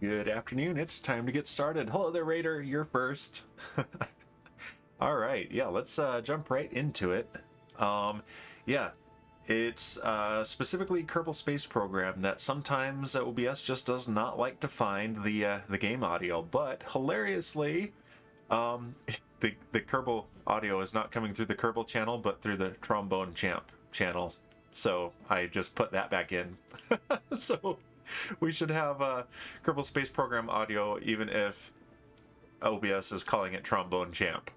Good afternoon. It's time to get started. Hello there, Raider. You're first. All right. Yeah, let's jump right into it. Yeah, it's specifically Kerbal Space Program that sometimes OBS just does not like to find the game audio, but hilariously, the Kerbal audio is not coming through the Kerbal channel, but through the Trombone Champ channel. So I just put that back in. So we should have Kerbal Space Program audio, even if OBS is calling it Trombone Champ.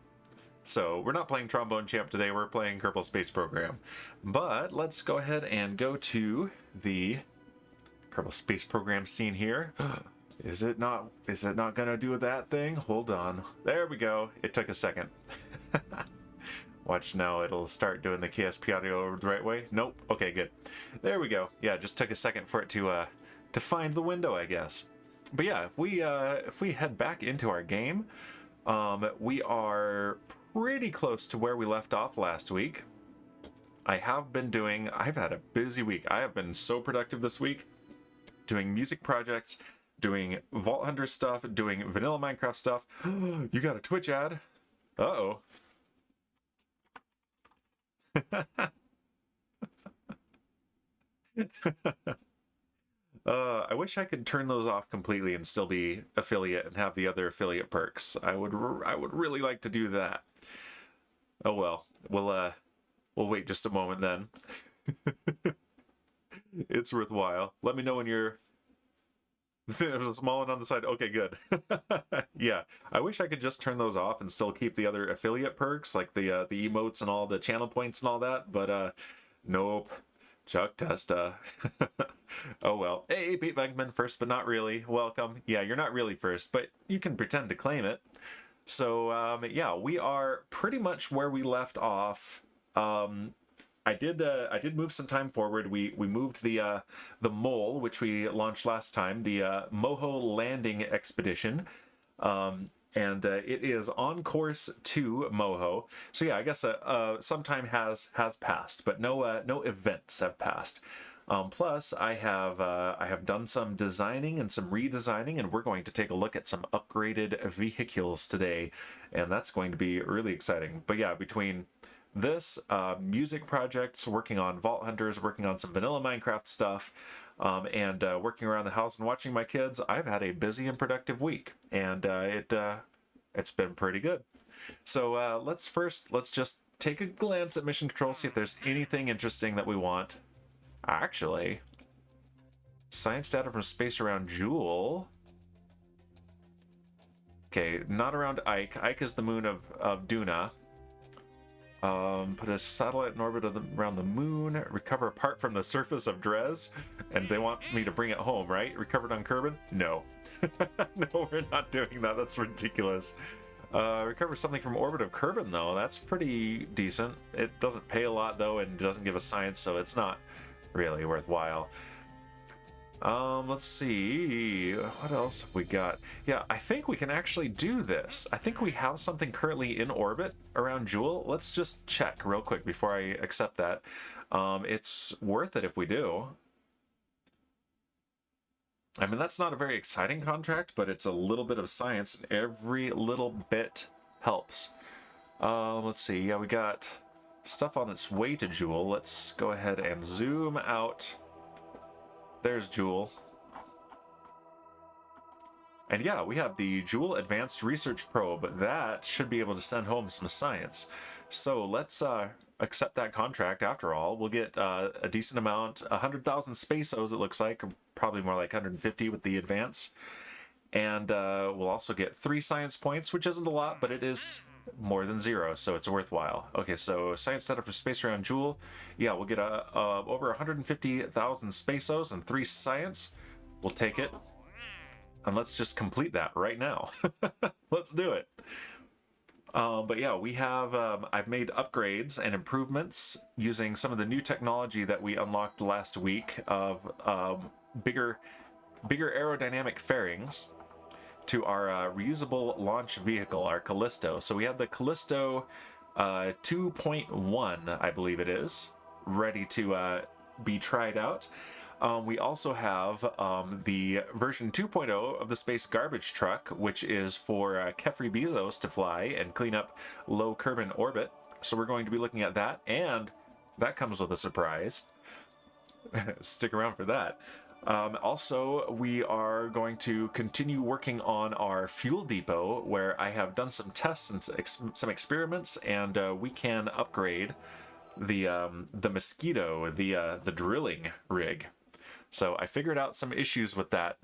So we're not playing Trombone Champ today, we're playing Kerbal Space Program. But let's go ahead and go to the Kerbal Space Program scene here. Is it not gonna do that thing? Hold on. There we go. It took a second. Watch now, it'll start doing the KSP audio the right way. Nope. Okay, good. There we go. Yeah, it just took a second for it to find the window, I guess. But yeah, if we head back into our game, we are pretty close to where we left off last week. I've had a busy week. I have been so productive this week, doing music projects, doing Vault Hunter stuff, doing vanilla Minecraft stuff. You got a Twitch ad? Uh-oh. I wish I could turn those off completely and still be affiliate and have the other affiliate perks. I would really like to do that. Oh well, we'll wait just a moment then. It's worthwhile. Let me know when you're. There's a small one on the side. Okay, good. Yeah, I wish I could just turn those off and still keep the other affiliate perks, like the emotes and all the channel points and all that. But nope. Chuck Testa. Oh well. Hey, Pete Venkman, first but not really. Welcome. Yeah, you're not really first, but you can pretend to claim it. So yeah, we are pretty much where we left off. I did move some time forward. We moved the mole, which we launched last time, the Moho landing expedition. And it is on course to Moho. So yeah, I guess some time has passed, but no events have passed. Plus, I have done some designing and some redesigning, and we're going to take a look at some upgraded vehicles today, and that's going to be really exciting. But yeah, between this, music projects, working on Vault Hunters, working on some vanilla Minecraft stuff, and working around the house and watching my kids, I've had a busy and productive week, and it's been pretty good. So let's just take a glance at mission control, see if there's anything interesting that we want. Actually, science data from space around Jewel. Okay, not around Ike. Ike is the moon of Duna. Put a satellite in orbit around the moon. Recover a part from the surface of Drez. And they want me to bring it home, right? Recovered on Kerbin? No. No, we're not doing that. That's ridiculous. Recover something from orbit of Kerbin, though. That's pretty decent. It doesn't pay a lot, though, and doesn't give us science, so it's not really worthwhile. Let's see, what else have we got? Yeah, I think we can actually do this. I think we have something currently in orbit around Jewel. Let's just check real quick before I accept that. It's worth it if we do. I mean, that's not a very exciting contract, but it's a little bit of science, and every little bit helps. Let's see, yeah, we got stuff on its way to Jewel. Let's go ahead and zoom out. There's Jewel. And yeah, we have the Jewel Advanced Research Probe. That should be able to send home some science. So let's accept that contract after all. We'll get a decent amount, 100,000 spaceos it looks like, or probably more like 150 with the advance. And we'll also get 3 science points, which isn't a lot, but it is more than 0, so it's worthwhile. Okay, so science data for space around Jewel. Yeah, we'll get over 150,000 spaceos and 3 science. We'll take it. And let's just complete that right now. Let's do it. But yeah, we have, I've made upgrades and improvements using some of the new technology that we unlocked last week of bigger aerodynamic fairings to our reusable launch vehicle, our Callisto. So we have the Callisto 2.1, I believe it is, ready to be tried out. We also have the version 2.0 of the Space Garbage Truck, which is for Kefri Bezos to fly and clean up low Kerbal orbit. So we're going to be looking at that, and that comes with a surprise. Stick around for that. Also, we are going to continue working on our fuel depot, where I have done some tests and some experiments, and we can upgrade the Mosquito, the drilling rig. So I figured out some issues with that,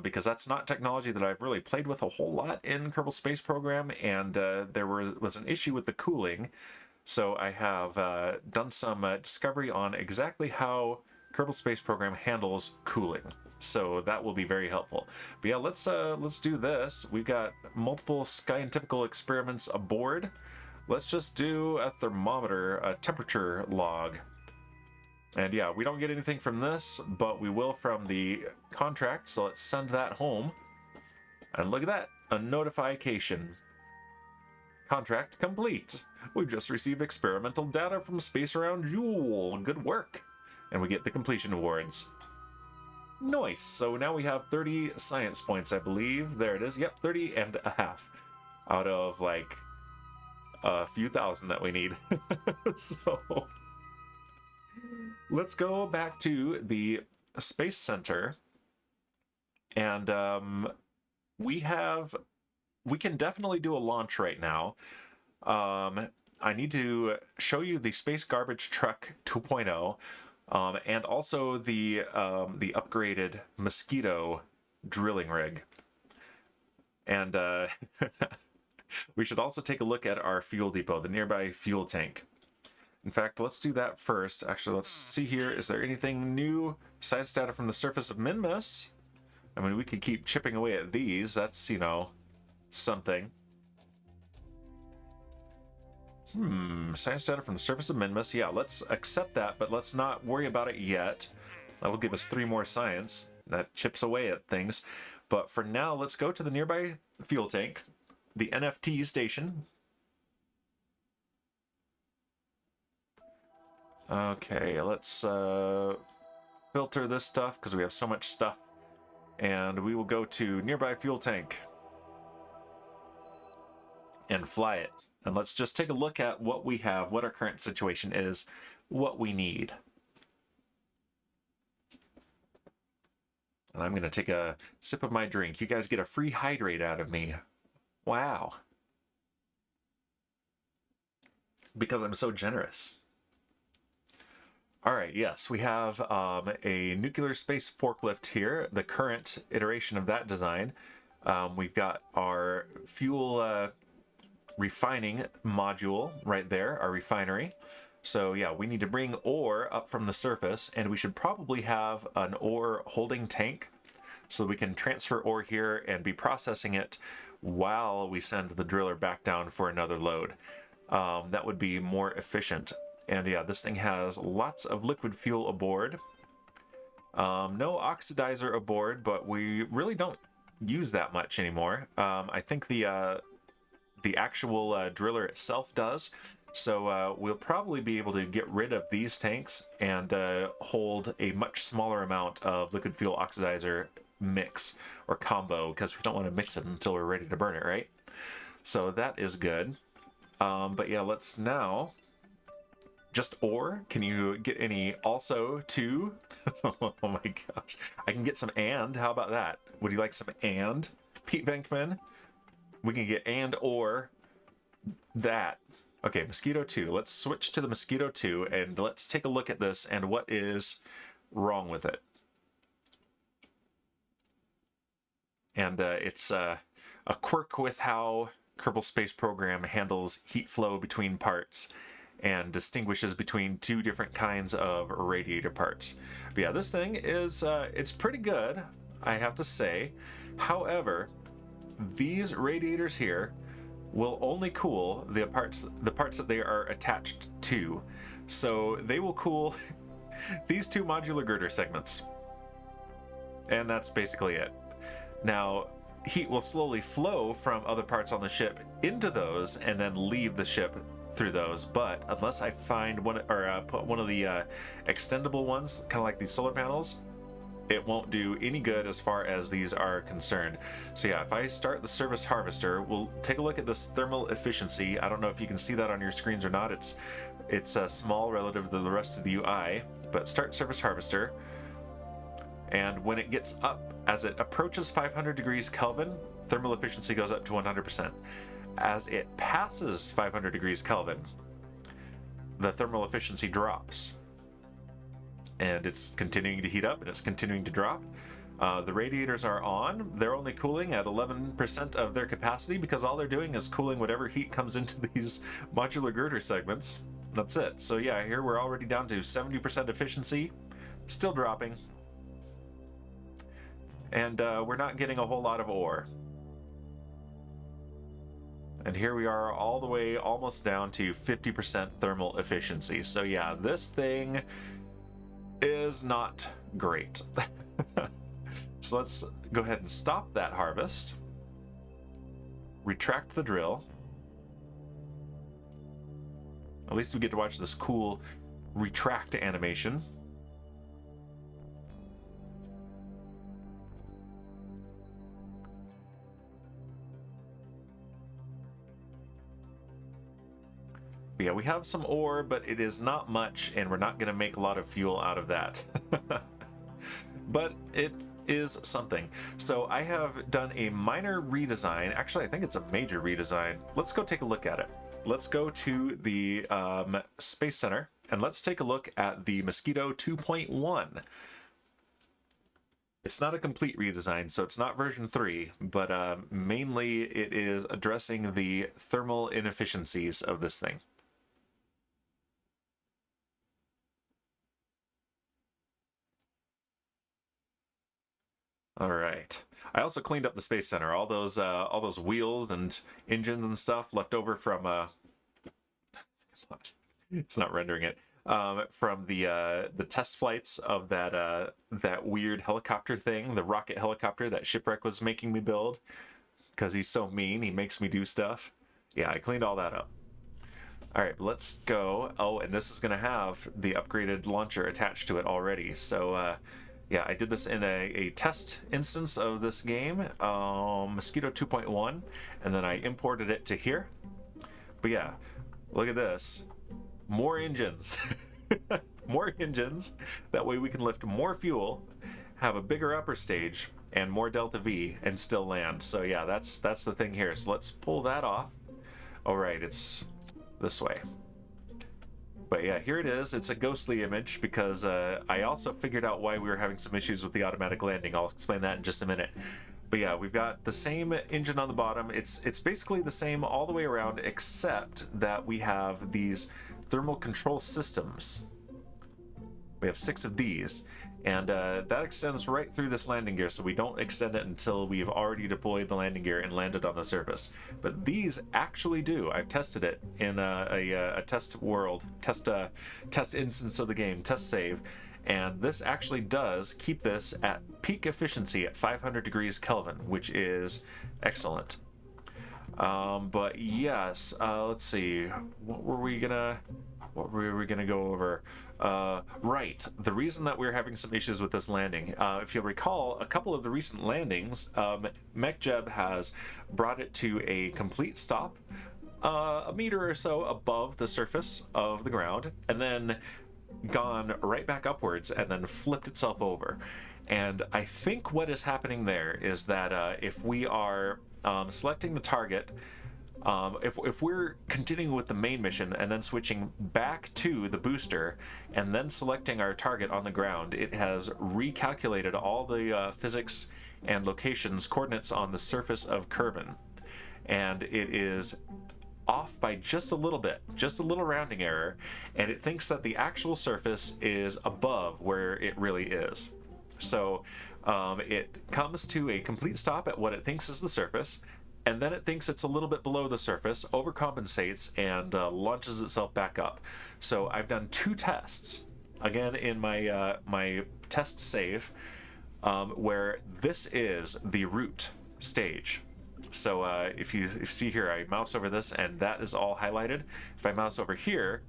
because that's not technology that I've really played with a whole lot in Kerbal Space Program, and there was an issue with the cooling. So I have done some discovery on exactly how Kerbal Space Program handles cooling. So that will be very helpful. But yeah, let's do this. We've got multiple scientific experiments aboard. Let's just do a thermometer, a temperature log. And yeah, we don't get anything from this, but we will from the contract, so let's send that home. And look at that, a notification. Contract complete. We've just received experimental data from Space Around Joule. Good work. And we get the completion awards. Nice. So now we have 30 science points, I believe. There it is. Yep, 30 and a half out of like a few thousand that we need. So let's go back to the Space Center, and we can definitely do a launch right now. I need to show you the Space Garbage Truck 2.0, and also the upgraded Mosquito drilling rig. And we should also take a look at our fuel depot, the nearby fuel tank. In fact, let's do that first. Actually, let's see here. Is there anything new? Science data from the surface of Minmus. I mean, we could keep chipping away at these. That's, you know, something. Science data from the surface of Minmus. Yeah, let's accept that, but let's not worry about it yet. That will give us 3 more science. That chips away at things. But for now, let's go to the nearby fuel tank, the NFT station. Okay, let's filter this stuff because we have so much stuff. And we will go to nearby fuel tank and fly it. And let's just take a look at what we have, what our current situation is, what we need. And I'm going to take a sip of my drink. You guys get a free hydrate out of me. Wow. Because I'm so generous. All right, yes, we have a nuclear space forklift here, the current iteration of that design. We've got our fuel refining module right there, our refinery. So yeah, we need to bring ore up from the surface, and we should probably have an ore holding tank so we can transfer ore here and be processing it while we send the driller back down for another load. That would be more efficient. And yeah, this thing has lots of liquid fuel aboard. No oxidizer aboard, but we really don't use that much anymore. I think the actual driller itself does. So we'll probably be able to get rid of these tanks and hold a much smaller amount of liquid fuel oxidizer mix or combo, because we don't want to mix it until we're ready to burn it, right? So that is good. But yeah, let's now... Just ore? Can you get any also too? Oh my gosh. I can get some and. How about that? Would you like some and? Pete Venkman? We can get and or that. Okay, Mosquito 2. Let's switch to the Mosquito 2 and let's take a look at this and what is wrong with it. And it's a quirk with how Kerbal Space Program handles heat flow between parts and distinguishes between 2 different kinds of radiator parts. But yeah, this thing is, it's pretty good, I have to say. However, these radiators here will only cool the parts that they are attached to. So they will cool these 2 modular girder segments. And that's basically it. Now, heat will slowly flow from other parts on the ship into those and then leave the ship through those, but unless I find one or put one of the extendable ones, kind of like these solar panels, it won't do any good as far as these are concerned. So yeah, if I start the service harvester, we'll take a look at this thermal efficiency. I don't know if you can see that on your screens or not. It's small relative to the rest of the UI, but start service harvester. And when it gets up, as it approaches 500 degrees Kelvin, thermal efficiency goes up to 100%. As it passes 500 degrees Kelvin, the thermal efficiency drops. And it's continuing to heat up and it's continuing to drop. The radiators are on. They're only cooling at 11% of their capacity because all they're doing is cooling whatever heat comes into these modular girder segments. That's it. So yeah, here we're already down to 70% efficiency, still dropping. And we're not getting a whole lot of ore. And here we are all the way almost down to 50% thermal efficiency. So yeah, this thing is not great. So let's go ahead and stop that harvest. Retract the drill. At least we get to watch this cool retract animation. Yeah, we have some ore, but it is not much, and we're not going to make a lot of fuel out of that. But it is something. So I have done a minor redesign. Actually, I think it's a major redesign. Let's go take a look at it. Let's go to the Space Center, and let's take a look at the Mosquito 2.1. It's not a complete redesign, so it's not version 3, but mainly it is addressing the thermal inefficiencies of this thing. All right. I also cleaned up the Space Center. All those wheels and engines and stuff left over from it's not rendering it. From the test flights of that weird helicopter thing, the rocket helicopter that Shipwreck was making me build, because he's so mean. He makes me do stuff. Yeah, I cleaned all that up. All right, let's go. Oh, and this is going to have the upgraded launcher attached to it already. So yeah, I did this in a test instance of this game, Mosquito 2.1, and then I imported it to here. But yeah, look at this. More engines. More engines. That way we can lift more fuel, have a bigger upper stage, and more Delta V, and still land. So yeah, that's the thing here. So let's pull that off. All right, it's this way. But yeah, here it is. It's a ghostly image because I also figured out why we were having some issues with the automatic landing. I'll explain that in just a minute. But yeah, we've got the same engine on the bottom. It's basically the same all the way around, except that we have these thermal control systems. We have 6 of these, and that extends right through this landing gear, so we don't extend it until we've already deployed the landing gear and landed on the surface. But these actually do. I've tested it in a test world, test instance of the game, test save, and this actually does keep this at peak efficiency at 500 degrees Kelvin, which is excellent. But yes, let's see, what were we gonna go over? Right, the reason that we're having some issues with this landing, if you'll recall, a couple of the recent landings, MechJeb has brought it to a complete stop, a meter or so above the surface of the ground, and then gone right back upwards and then flipped itself over. And I think what is happening there is that if we are selecting the target, if we're continuing with the main mission and then switching back to the booster and then selecting our target on the ground, it has recalculated all the physics and locations coordinates on the surface of Kerbal, and it is off by just a little bit, just a little rounding error, and it thinks that the actual surface is above where it really is. So it comes to a complete stop at what it thinks is the surface, and then it thinks it's a little bit below the surface, overcompensates, and launches itself back up. So I've done 2 tests, again in my my test save, where this is the root stage. So if you see here, I mouse over this and that is all highlighted. If I mouse over here,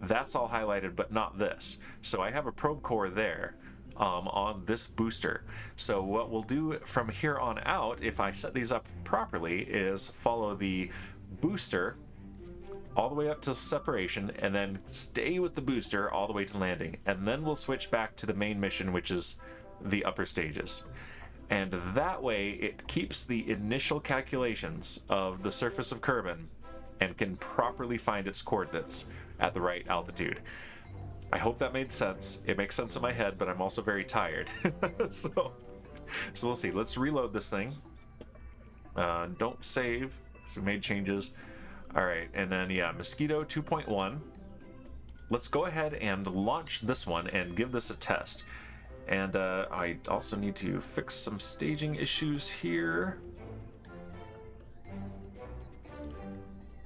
that's all highlighted, but not this. So I have a probe core there. on this booster. So what we'll do from here on out, if I set these up properly, is follow the booster all the way up to separation, and then stay with the booster all the way to landing, and then we'll switch back to the main mission, which is the upper stages. And that way it keeps the initial calculations of the surface of Kerbin and can properly find its coordinates at the right altitude. I hope that made sense. It makes sense in my head, but I'm also very tired. so we'll see. Let's reload this thing. Don't save, because we made changes. All right, and then yeah, Mosquito 2.1. Let's go ahead and launch this one and give this a test. And I also need to fix some staging issues here.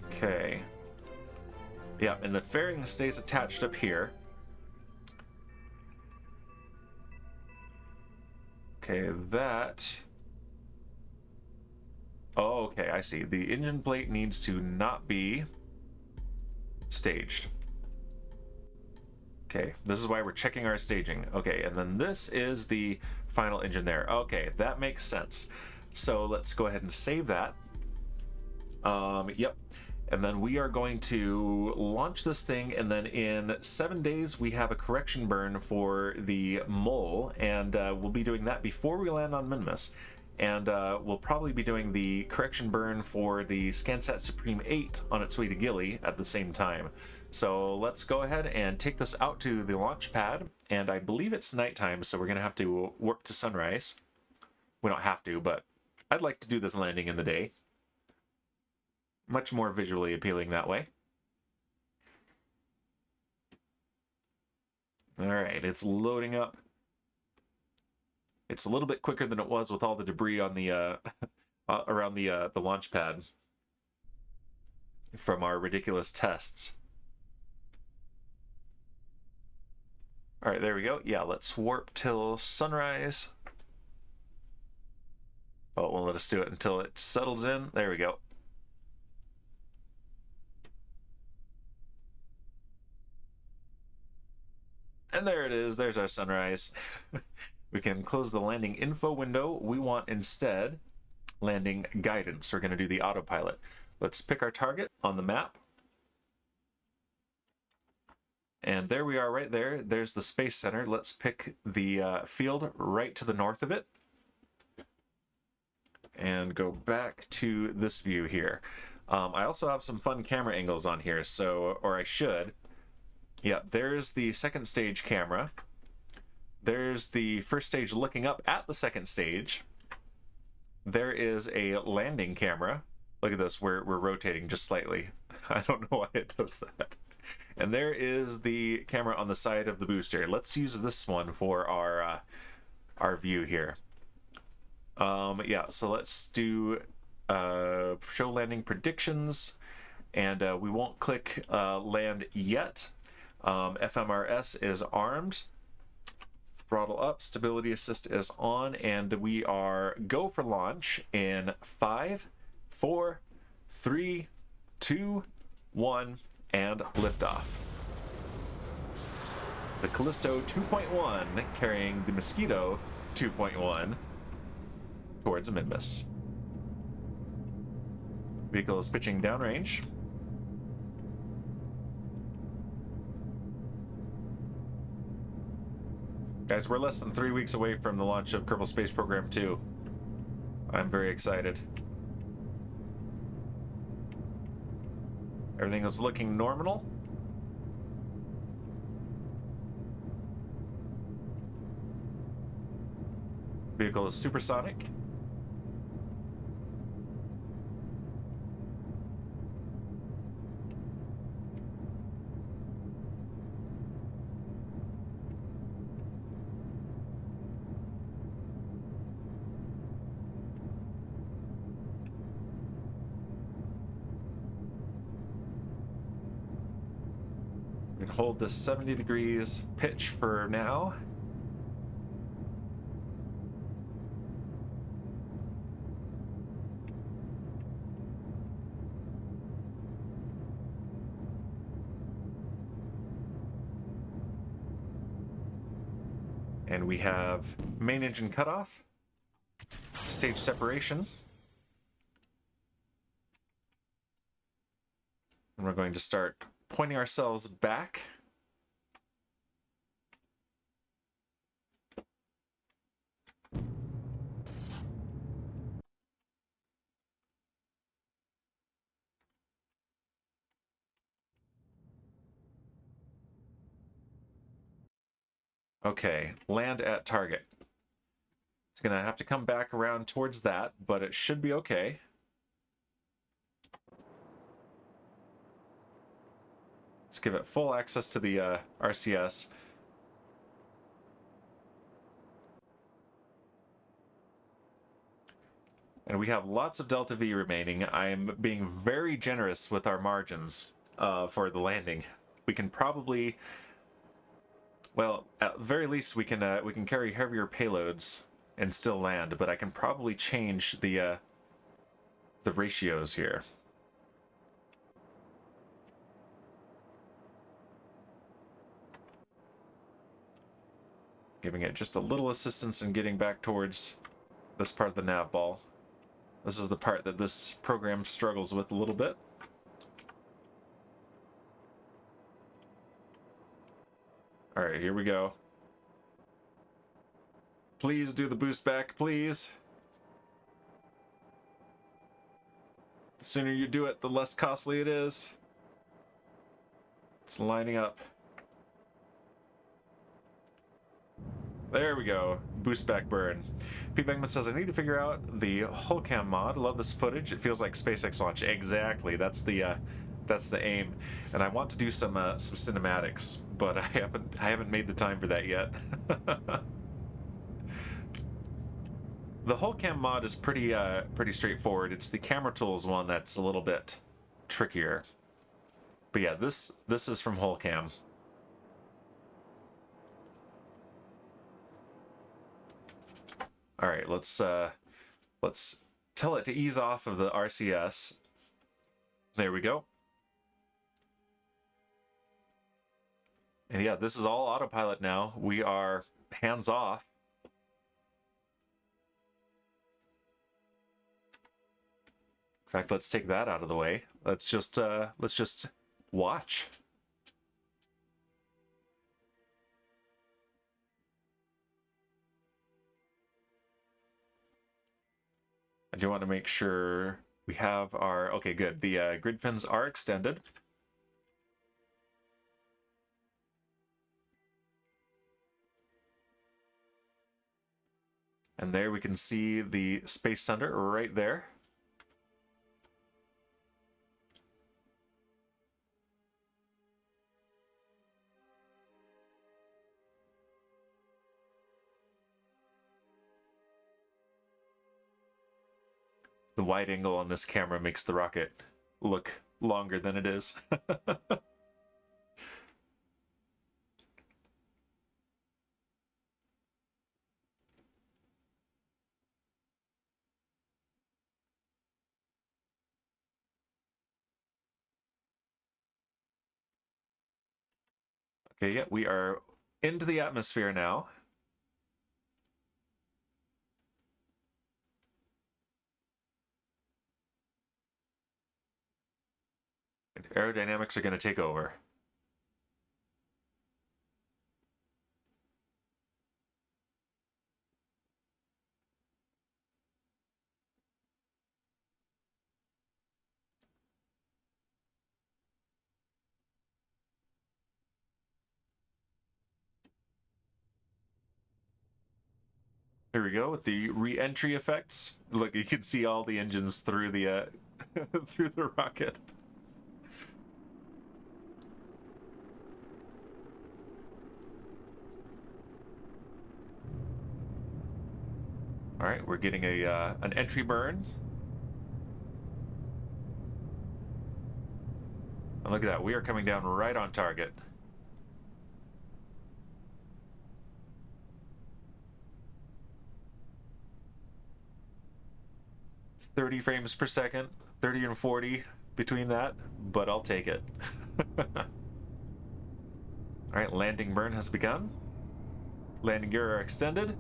Okay. Yeah, and the fairing stays attached up here. Okay, that... Oh, okay, I see. The engine plate needs to not be staged. Okay, this is why we're checking our staging. Okay, and then this is the final engine there. Okay, that makes sense. So let's go ahead and save that. Yep. And then we are going to launch this thing, and then in 7 days we have a correction burn for the mole, and we'll be doing that before we land on Minimus. And we'll probably be doing the correction burn for the Scansat Supreme 8 on its way to Gilly at the same time. So let's go ahead and take this out to the launch pad, and I believe it's nighttime, so we're going to have to warp to sunrise. We don't have to, but I'd like to do this landing in the day. Much more visually appealing that way. All right, it's loading up. It's a little bit quicker than it was with all the debris on the around the launch pad from our ridiculous tests. All right, there we go. Yeah, let's warp till sunrise. Oh, it won't let us do it until it settles in. There we go. And there it is. There's our sunrise. We can close the landing info window. We want instead landing guidance. We're going to do the autopilot. Let's pick our target on the map. And there we are right there. There's the Space Center. Let's pick the field right to the north of it. And go back to this view here. I also have some fun camera angles on here, so, or I should. Yeah, there's the second stage camera. There's the first stage looking up at the second stage. There is a landing camera. Look at this, we're rotating just slightly. I don't know why it does that. And there is the camera on the side of the booster. Let's use this one for our view here. Yeah, so let's do show landing predictions, and we won't click land yet. FMRS is armed. Throttle up, stability assist is on, and we are go for launch in 5, 4, 3, 2, 1, and liftoff. The Callisto 2.1 carrying the Mosquito 2.1 towards Minimus. Vehicle is pitching downrange. Guys, we're less than 3 weeks away from the launch of Kerbal Space Program 2. I'm very excited. Everything is looking nominal. Vehicle is supersonic. We can hold this 70 degrees pitch for now. And we have main engine cutoff, stage separation, and we're going to start pointing ourselves back. Okay, land at target. It's gonna have to come back around towards that, but it should be okay. Let's give it full access to the RCS. And we have lots of Delta V remaining. I'm being very generous with our margins for the landing. We can probably, well, at the very least, we can carry heavier payloads and still land. But I can probably change the ratios here. Giving it just a little assistance in getting back towards this part of the nav ball. This is the part that this program struggles with a little bit. All right, here we go. Please do the boost back, please. The sooner you do it, the less costly it is. It's lining up. There we go. Boost back burn. P. Beckman says, I need to figure out the Hullcam mod. Love this footage. It feels like SpaceX launch. Exactly. That's the aim. And I want to do some cinematics, but I haven't made the time for that yet. The Hullcam mod is pretty straightforward. It's the camera tools one that's a little bit trickier. But yeah, this is from Hullcam. All right, let's tell it to ease off of the RCS. There we go. And yeah, this is all autopilot now. We are hands off. In fact, let's take that out of the way. Let's just watch. I do want to make sure we have our... Okay, good. The grid fins are extended. And there we can see the Space Center right there. The wide angle on this camera makes the rocket look longer than it is. Okay, yeah, we are into the atmosphere now. And aerodynamics are going to take over. Here we go with the re-entry effects. Look, you can see all the engines through the through the rocket. All right, we're getting a an entry burn. And look at that, we are coming down right on target. "30 frames per second, 30 and 40 between that, but I'll take it." All right, landing burn has begun. Landing gear are extended.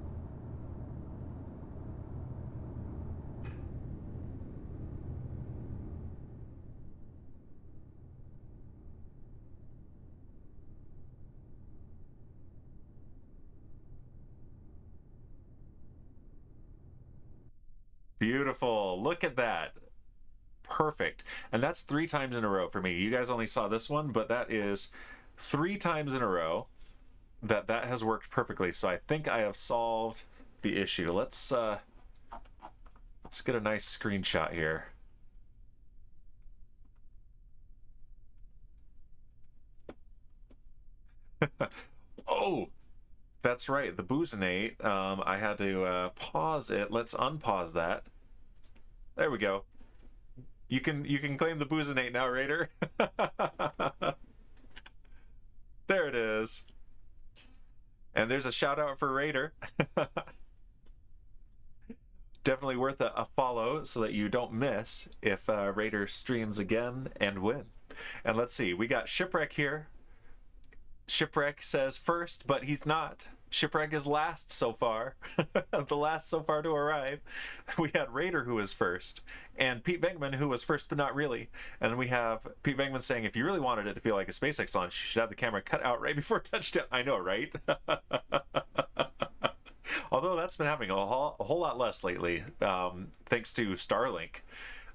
Beautiful. Look at that. Perfect. And that's 3 times in a row for me. You guys only saw this one, but that is 3 times in a row that has worked perfectly. So I think I have solved the issue. Let's get a nice screenshot here. Oh, that's right. The Boozinate. I had to pause it. Let's unpause that. There we go. You can claim the Boozinate now, Raider. There it is. And there's a shout out for Raider. Definitely worth a follow so that you don't miss if Raider streams again and win. And let's see, we got Shipwreck here. Shipwreck says first, but he's not. Shipwreck is last so far. The last so far to arrive. We had Raider, who was first, and Pete Venkman, who was first but not really. And then we have Pete Venkman saying, if you really wanted it to feel like a SpaceX launch, you should have the camera cut out right before touchdown. I know, right? Although that's been happening a whole lot less lately, thanks to Starlink.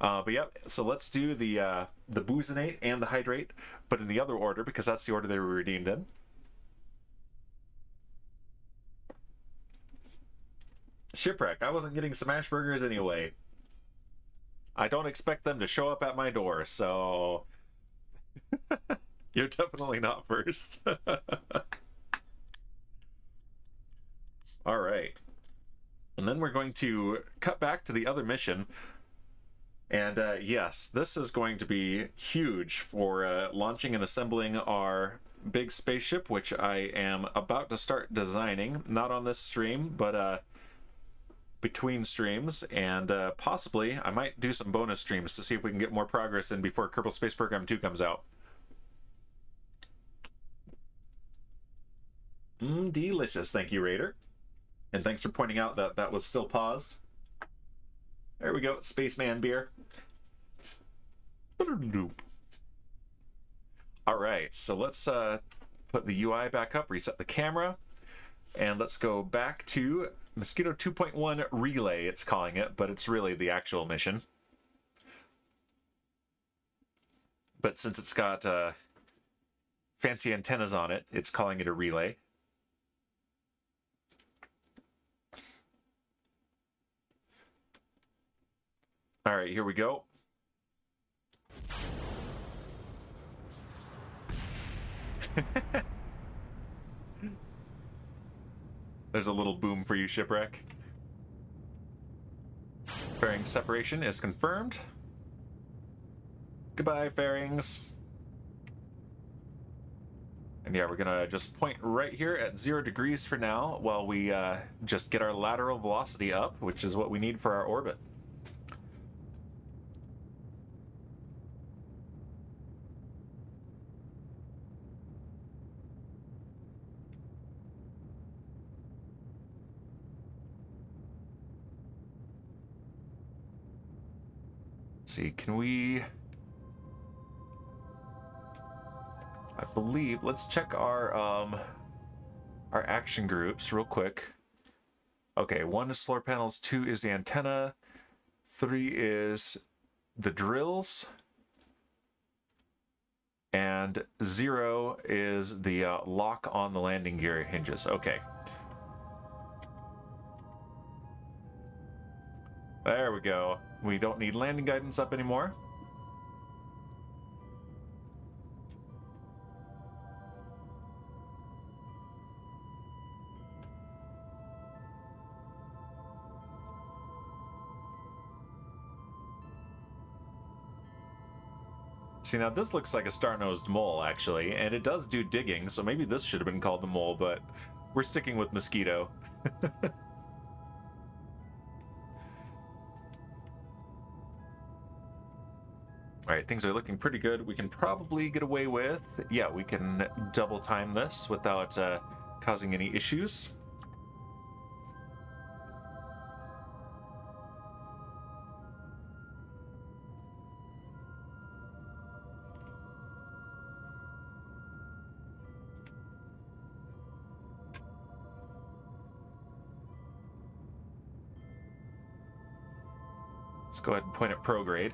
But yep, so let's do the Boozinate and the Hydrate, but in the other order, because that's the order they were redeemed in. Shipwreck, I wasn't getting smash burgers anyway. I don't expect them to show up at my door, so you're definitely not first. All right. And then we're going to cut back to the other mission. And yes, this is going to be huge for launching and assembling our big spaceship, which I am about to start designing. Not on this stream, but between streams. And possibly I might do some bonus streams to see if we can get more progress in before Kerbal Space Program 2 comes out. Delicious. Thank you, Raider. And thanks for pointing out that that was still paused. There we go, Spaceman beer. All right, so let's put the UI back up, reset the camera, and let's go back to Mosquito 2.1 Relay, it's calling it, but it's really the actual mission. But since it's got fancy antennas on it, it's calling it a relay. All right, here we go. There's a little boom for you, Shipwreck. Fairing separation is confirmed. Goodbye, fairings. And yeah, we're gonna just point right here at 0 degrees for now while we just get our lateral velocity up, which is what we need for our orbit. See, can we... I believe, let's check our action groups real quick. Okay, 1 is solar panels, 2 is the antenna, 3 is the drills, and 0 is the lock on the landing gear hinges. Okay. There we go. We don't need landing guidance up anymore. See, now this looks like a star-nosed mole, actually, and it does do digging, so maybe this should have been called the mole, but we're sticking with mosquito. Alright, things are looking pretty good. We can probably get away with... Yeah, we can double time this without causing any issues. Let's go ahead and point at prograde.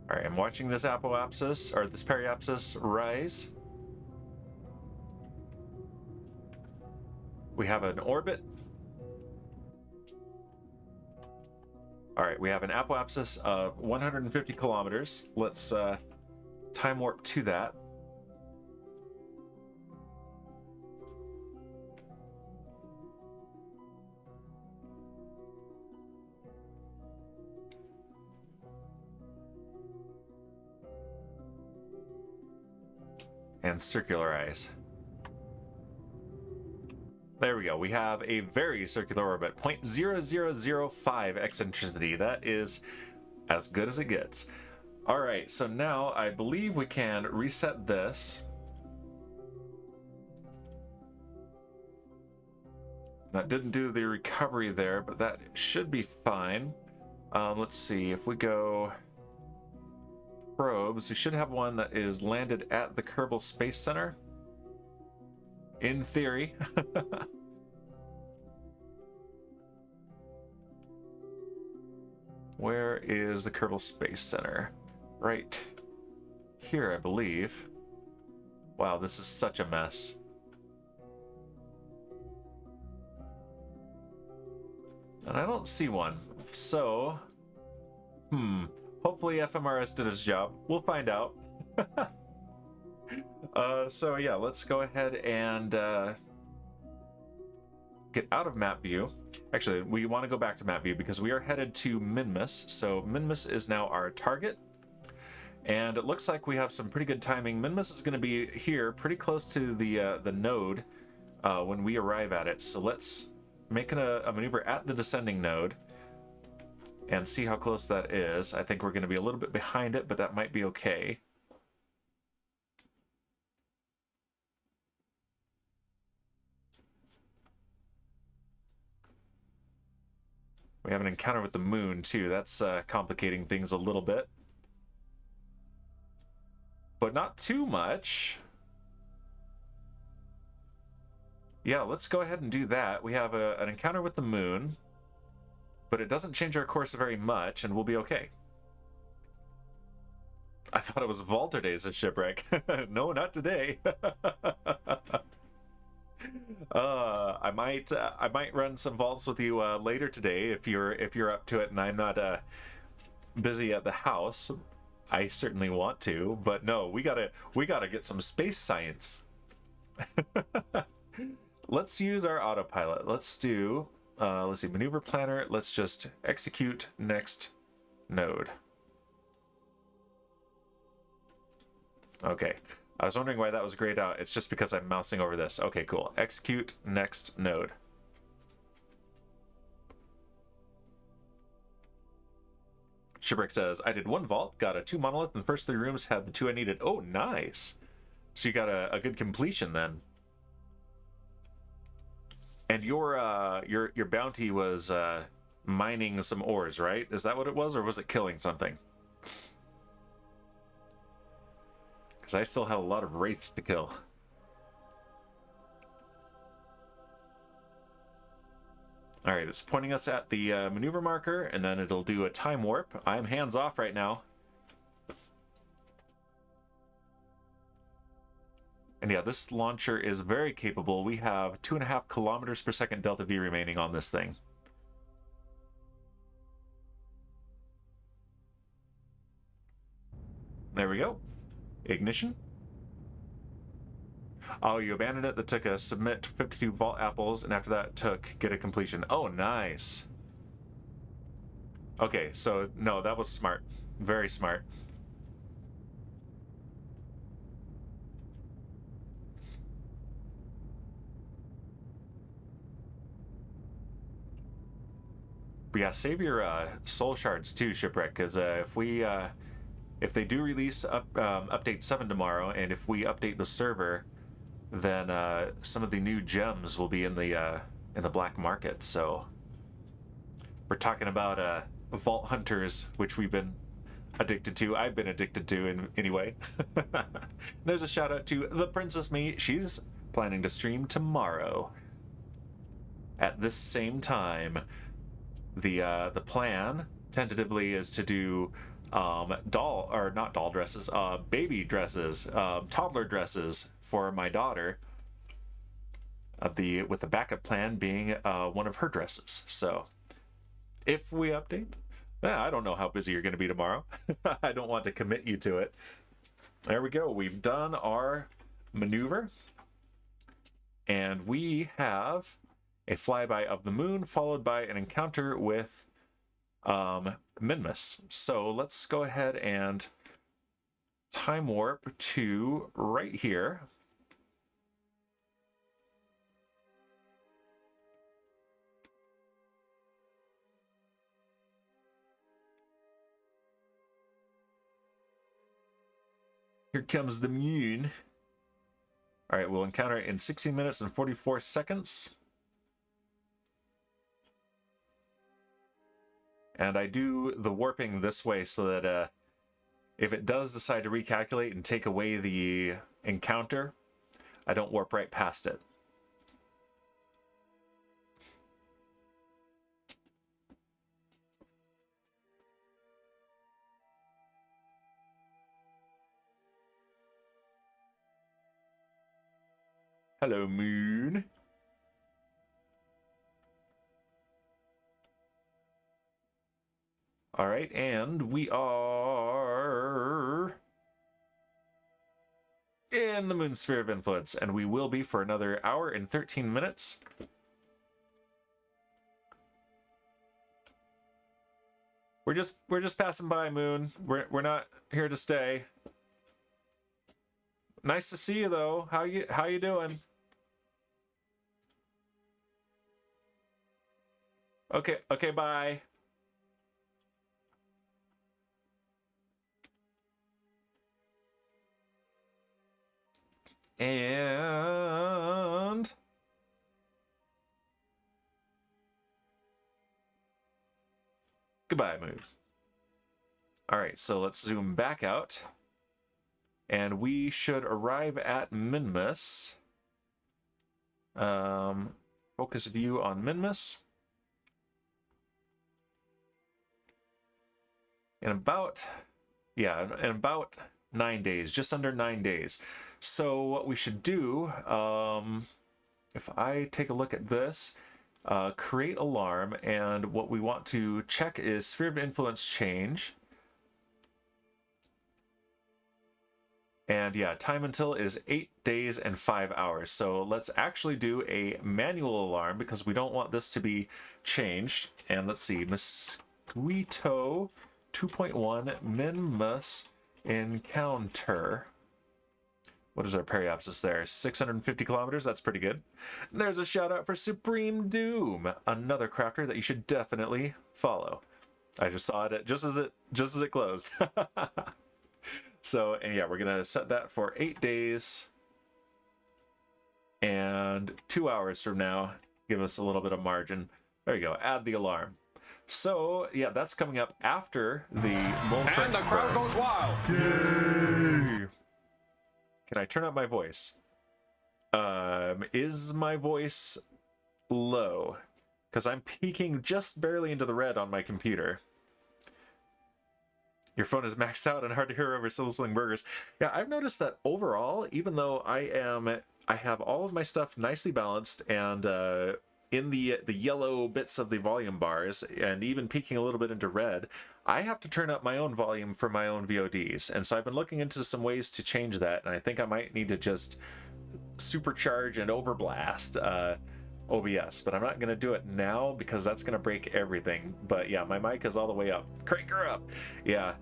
All right, I'm watching this apoapsis, or this periapsis, rise. We have an orbit. All right, we have an apoapsis of 150 kilometers. Let's time warp to that. And circularize. There we go. We have a very circular orbit, 0.0005 eccentricity. That is as good as it gets. All right, so now I believe we can reset this. That didn't do the recovery there, but that should be fine. Let's see, if we go probes, we should have one that is landed at the Kerbal Space Center. In theory. Where is the Kerbal Space Center? Right here, I believe. Wow, this is such a mess. And I don't see one. So, hopefully FMRS did his job. We'll find out. So yeah, let's go ahead and get out of map view. Actually, we want to go back to map view because we are headed to Minmus. So Minmus is now our target. And it looks like we have some pretty good timing. Minmus is going to be here pretty close to the node when we arrive at it. So let's make a maneuver at the descending node and see how close that is. I think we're going to be a little bit behind it, but that might be okay. We have an encounter with the moon too. That's complicating things a little bit. But not too much. Yeah, let's go ahead and do that. We have an encounter with the moon, but it doesn't change our course very much, and we'll be okay. I thought it was Vaulter Days at Shipwreck. No, not today. I might run some vaults with you later today if you're up to it and I'm not busy at the house. I certainly want to, but no, we gotta get some space science. Let's use our autopilot. Let's do let's see, maneuver planner. Let's just execute next node. Okay. I was wondering why that was grayed out. It's just because I'm mousing over this. Okay, cool. Execute next node. Shipwreck says, I did one vault, got a 2 monolith, and the first 3 rooms had the 2 I needed. Oh, nice. So you got a good completion then. And your bounty was mining some ores, right? Is that what it was, or was it killing something? Because I still have a lot of wraiths to kill. All right, it's pointing us at the maneuver marker, and then it'll do a time warp. I'm hands off right now. And yeah, this launcher is very capable. We have 2.5 kilometers per second delta V remaining on this thing. There we go. Ignition. Oh, you abandoned it. That took a submit 52 vault apples, and after that took get a completion. Oh, nice. Okay, so no, that was smart. Very smart. But yeah, save your soul shards too, Shipwreck, because if we if they do release update 7 tomorrow, and if we update the server, then some of the new gems will be in the black market. So we're talking about Vault Hunters, which we've been addicted to. I've been addicted to anyway. There's a shout out to the Princess Me. She's planning to stream tomorrow at this same time. The plan tentatively is to do baby dresses, toddler dresses for my daughter. With the backup plan being one of her dresses. So if we update, I don't know how busy you're going to be tomorrow. I don't want to commit you to it. There we go. We've done our maneuver. And we have a flyby of the moon followed by an encounter with Minmus. So let's go ahead and time warp to right here. Here comes the moon. All right, we'll encounter it in 16 minutes and 44 seconds. And I do the warping this way so that if it does decide to recalculate and take away the encounter, I don't warp right past it. Hello, moon. All right, and we are in the moon sphere of influence, and we will be for another hour and 13 minutes. We're just passing by, moon. We're not here to stay. Nice to see you though. How you doing? Okay, bye. And goodbye, moon. All right, so let's zoom back out. And we should arrive at Minmus. Focus view on Minmus. In about 9 days, just under 9 days. So what we should do, if I take a look at this, create alarm, and what we want to check is sphere of influence change. And yeah, time until is 8 days and 5 hours. So let's actually do a manual alarm because we don't want this to be changed. And let's see, Mosquito 2.1 Minmus encounter. What is our periapsis there? 650 kilometers. That's pretty good. There's a shout out for Supreme Doom, another crafter that you should definitely follow. I just saw it just as it closed. So, and yeah, we're gonna set that for 8 days and 2 hours from now. Give us a little bit of margin. There you go. Add the alarm. So yeah, that's coming up after the and the crowd goes wild. Yay! Can I turn up my voice? Is my voice low? Because I'm peaking just barely into the red on my computer. Your phone is maxed out and hard to hear over sizzling burgers. Yeah, I've noticed that overall, even though I have all of my stuff nicely balanced and in the yellow bits of the volume bars and even peeking a little bit into red, I have to turn up my own volume for my own VODs. And so I've been looking into some ways to change that, and I think I might need to just supercharge and overblast OBS, but I'm not going to do it now because that's going to break everything. But yeah, my mic is all the way up. Crank her up. Yeah.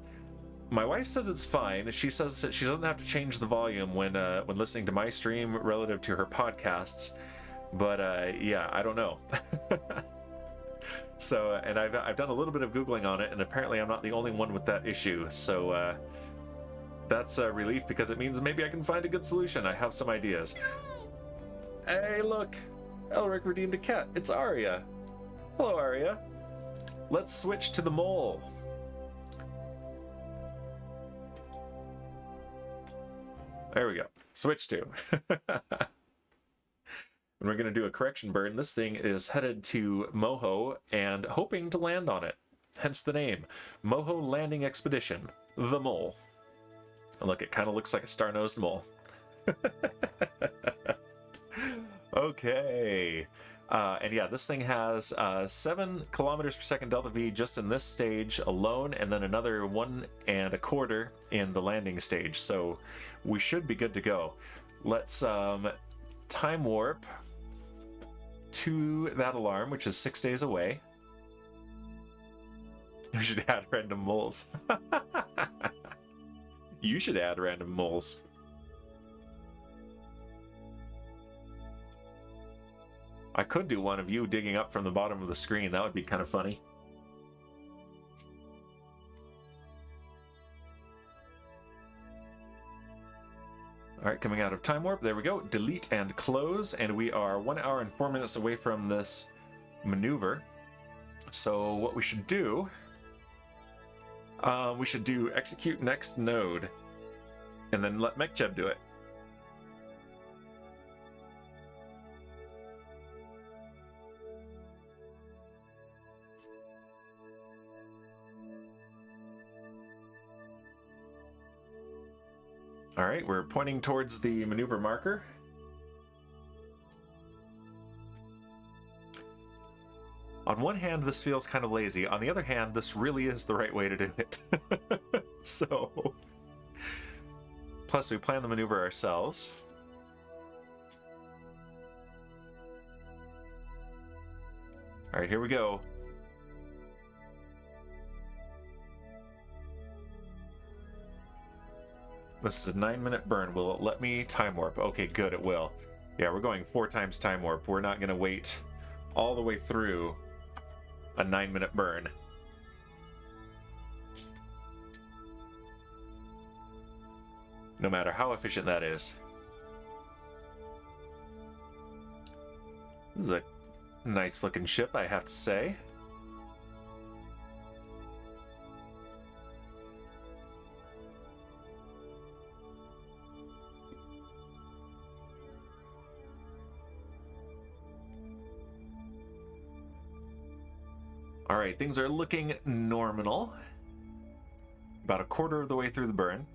My wife says it's fine. She says that she doesn't have to change the volume when listening to my stream relative to her podcasts. But yeah, I don't know. So, and I've done a little bit of Googling on it, and apparently I'm not the only one with that issue. So That's a relief because it means maybe I can find a good solution. I have some ideas. Hey, look! Elric redeemed a cat. It's Arya. Hello, Arya. Let's switch to the mole. There we go. Switch to. And we're going to do a correction burn. This thing is headed to Moho and hoping to land on it. Hence the name. Moho Landing Expedition. The Mole. And look, it kind of looks like a star-nosed mole. Okay. And yeah, this thing has 7 kilometers per second delta V just in this stage alone, and then another 1 1/4 in the landing stage. So we should be good to go. Let's time warp to that alarm, which is 6 days away. You should add random moles. You should add random moles. I could do one of you digging up from the bottom of the screen. That would be kind of funny. Alright, coming out of time warp. There we go. Delete and close. And we are 1 hour and 4 minutes away from this maneuver. So what we should do... we should do execute next node. And then let MechJeb do it. Alright, we're pointing towards the maneuver marker. On one hand, this feels kind of lazy. On the other hand, this really is the right way to do it. So... Plus, we plan the maneuver ourselves. Alright, here we go. This is a 9-minute burn. Will it let me time warp? Okay, good, it will. Yeah, we're going 4 times time warp. We're not going to wait all the way through a 9-minute burn. No matter how efficient that is. This is a nice looking ship, I have to say. Alright, things are looking nominal. About a quarter of the way through the burn.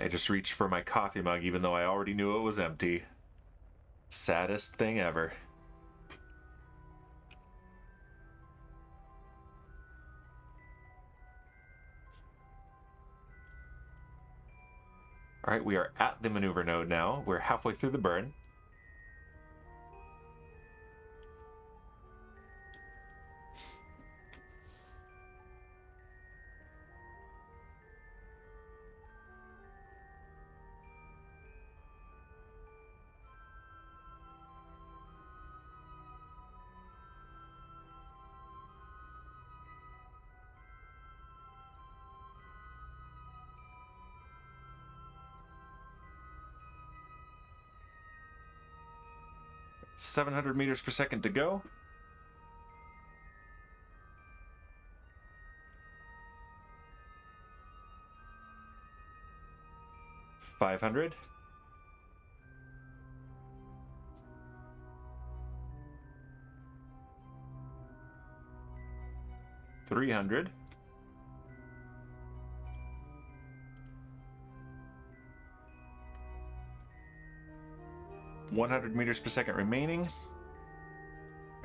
I just reached for my coffee mug even though I already knew it was empty. Saddest thing ever. Alright, we are at the maneuver node now. We're halfway through the burn. .700 meters per second to go. .500. 300. 100 meters per second remaining.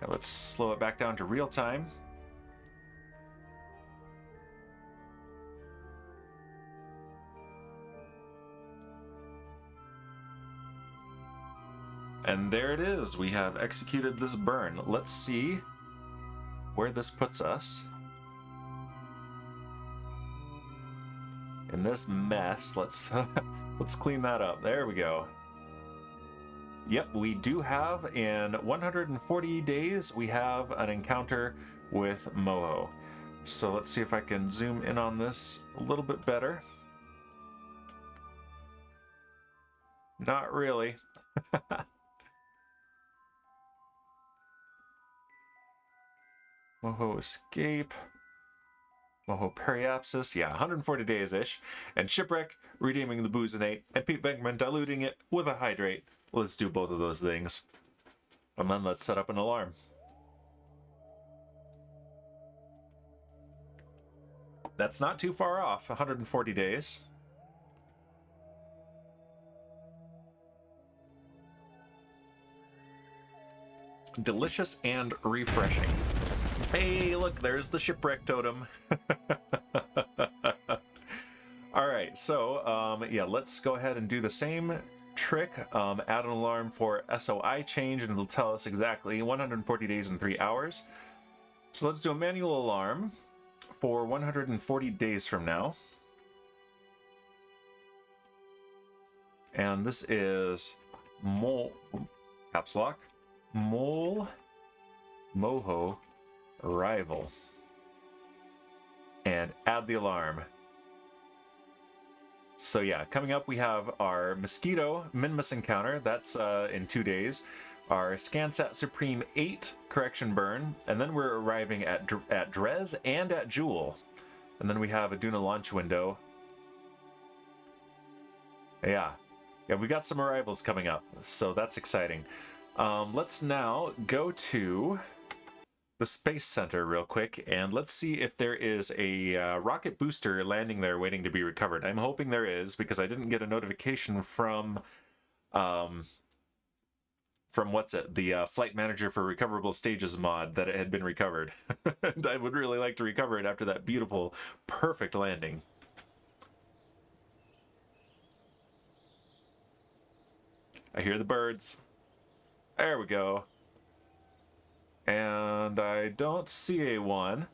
Now let's slow it back down to real time. And there it is. We have executed this burn. Let's see where this puts us. In this mess, let's let's clean that up. There we go. Yep, we do have, in 140 days, we have an encounter with Moho. So let's see if I can zoom in on this a little bit better. Not really. Moho escape. Moho periapsis, yeah, 140 days-ish. And shipwreck, redeeming the boozinate, and Pete Venkman diluting it with a hydrate. Let's do both of those things. And then let's set up an alarm. That's not too far off, 140 days. Delicious and refreshing. Hey, look, there's the shipwreck totem. All right, so yeah, let's go ahead and do the same trick. Add an alarm for SOI change, and it'll tell us exactly 140 days and 3 hours. So let's do a manual alarm for 140 days from now. And this is caps lock, Moho arrival. And add the alarm. So yeah, coming up we have our Mosquito Minmus encounter. That's in 2 days. Our Scansat Supreme 8 correction burn, and then we're arriving at Drez and at Jewel. And then we have a Duna launch window. Yeah, we got some arrivals coming up, so that's exciting. Let's now go to the Space Center real quick, and let's see if there is a rocket booster landing there waiting to be recovered. I'm hoping there is, because I didn't get a notification from the Flight Manager for Recoverable Stages mod that it had been recovered. And I would really like to recover it after that beautiful, perfect landing. I hear the birds. There we go. And I don't see a one.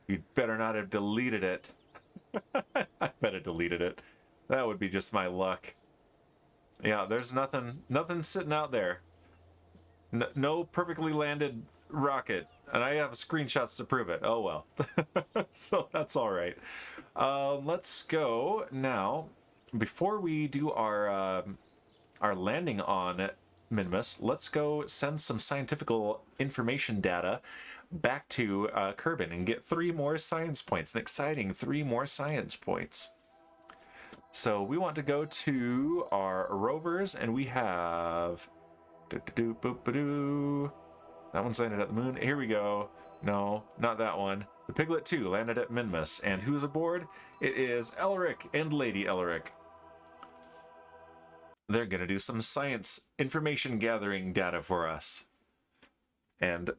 You'd better not have deleted it. I bet it deleted it. That would be just my luck. Yeah, there's nothing sitting out there. No perfectly landed rocket. And I have screenshots to prove it. Oh well. So that's all right. Let's go now. Before we do our landing on Minmus, let's go send some scientific information data back to Kerbin and get 3 more science points. An exciting 3 more science points. So we want to go to our rovers, and we have that one's landed at the moon. Here we go. No, not that one. The Piglet 2 landed at Minmus, and who's aboard? It is Elric and Lady Elric. They're gonna do some science information gathering data for us and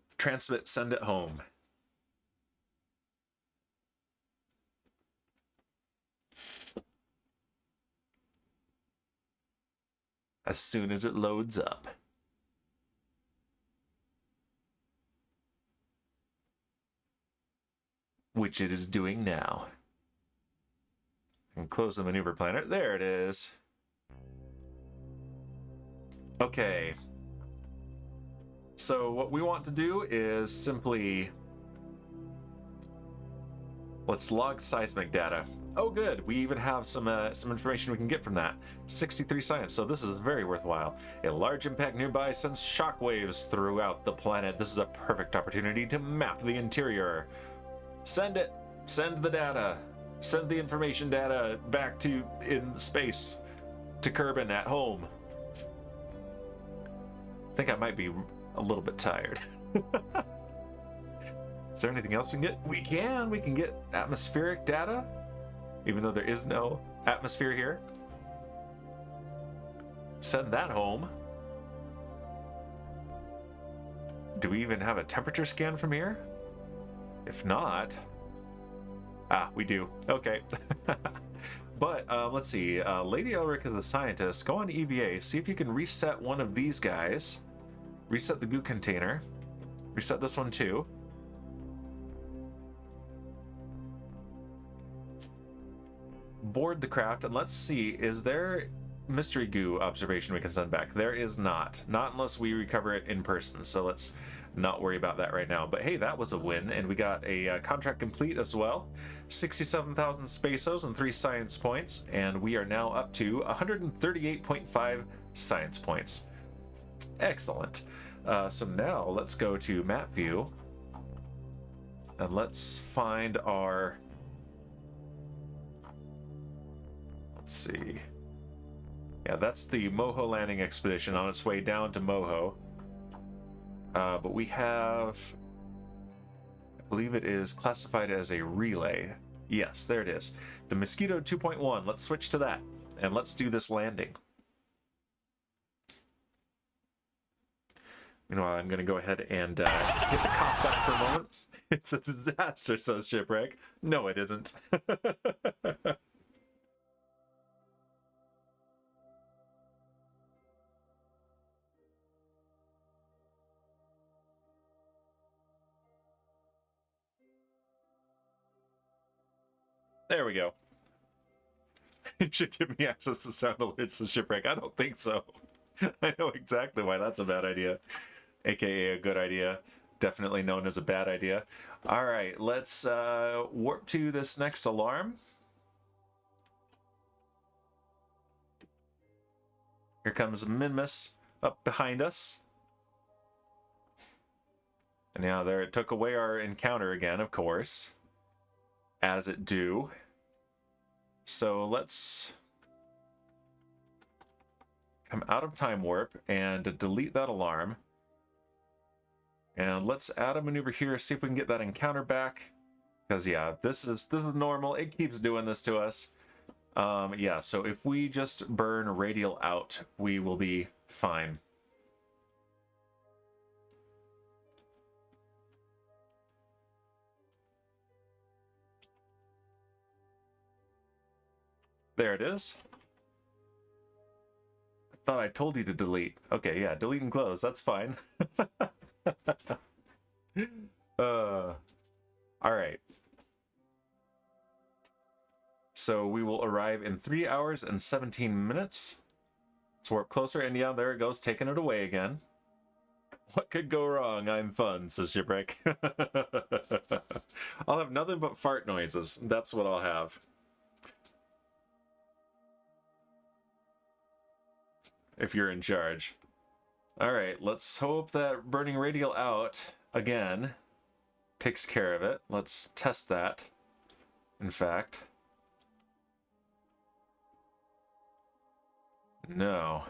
send it home. As soon as it loads up. Which it is doing now. And close the maneuver planner. There it is. Okay. So what we want to do is simply... let's log seismic data. Oh good, we even have some information we can get from that. 63 science, so this is very worthwhile. A large impact nearby sends shockwaves throughout the planet. This is a perfect opportunity to map the interior. Send it! Send the data! Send the information data back to in space to Kerbin at home. I think I might be a little bit tired. Is there anything else we can get? We can get atmospheric data, even though there is no atmosphere here. Send that home. Do we even have a temperature scan from here? If not... ah, we do. Okay. But let's see. Lady Elric is a scientist. Go on EVA. See if you can reset one of these guys. Reset the goo container. Reset this one too. Board the craft, and let's see. Is there mystery goo observation we can send back? There is not. Not unless we recover it in person, so let's not worry about that right now. But hey, that was a win, and we got a contract complete as well. 67,000 spaceos and 3 science points, and we are now up to 138.5 science points. Excellent. So now let's go to map view, and let's find our... Let's see. Yeah, that's the Moho landing expedition on its way down to Moho. But we have... I believe it is classified as a relay. Yes, there it is. The Mosquito 2.1. Let's switch to that, and let's do this landing. Meanwhile, I'm going to go ahead and hit the cock button for a moment. It's a disaster, says Shipwreck. No, it isn't. There we go. You should give me access to sound alerts to Shipwreck. I don't think so. I know exactly why that's a bad idea. AKA a good idea. Definitely known as a bad idea. All right, let's warp to this next alarm. Here comes Minmus up behind us. And now there, it took away our encounter again, of course. As it do. So let's come out of time warp and delete that alarm. And let's add a maneuver here, see if we can get that encounter back. Because yeah, this is normal. It keeps doing this to us. Yeah, so if we just burn radial out, we will be fine. There it is. I thought I told you to delete. Okay, yeah, delete and close. That's fine. All right. So we will arrive in 3 hours and 17 minutes. Let's warp closer, and yeah, there it goes, taking it away again. What could go wrong? I'm fun, says Shipwreck. I'll have nothing but fart noises. That's what I'll have. If you're in charge. Alright, let's hope that burning radial out again takes care of it. Let's test that, in fact. No.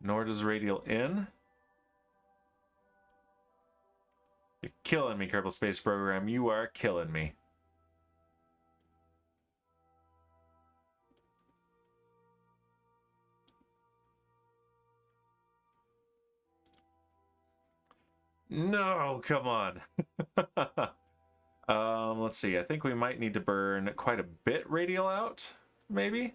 Nor does radial in. You're killing me, Kerbal Space Program. You are killing me. No, come on. Let's see. I think we might need to burn quite a bit radial out, maybe?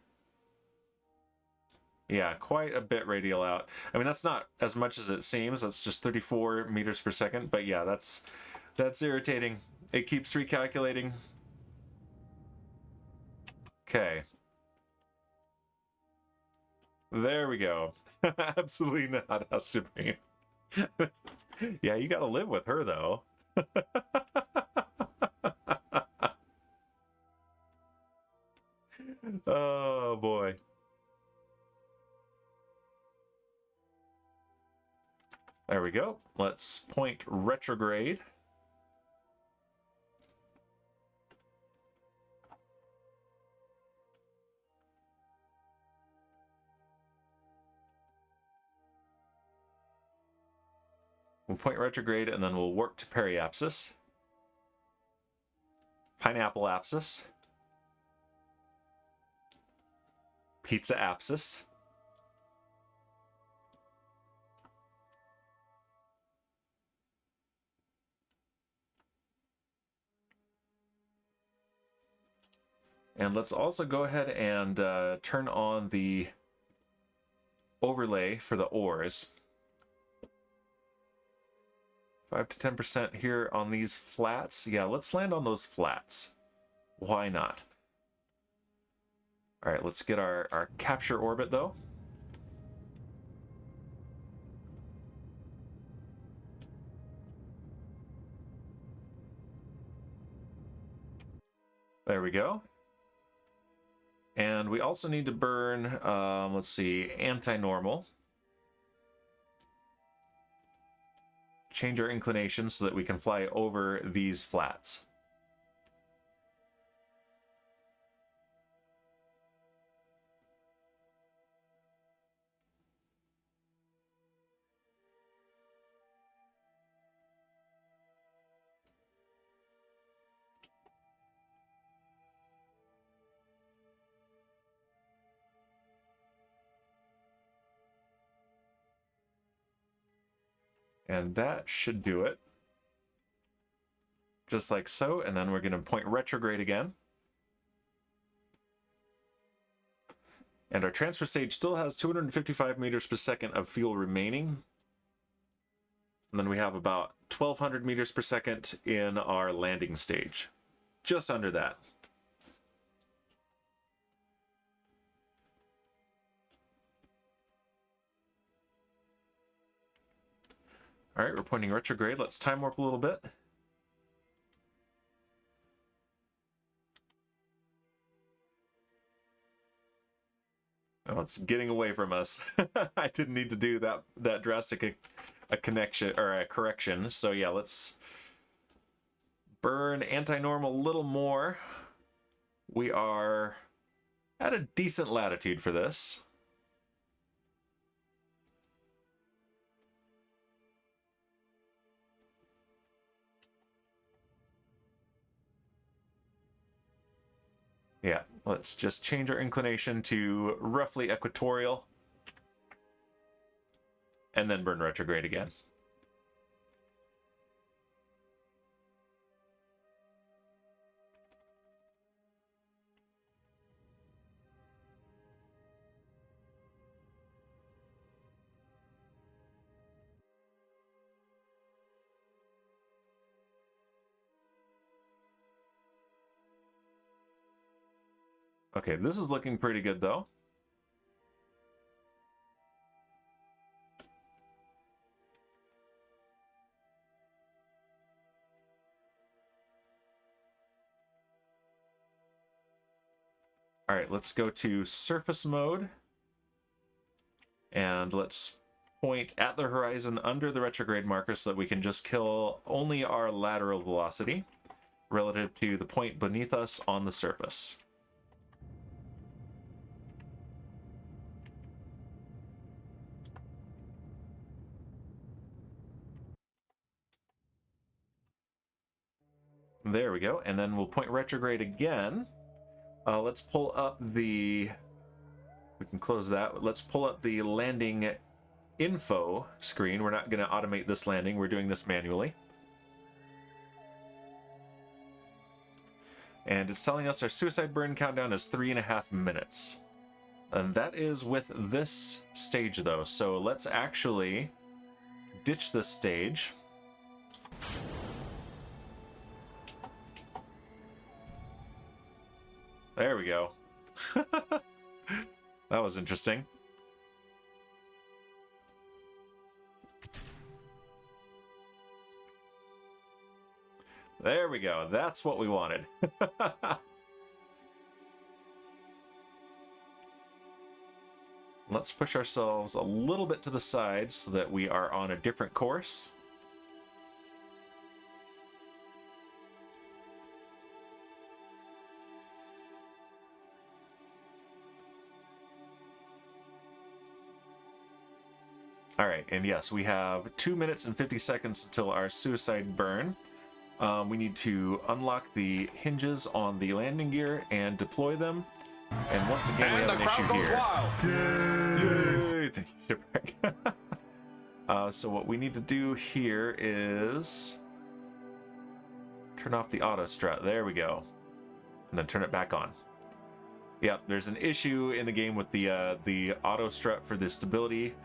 Yeah, quite a bit radial out. I mean, that's not as much as it seems. That's just 34 meters per second. But yeah, that's irritating. It keeps recalculating. Okay. There we go. Absolutely not, House Supreme. Yeah, you gotta live with her, though. Oh, boy. There we go. Let's point retrograde. We'll point retrograde, and then we'll warp to periapsis. Pineapple apsis. Pizza apsis. And let's also go ahead and turn on the overlay for the ores. 5 to 10% here on these flats. Yeah, let's land on those flats. Why not? All right, let's get our capture orbit though. There we go. And we also need to burn, let's see, anti-normal. Change our inclination so that we can fly over these flats. And that should do it. Just like so, and then we're going to point retrograde again. And our transfer stage still has 255 meters per second of fuel remaining. And then we have about 1200 meters per second in our landing stage. Just under that. All right, we're pointing retrograde. Let's time warp a little bit. Oh, it's getting away from us. I didn't need to do that drastic a connection or a correction. So yeah, let's burn anti-normal a little more. We are at a decent latitude for this. Yeah, let's just change our inclination to roughly equatorial. And then burn retrograde again. Okay, this is looking pretty good though. All right, let's go to surface mode. And let's point at the horizon under the retrograde marker so that we can just kill only our lateral velocity relative to the point beneath us on the surface. There we go, and then we'll point retrograde again. Let's pull up the... We can close that. Let's pull up the landing info screen. We're not going to automate this landing. We're doing this manually. And it's telling us our suicide burn countdown is 3.5 minutes. And that is with this stage, though. So let's actually ditch this stage. There we go. That was interesting. There we go. That's what we wanted. Let's push ourselves a little bit to the side so that we are on a different course. All right, and yes, we have 2 minutes and 50 seconds until our suicide burn. We need to unlock the hinges on the landing gear and deploy them. And once again, we have an issue here. Yay! Thank you, Shipwreck. So what we need to do here is turn off the auto strut. There we go. And then turn it back on. Yep, there's an issue in the game with the auto strut for the stability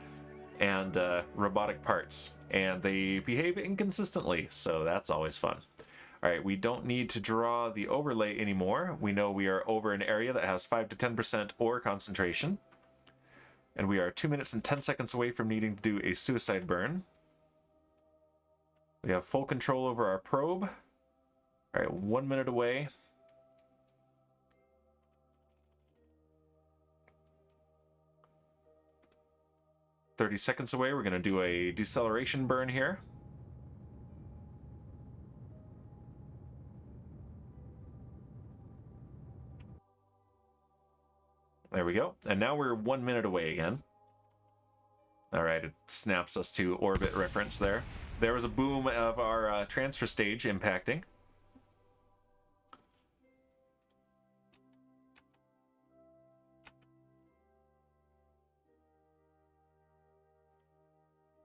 and robotic parts, and they behave inconsistently, so that's always fun. All right, we don't need to draw the overlay anymore. We know we are over an area that has 5 to 10% ore concentration. And we are 2 minutes and 10 seconds away from needing to do a suicide burn. We have full control over our probe. All right, 1 minute away. "30 seconds away." We're going to do a deceleration burn here. There we go. And now we're 1 minute away again. All right, it snaps us to orbit reference there. There was a boom of our transfer stage impacting.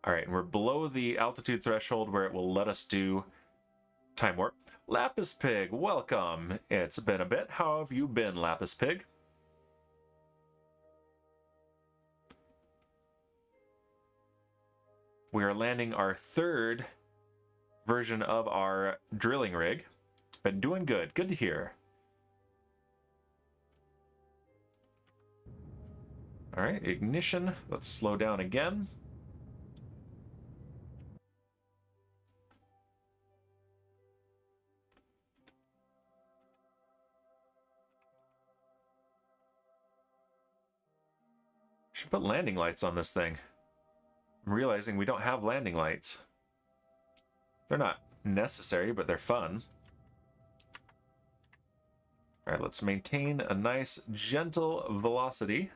All right, and we're below the altitude threshold where it will let us do time warp. Lapis Pig, welcome. It's been a bit. How have you been, Lapis Pig? We are landing our third version of our drilling rig. Been doing good. Good to hear. All right, ignition. Let's slow down again. Should put landing lights on this thing. I'm realizing we don't have landing lights. They're not necessary, but they're fun. All right, let's maintain a nice, gentle velocity.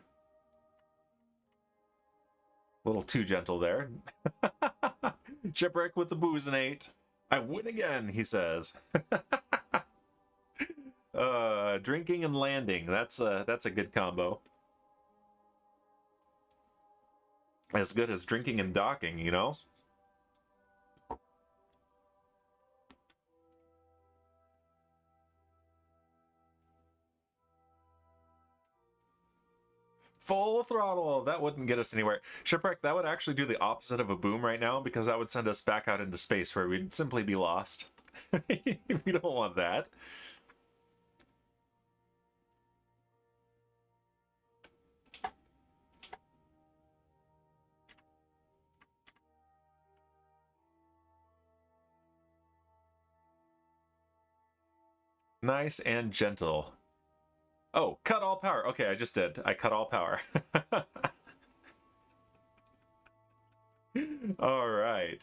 A little too gentle there. Shipwreck with the boozinate. I win again, he says. Drinking and landing. That's a good combo. As good as drinking and docking, you know? Full throttle! That wouldn't get us anywhere. Shipwreck, that would actually do the opposite of a boom right now, because that would send us back out into space where we'd simply be lost. We don't want that. Nice and gentle. Oh, cut all power. Okay, I just did. I cut all power. All right.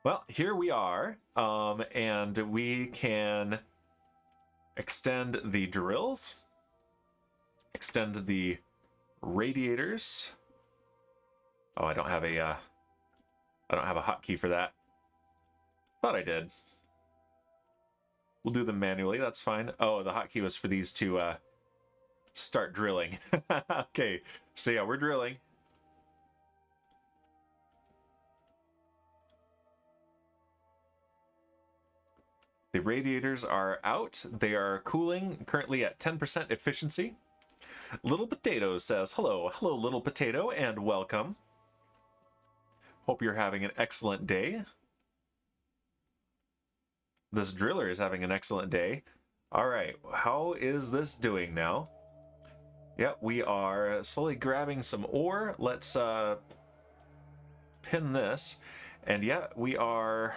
Well, here we are. And we can extend the drills, extend the radiators. Oh, I don't have a hotkey for that. Thought I did. We'll do them manually, that's fine. Oh, the hotkey was for these to start drilling. Okay, so yeah, we're drilling. The radiators are out. They are cooling, currently at 10% efficiency. Little Potato says, hello, Little Potato, and welcome. Hope you're having an excellent day. This driller is having an excellent day. All right, how is this doing now? Yep, we are slowly grabbing some ore. Let's pin this. And yeah, we're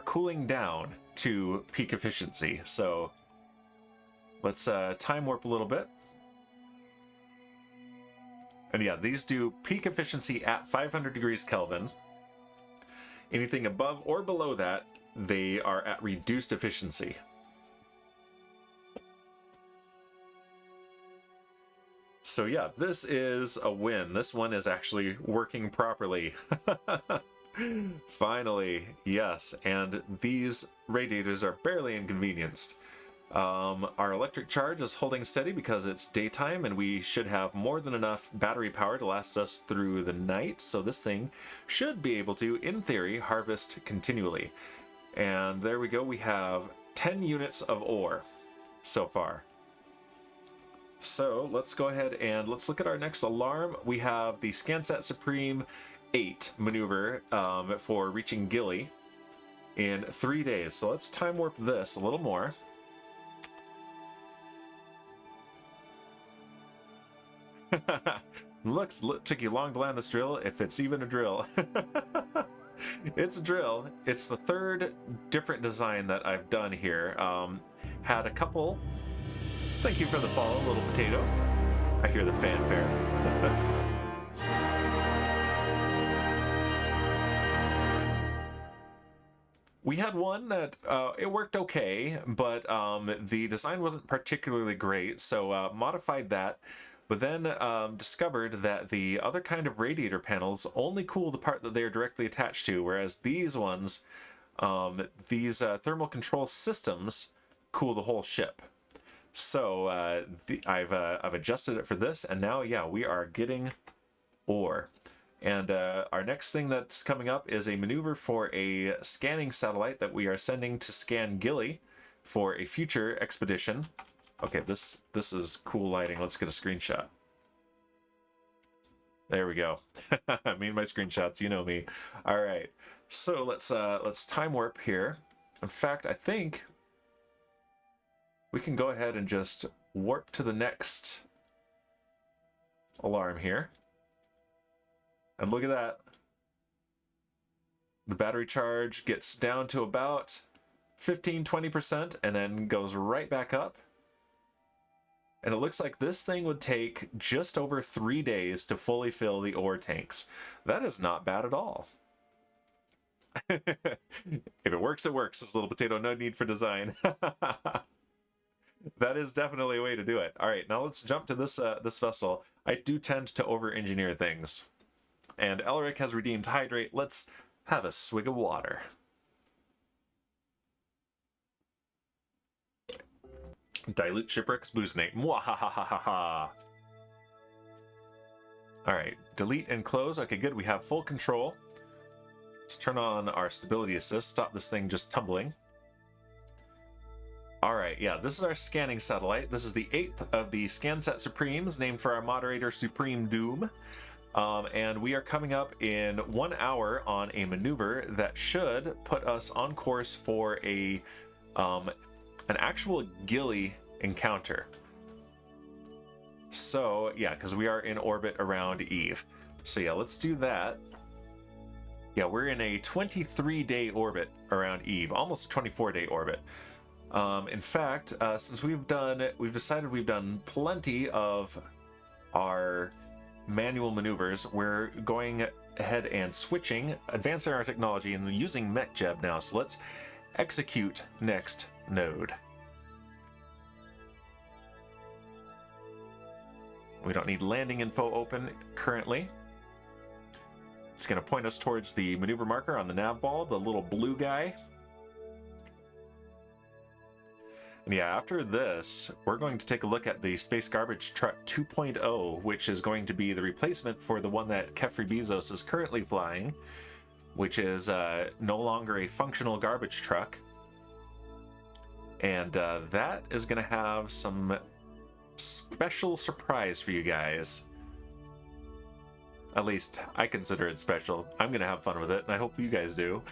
cooling down to peak efficiency. So let's time warp a little bit. And yeah, these do peak efficiency at 500 degrees Kelvin. Anything above or below that, they are at reduced efficiency. So yeah, this is a win. This one is actually working properly. Finally, yes. And these radiators are barely inconvenienced. Our electric charge is holding steady because it's daytime, and we should have more than enough battery power to last us through the night. So this thing should be able to, in theory, harvest continually. And there we go. We have 10 units of ore so far. So let's go ahead and let's look at our next alarm. We have the ScanSat Supreme 8 maneuver for reaching Gilly in 3 days. So let's time warp this a little more. Took you long to land this drill, if it's even a drill. It's a drill. It's the third different design that I've done here. Had a couple. Thank you for the follow, Little Potato. I hear the fanfare. We had one that it worked okay, but the design wasn't particularly great, so modified that. But then discovered that the other kind of radiator panels only cool the part that they are directly attached to, whereas these ones, these thermal control systems, cool the whole ship. So I've adjusted it for this, and now, yeah, we are getting ore. And our next thing that's coming up is a maneuver for a scanning satellite that we are sending to scan Gilly for a future expedition. Okay, this is cool lighting. Let's get a screenshot. There we go. Me and my screenshots, you know me. All right, so let's time warp here. In fact, I think we can go ahead and just warp to the next alarm here. And look at that. The battery charge gets down to about 15-20% and then goes right back up. And it looks like this thing would take just over 3 days to fully fill the ore tanks. That is not bad at all. If it works, it works. This Little Potato, no need for design. That is definitely a way to do it. All right, now let's jump to this this vessel. I do tend to over-engineer things. And Elric has redeemed Hydrate. Let's have a swig of water. Dilute Shipwreck's Booznate. Mwahahaha. Alright, delete and close. Okay, good. We have full control. Let's turn on our stability assist. Stop this thing just tumbling. Alright, yeah, this is our scanning satellite. This is the 8th of the ScanSat Supremes, named for our moderator, Supreme Doom. And we are coming up in 1 hour on a maneuver that should put us on course for a an actual Gilly encounter. So yeah, because we are in orbit around Eve. So yeah, let's do that. Yeah, we're in a 23-day orbit around Eve, almost a 24-day orbit. In fact, since we've decided we've done plenty of our manual maneuvers, we're going ahead and advancing our technology and using MechJeb now. So let's execute next node. We don't need landing info open currently. It's going to point us towards the maneuver marker on the nav ball, the little blue guy. And yeah, after this, we're going to take a look at the Space Garbage Truck 2.0, which is going to be the replacement for the one that Kefri Bezos is currently flying, which is no longer a functional garbage truck. And that is going to have some special surprise for you guys. At least I consider it special. I'm going to have fun with it, and I hope you guys do.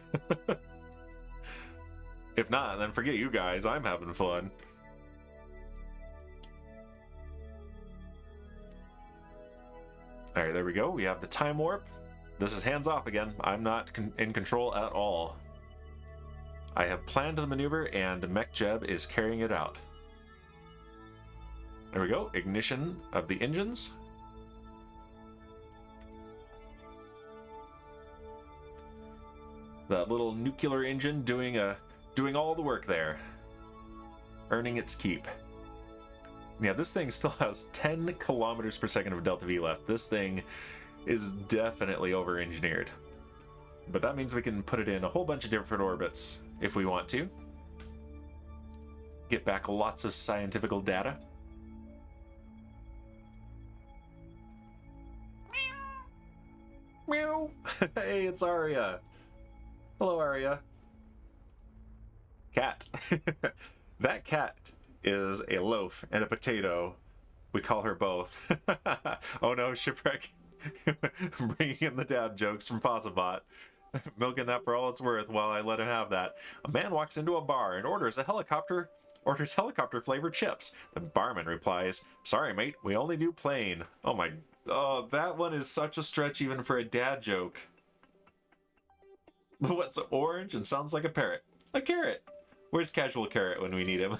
If not, then forget you guys. I'm having fun. All right, there we go. We have the time warp. This is hands off again. I'm not in control at all. I have planned the maneuver, and MechJeb is carrying it out. There we go. Ignition of the engines. That little nuclear engine doing all the work there, earning its keep. Yeah, this thing still has 10 kilometers per second of delta V left. This thing is definitely over-engineered. But that means we can put it in a whole bunch of different orbits if we want to. Get back lots of scientific data. Meow! Hey, it's Aria. Hello, Aria. Cat. That cat is a loaf and a potato. We call her both. Oh no, Shipwreck. Bringing in the dad jokes from Fozzabot. Milking that for all it's worth while I let him have that. A man walks into a bar and orders helicopter flavored chips. The barman replies, "Sorry, mate, we only do plain." Oh, that one is such a stretch even for a dad joke. What's orange and sounds like a parrot? A carrot. Where's Casual Carrot when we need him?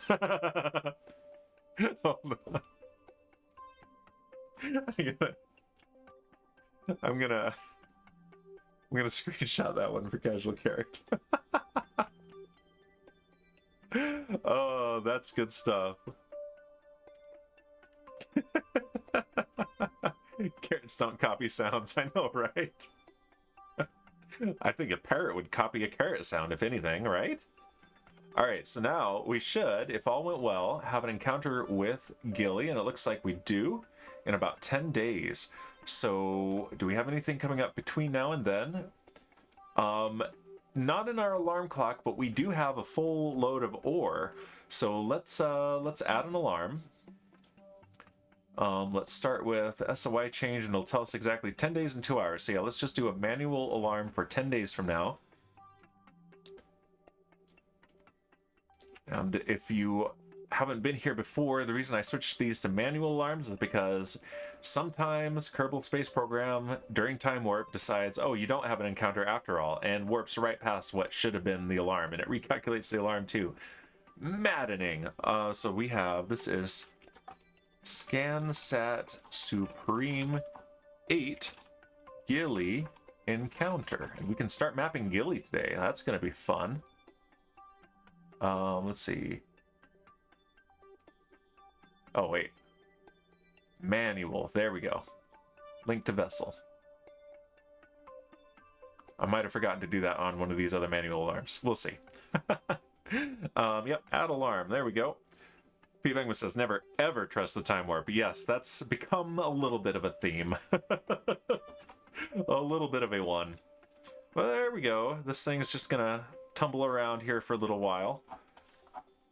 Oh, no. I'm gonna screenshot that one for Casual Carrot. Oh, that's good stuff. Carrots don't copy sounds, I know, right? I think a parrot would copy a carrot sound, if anything, right? Alright, so now we should, if all went well, have an encounter with Gilly, and it looks like we do, in about 10 days. So, do we have anything coming up between now and then? Not in our alarm clock, but we do have a full load of ore. So let's add an alarm. Let's start with SOI change, and it'll tell us exactly 10 days and 2 hours. So yeah, let's just do a manual alarm for 10 days from now. And if you haven't been here before, the reason I switched these to manual alarms is because sometimes Kerbal Space Program during time warp decides, oh, you don't have an encounter after all, and warps right past what should have been the alarm, and it recalculates the alarm too. Maddening. So we have, this is ScanSat Supreme 8 Gilly encounter, and we can start mapping Gilly today. That's going to be fun. Let's see. Oh, wait. Manual. There we go. Link to vessel. I might have forgotten to do that on one of these other manual alarms. We'll see. Yep, add alarm. There we go. Pete Bangman says, never ever trust the time warp. Yes, that's become a little bit of a theme. A little bit of a one. Well, there we go. This thing's just gonna tumble around here for a little while.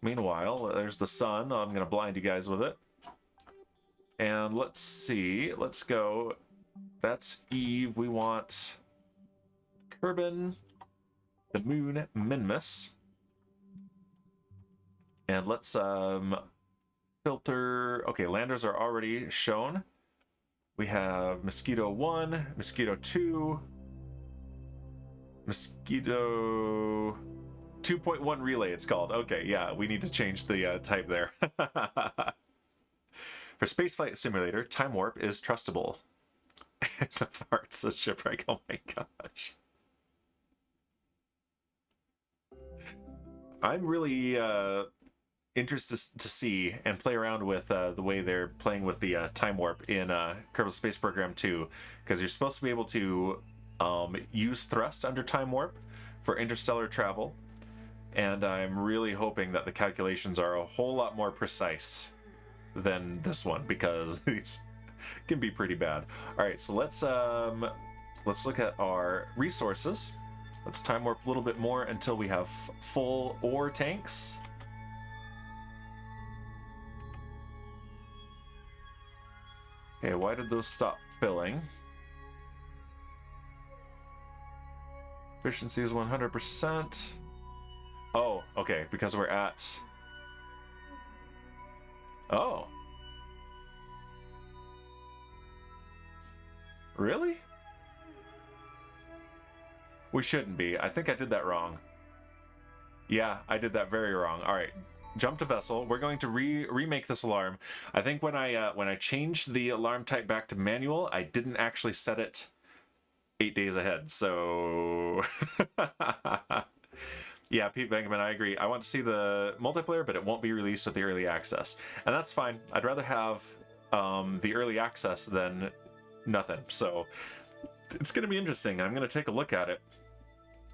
Meanwhile, there's the sun. I'm gonna blind you guys with it. And let's see. Let's go. That's Eve. We want Kerbal, the moon, Minmus. And let's filter. Okay, landers are already shown. We have Mosquito 1, Mosquito 2, Mosquito 2.1 relay it's called. Okay, yeah, we need to change the type there. For Spaceflight Simulator, time warp is trustable. And the farts, the shipwreck, oh my gosh. I'm really interested to see and play around with the way they're playing with the time warp in Kerbal Space Program 2, because you're supposed to be able to use thrust under time warp for interstellar travel, and I'm really hoping that the calculations are a whole lot more precise than this one, because these can be pretty bad. All right, so let's look at our resources. Let's time warp a little bit more until we have full ore tanks. Okay, why did those stop filling? Efficiency is 100%. Oh, okay, because we're at... Oh. Really? We shouldn't be. I think I did that wrong. Yeah, I did that very wrong. All right, jump to vessel. We're going to remake this alarm. I think when I changed the alarm type back to manual, I didn't actually set it 8 days ahead. So yeah, Pete Venkman, I agree. I want to see the multiplayer, but it won't be released with the early access, and that's fine. I'd rather have the early access than nothing. So it's going to be interesting. I'm going to take a look at it,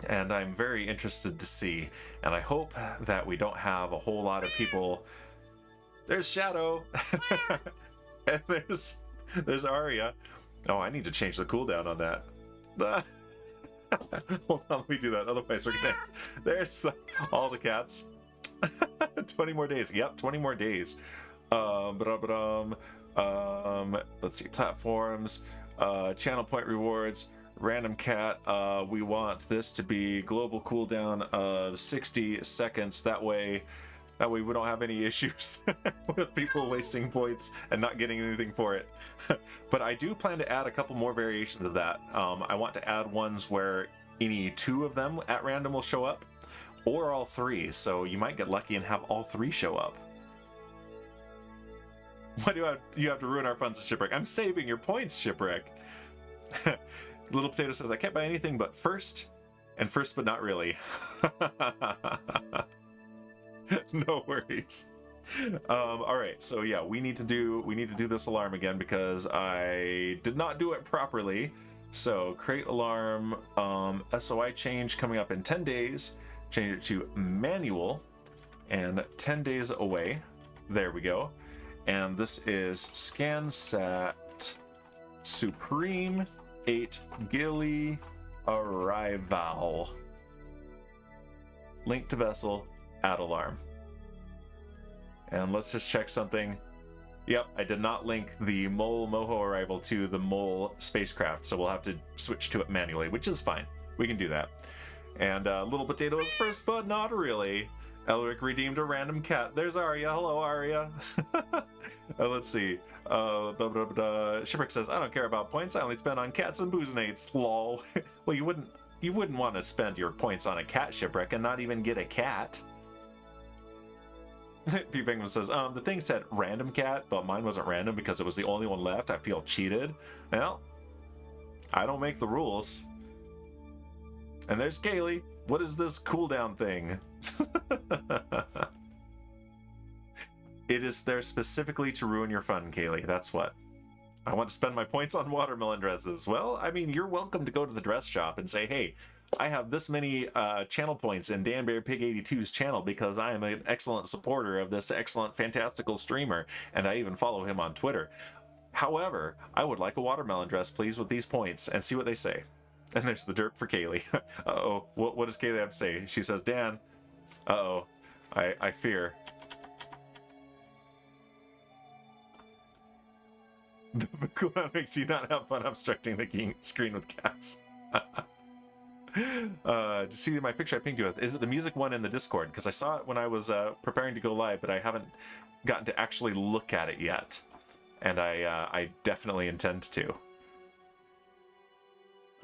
and I'm very interested to see, and I hope that we don't have a whole lot of people. There's Shadow. And there's Arya. Oh, I need to change the cooldown on that. Hold on, let me do that, otherwise we're gonna... There's all the cats. 20 more days. Yep, 20 more days. Let's see, platforms. channel point rewards, random cat. We want this to be global cooldown of 60 seconds. That way we don't have any issues with people wasting points and not getting anything for it. But I do plan to add a couple more variations of that. I want to add ones where any 2 of them at random will show up, or all 3. So you might get lucky and have all 3 show up. Why do you have to ruin our funds at Shipwreck? I'm saving your points, Shipwreck. Little Potato says, I can't buy anything but first, and first but not really. No worries. All right, so yeah, we need to do this alarm again because I did not do it properly. So create alarm, SOI change coming up in 10 days. Change it to manual, and 10 days away. There we go. And this is ScanSat Supreme 8 Gilly Arrival. Link to vessel, add alarm. And let's just check something. Yep, I did not link the Mole Moho arrival to the Mole spacecraft, so we'll have to switch to it manually, which is fine. We can do that. And Little Potato is first, but not really. Elric redeemed a random cat. There's Arya. Hello, Arya. Let's see. Shipwreck says, I don't care about points. I only spend on cats and boozinates. Lol. Well, you wouldn't want to spend your points on a cat, Shipwreck, and not even get a cat. P. Penguin says, the thing said random cat, but mine wasn't random because it was the only one left. I feel cheated. Well, I don't make the rules. And there's Kaylee. What is this cooldown thing? It is there specifically to ruin your fun, Kaylee. That's what. I want to spend my points on watermelon dresses. Well, I mean, you're welcome to go to the dress shop and say, hey, I have this many channel points in Danbury Pig 82's channel because I am an excellent supporter of this excellent, fantastical streamer, and I even follow him on Twitter. However, I would like a watermelon dress, please, with these points, and see what they say. And there's the derp for Kaylee. Uh-oh, what does Kaylee have to say? She says, Dan, uh-oh, I fear. The clown makes you not have fun obstructing the screen with cats. See my picture I pinged you with. Is it the music one in the Discord? Because I saw it when I was preparing to go live, but I haven't gotten to actually look at it yet. And I definitely intend to.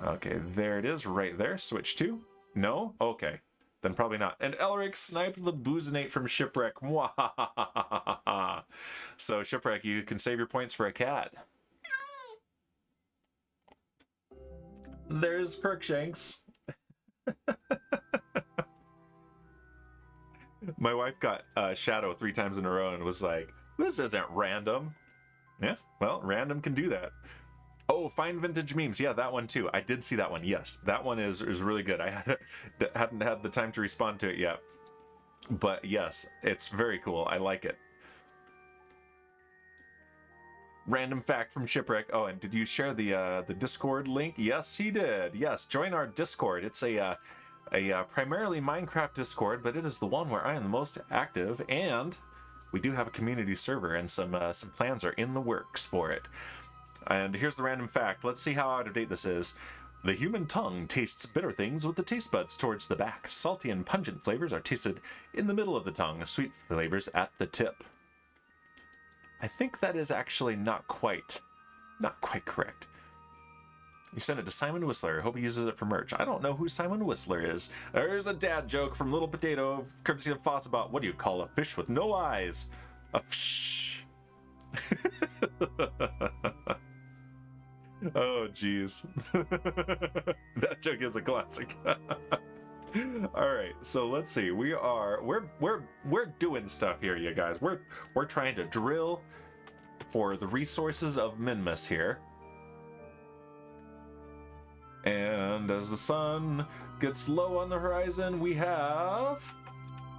Okay, there it is, right there. Switch to. No? Okay. Then probably not. And Elric sniped the Boozinate from Shipwreck. So, Shipwreck, you can save your points for a cat. There's Crookshanks. My wife got Shadow 3 times in a row and was like, this isn't random. Yeah, well, random can do that. Oh, Find Vintage Memes. Yeah, that one too. I did see that one. Yes, that one is really good. I hadn't had the time to respond to it yet. But yes, it's very cool. I like it. Random fact from Shipwreck. Oh, and did you share the Discord link? Yes, he did. Yes, join our Discord. It's a primarily Minecraft Discord, but it is the one where I am the most active, and we do have a community server, and some plans are in the works for it. And here's the random fact. Let's see how out of date this is. The human tongue tastes bitter things with the taste buds towards the back. Salty and pungent flavors are tasted in the middle of the tongue. Sweet flavors at the tip. I think that is actually not quite correct. You sent it to Simon Whistler. Hope he uses it for merch. I don't know who Simon Whistler is. There's a dad joke from Little Potato, courtesy of Foss, about what do you call a fish with no eyes? A fish. Oh, jeez. That joke is a classic. All right, so let's see. We're doing stuff here, you guys. We're trying to drill for the resources of Minmus here. And as the sun gets low on the horizon, we have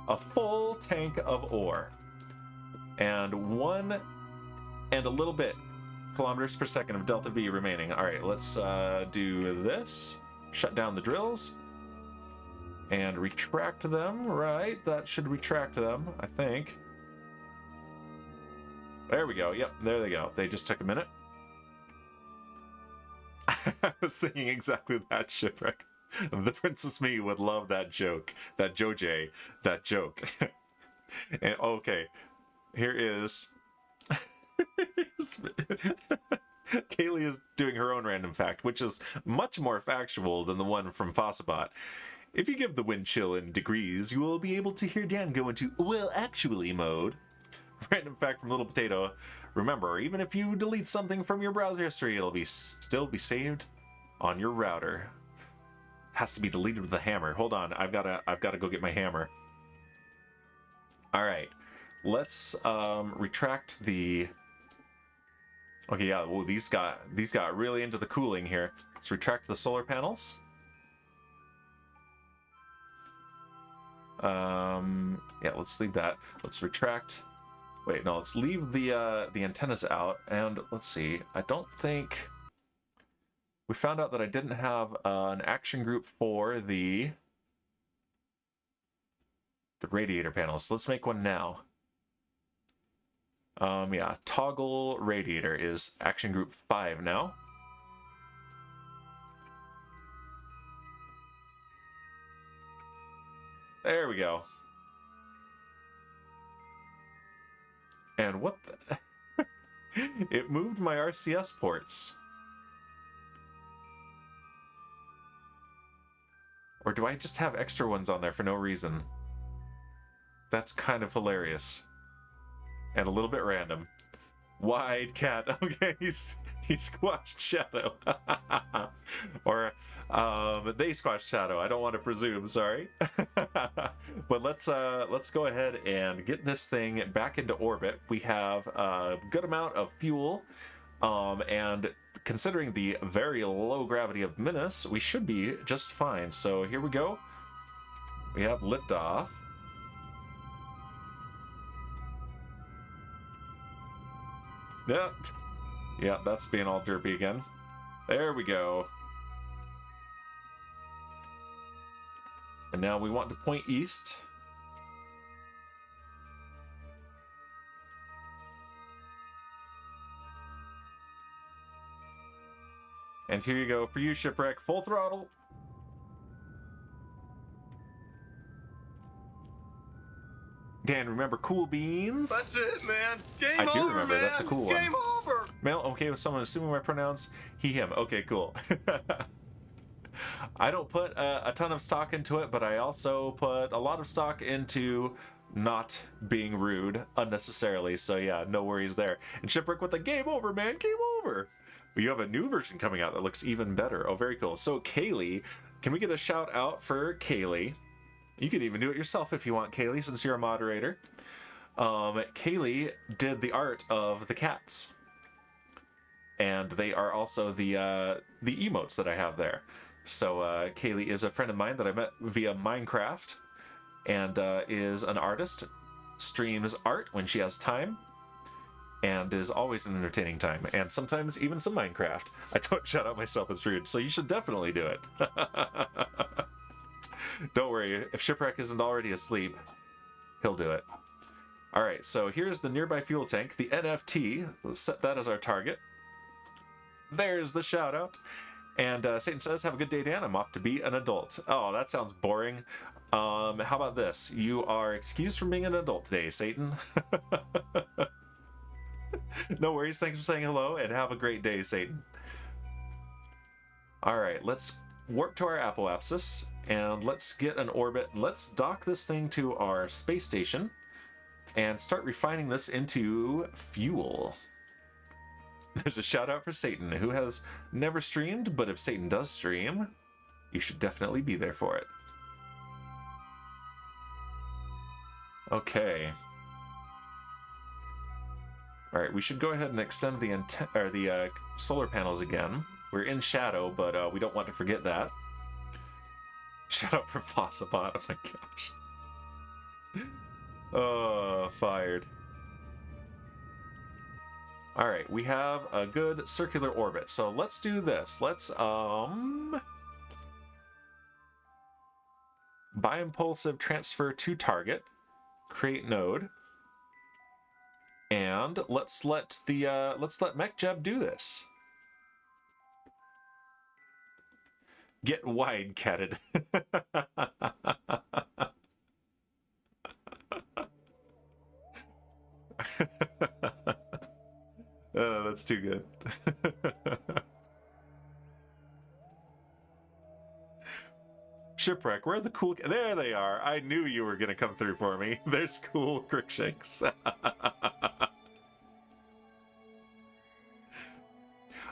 a full tank of ore and 1 and a little bit kilometers per second of delta V remaining. All right, let's do this. Shut down the drills and retract them. Right, that should retract them, I think. There we go. Yep, there they go. They just took a minute. I was thinking exactly that, Shipwreck. The Princess Me would love that joke. That Joj, that joke. And okay, here is... Kaylee is doing her own random fact, which is much more factual than the one from Fossabot. If you give the wind chill in degrees, you will be able to hear Dan go into well actually mode. Random fact from Little Potato. Remember, even if you delete something from your browser history, it'll still be saved on your router. Has to be deleted with a hammer. Hold on, I've gotta go get my hammer. All right, let's retract the. Okay, yeah. Well, these got really into the cooling here. Let's retract the solar panels. Yeah, let's leave that. Let's retract. Wait, no, let's leave the antennas out. And let's see. I don't think we found out that I didn't have an action group for the radiator panels. So let's make one now. Yeah, toggle radiator is action group 5 now. There we go. And what the... It moved my RCS ports. Or do I just have extra ones on there for no reason? That's kind of hilarious. And a little bit random. Wide cat. Okay, he squashed Shadow. Or they squashed Shadow. I don't want to presume, sorry. But let's go ahead and get this thing back into orbit. We have a good amount of fuel, and considering the very low gravity of Minas, we should be just fine. So here we go. We have liftoff. Yep. Yeah, that's being all derpy again. There we go. And now we want to point east. And here you go for you, Shipwreck. Full throttle. Dan, remember Cool Beans? That's it, man. Game I do over, remember. man. That's a cool one. Game over. Male, okay with someone assuming my pronouns, he, him. Okay, cool. I don't put a ton of stock into it, but I also put a lot of stock into not being rude unnecessarily. So yeah, no worries there. And Shipwreck with the game over, man. Game over. But you have a new version coming out that looks even better. Oh, very cool. So Kaylee, can we get a shout out for Kaylee? You could even do it yourself if you want, Kaylee, since you're a moderator. Kaylee did the art of the cats. And they are also the emotes that I have there. So Kaylee is a friend of mine that I met via Minecraft, and is an artist, streams art when she has time, and is always an entertaining time, and sometimes even some Minecraft. I don't shout out myself as rude, so you should definitely do it. Don't worry, if Shipwreck isn't already asleep, he'll do it. Alright, so here's the nearby fuel tank, the NFT. Let's set that as our target. There's the shout out. And Satan says, have a good day, Dan. I'm off to be an adult. Oh, that sounds boring. How about this? You are excused from being an adult today, Satan. No worries. Thanks for saying hello, and have a great day, Satan. Alright, let's warp to our apoapsis, and let's get an orbit. Let's dock this thing to our space station, and start refining this into fuel. There's a shout out for Satan, who has never streamed, but if Satan does stream, you should definitely be there for it. Okay. Alright, we should go ahead and extend the solar panels again. We're in shadow, but we don't want to forget that. Shout out for Fossabot, oh my gosh. Oh, fired. Alright, we have a good circular orbit, so let's do this. Let's, Bioimpulsive transfer to target, create node, and let's let MechJeb do this. Get wide-catted. Oh, that's too good. Shipwreck, where are the cool... There they are. I knew you were going to come through for me. There's cool Crookshanks.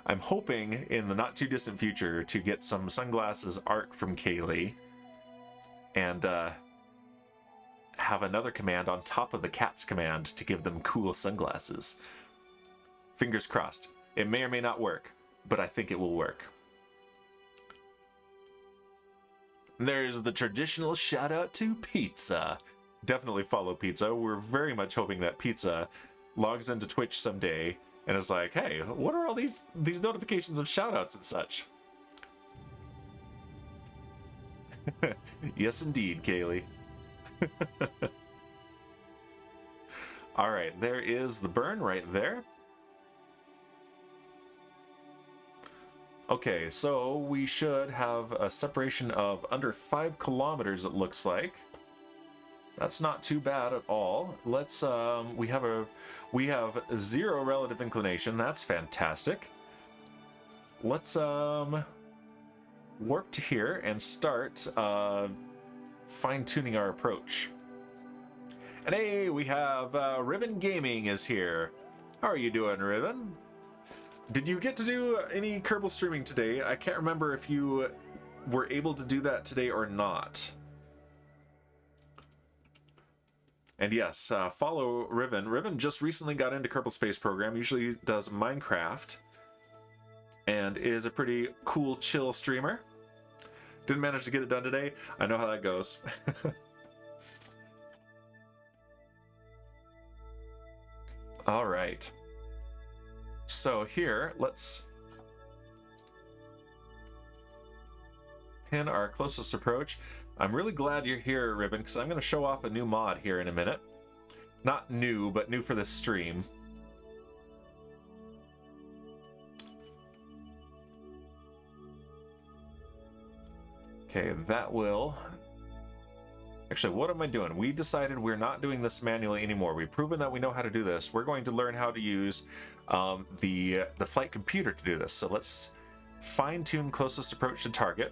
I'm hoping in the not too distant future to get some sunglasses art from Kaylee and have another command on top of the cat's command to give them cool sunglasses. Fingers crossed. It may or may not work, but I think it will work. There's the traditional shout out to Pizza. Definitely follow Pizza. We're very much hoping that Pizza logs into Twitch someday and is like, hey, what are all these notifications of shoutouts and such? Yes, indeed, Kaylee. All right, there is the burn right there. Okay, so we should have a separation of under 5 kilometers, it looks like. That's not too bad at all. Let's we have 0 relative inclination. That's fantastic. Let's warp to here and start fine-tuning our approach. And hey, we have Riven Gaming is here. How are you doing, Riven? Did you get to do any Kerbal streaming today? I can't remember if you were able to do that today or not. And yes, follow Riven. Riven just recently got into Kerbal Space Program, usually does Minecraft, and is a pretty cool, chill streamer. Didn't manage to get it done today. I know how that goes. All right. So here, let's pin our closest approach. I'm really glad you're here, Ribbon, because I'm going to show off a new mod here in a minute. Not new, but new for this stream. Okay, that will... Actually, what am I doing? We decided we're not doing this manually anymore. We've proven that we know how to do this. We're going to learn how to use the flight computer to do this. So let's fine-tune closest approach to target.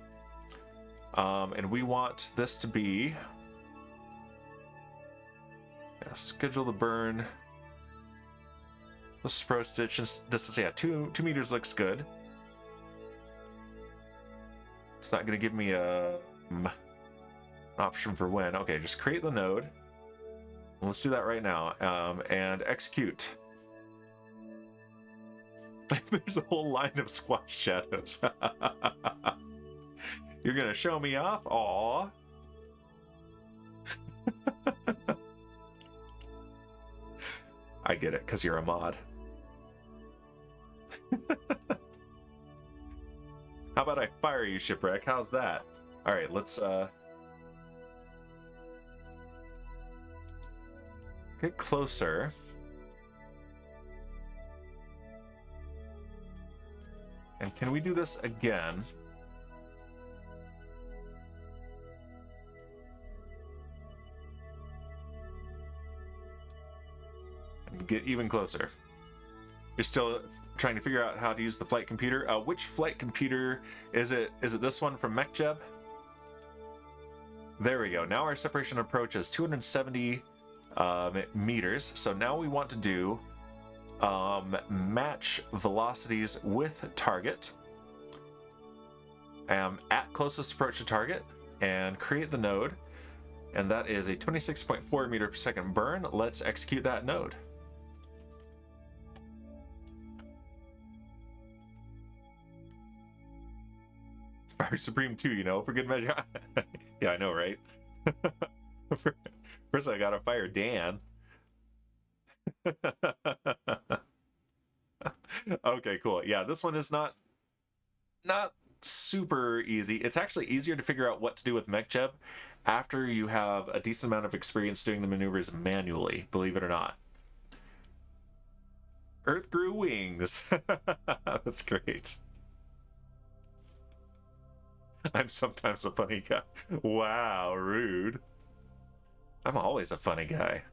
And we want this to be... schedule the burn. Closest approach distance, yeah, 2 meters looks good. It's not going to give me a... option for when. Okay, just create the node. Let's do that right now. And execute. There's a whole line of squash shadows. You're gonna show me off? Aww. I get it, because you're a mod. How about I fire you, Shipwreck? How's that? Alright, let's get closer. And can we do this again? And get even closer. You're still trying to figure out how to use the flight computer. Which flight computer is it? Is it this one from MechJeb? There we go. Now our separation approach is 270 meters. So now we want to do match velocities with target at closest approach to target and create the node, and that is a 26.4 meter per second burn. Let's execute that node. Fire Supreme 2, you know, for good measure. Yeah, I know, right? First I gotta fire Dan. Okay, cool. Yeah, this one is not super easy. It's actually easier to figure out what to do with MechJeb after you have a decent amount of experience doing the maneuvers manually, believe it or not. Earth grew wings. That's great. I'm sometimes a funny guy. Wow, rude. I'm always a funny guy.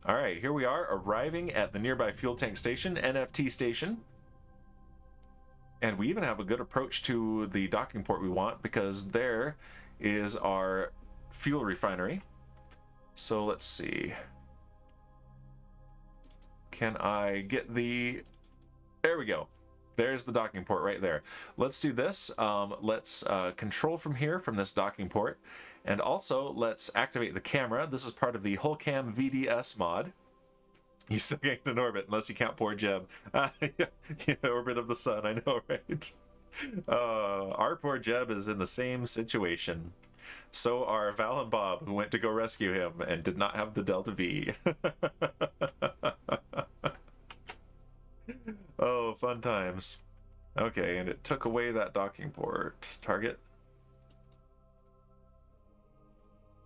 All right, here we are arriving at the nearby fuel tank station, NFT station. And we even have a good approach to the docking port we want, because there is our fuel refinery. So let's see. Can I get the... There we go. There's the docking port right there. Let's do this. Let's control from here, from this docking port. And also, let's activate the camera. This is part of the Hullcam VDS mod. You still can't get in orbit, unless you count poor Jeb. Yeah, orbit of the sun, I know, right? Our poor Jeb is in the same situation. So are Val and Bob, who went to go rescue him and did not have the Delta V. Oh, fun times. Okay, and it took away that docking port. Target.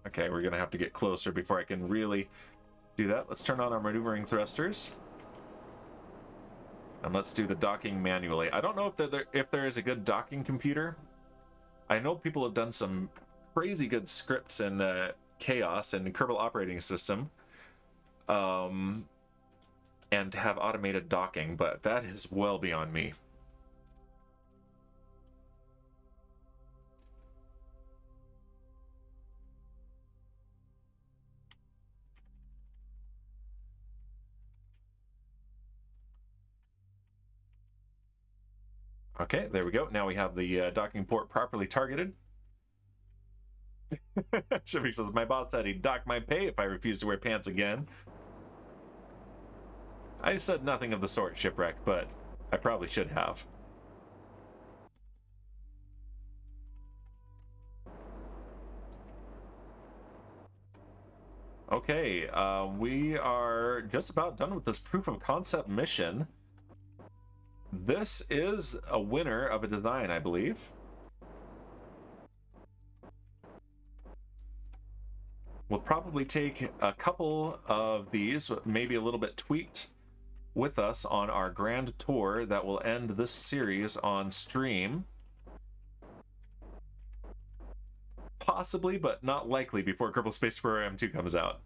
Okay, we're gonna have to get closer before I can really do that. Let's turn on our maneuvering thrusters. And let's do the docking manually. I don't know if there is a good docking computer. I know people have done some crazy good scripts in Chaos and Kerbal operating system. And have automated docking, but that is well beyond me. Okay, there we go. Now we have the docking port properly targeted. Shipwreck says, my boss said he'd dock my pay if I refuse to wear pants again. I said nothing of the sort, Shipwreck, but I probably should have. Okay, we are just about done with this proof of concept mission. This is a winner of a design, I believe. We'll probably take a couple of these, maybe a little bit tweaked, with us on our grand tour that will end this series on stream. Possibly, but not likely, before Kerbal Space Program 2 comes out.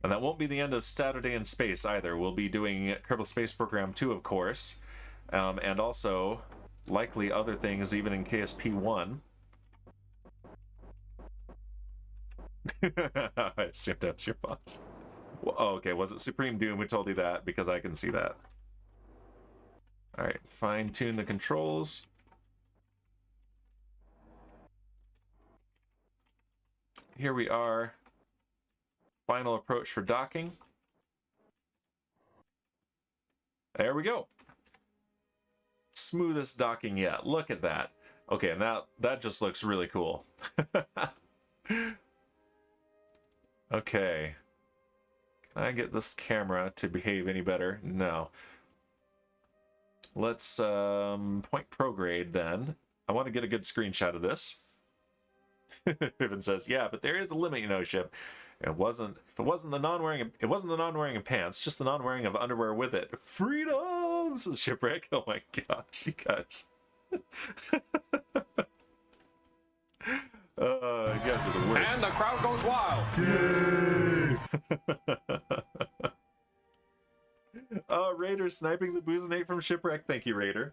And that won't be the end of Saturday in Space either. We'll be doing Kerbal Space Program 2, of course, and also likely other things even in KSP 1. I assumed that's your boss. Well, oh, okay, was it Supreme Doom who told you that? Because I can see that. Alright, fine-tune the controls. Here we are. Final approach for docking. There we go. Smoothest docking yet. Look at that. Okay, and that just looks really cool. Okay. Can I get this camera to behave any better? No. Let's point prograde then. I want to get a good screenshot of this. Piven says, "Yeah, but there is a limit, you know, Ship. If it wasn't the non-wearing of pants, just the non-wearing of underwear with it. Freedom!" Says Shipwreck. Oh my gosh, you guys. You guys are the worst. And the crowd goes wild. Yay! Raider sniping the Boozinate from Shipwreck. Thank you, Raider.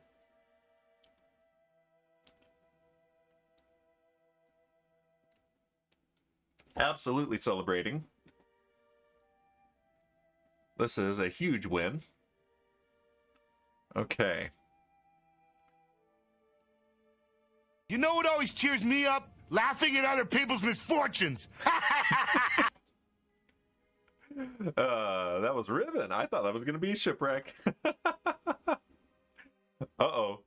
Absolutely celebrating. This is a huge win. Okay. You know what always cheers me up? Laughing at other people's misfortunes. That was Riven. I thought that was going to be Shipwreck. Uh-oh.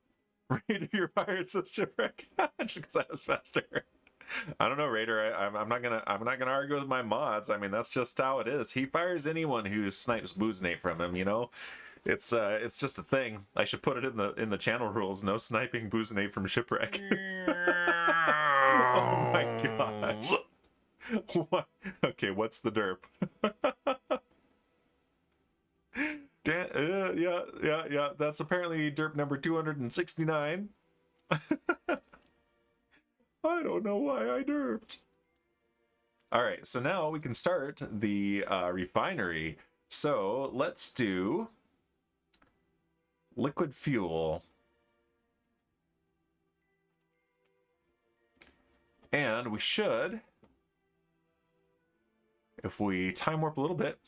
Raider, you're fired, says Shipwreck. Just because I was faster. I don't know, Raider. I'm not gonna argue with my mods. I mean, that's just how it is. He fires anyone who snipes Boozinate from him. You know, it's just a thing. I should put it in the channel rules. No sniping Boozinate from Shipwreck. Oh my gosh. What? Okay, what's the derp? Yeah. That's apparently derp number 269. I don't know why I derped. All right, so now we can start the refinery. So let's do liquid fuel. And we should, if we time warp a little bit,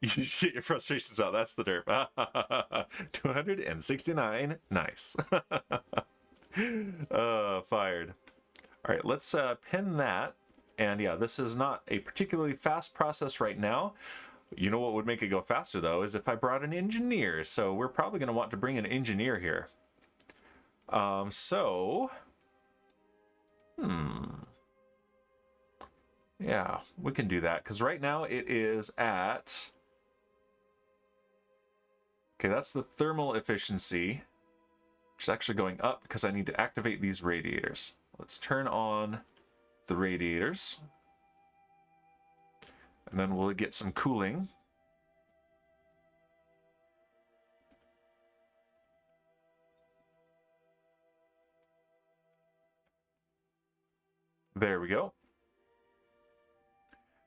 you get your frustrations out. That's the derp. 269. Nice. Fired. All right, let's pin that. And yeah, this is not a particularly fast process right now. You know what would make it go faster, though, is if I brought an engineer. So we're probably going to want to bring an engineer here. Yeah, we can do that. Because right now it is at... Okay, that's the thermal efficiency, which is actually going up because I need to activate these radiators. Let's turn on the radiators. And then we'll get some cooling. There we go.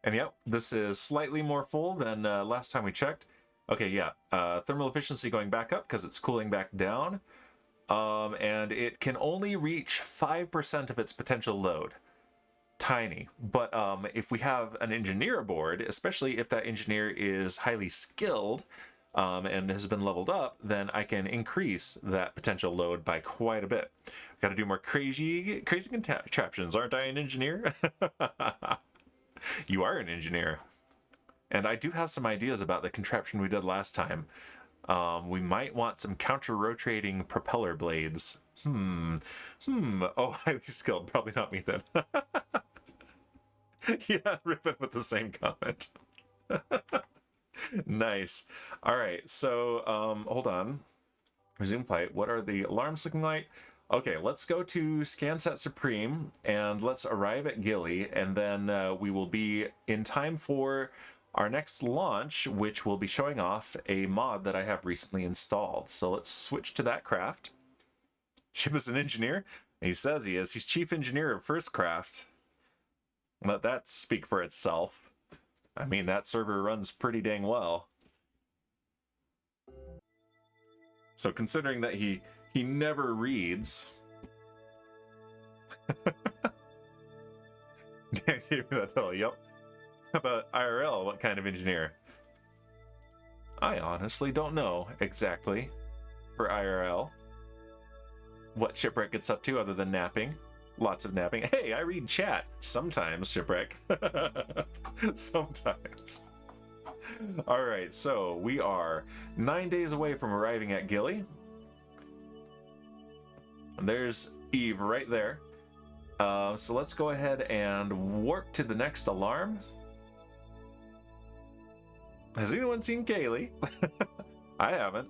And yep, this is slightly more full than last time we checked. Okay, yeah, thermal efficiency going back up because it's cooling back down. And it can only reach 5% of its potential load. Tiny. But if we have an engineer aboard, especially if that engineer is highly skilled and has been leveled up, then I can increase that potential load by quite a bit. Got to do more crazy contraptions. Aren't I an engineer? You are an engineer. And I do have some ideas about the contraption we did last time. We might want some counter-rotating propeller blades. Oh, highly skilled. Probably not me then. Yeah, Rippin with the same comment. Nice. All right, so hold on. Resume flight. What are the alarms looking like? Okay, let's go to Scansat Supreme and let's arrive at Gilly, and then we will be in time for our next launch, which will be showing off a mod that I have recently installed. So let's switch to that craft. Ship is an engineer. He says he is. He's chief engineer of First Craft. Let that speak for itself. I mean, that server runs pretty dang well. So considering that he never reads. Dan gave me that title. Yep. How about IRL? What kind of engineer? I honestly don't know exactly for IRL what Shipwreck gets up to other than napping. Lots of napping. Hey, I read chat. Sometimes, Shipwreck. Sometimes. All right, so we are 9 days away from arriving at Gilly. There's Eve right there. So let's go ahead and warp to the next alarm. Has anyone seen Kaylee? I haven't.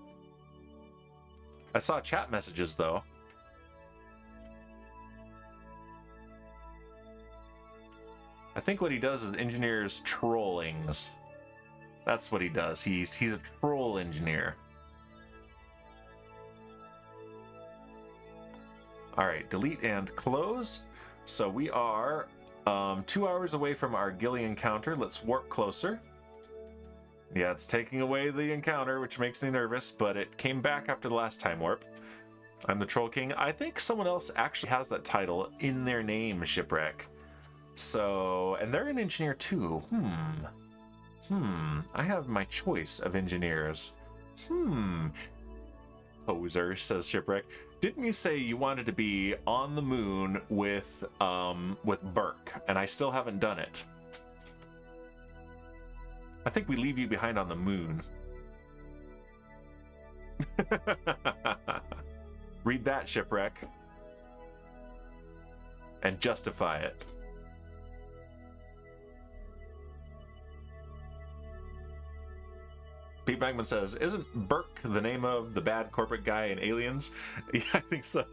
I saw chat messages though. I think what he does is engineers trollings. That's what he does. He's a troll engineer. All right, delete and close. So we are 2 hours away from our Gilly encounter. Let's warp closer. Yeah, it's taking away the encounter, which makes me nervous, but it came back after the last time warp. I'm the Troll King. I think someone else actually has that title in their name, Shipwreck. So, and they're an engineer too. I have my choice of engineers. Poser, says Shipwreck. Didn't you say you wanted to be on the moon with Burke, and I still haven't done it? I think we leave you behind on the moon. Read that, Shipwreck. And justify it. Pete Bagman says, isn't Burke the name of the bad corporate guy in Aliens? Yeah, I think so.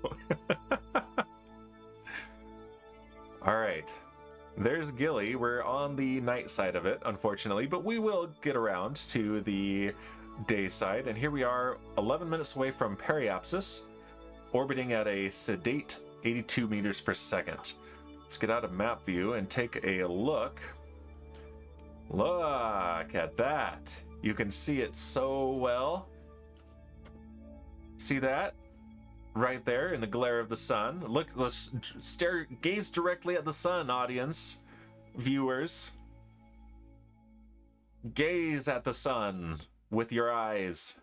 All right. There's Gilly. We're on the night side of it, unfortunately, but we will get around to the day side. And here we are, 11 minutes away from Periapsis. orbiting at a sedate 82 meters per second. Let's get out of map view and take a look. Look at that. You can see it so well. See that? Right there in the glare of the sun. Look, let's gaze directly at the sun, audience, viewers. Gaze at the sun with your eyes.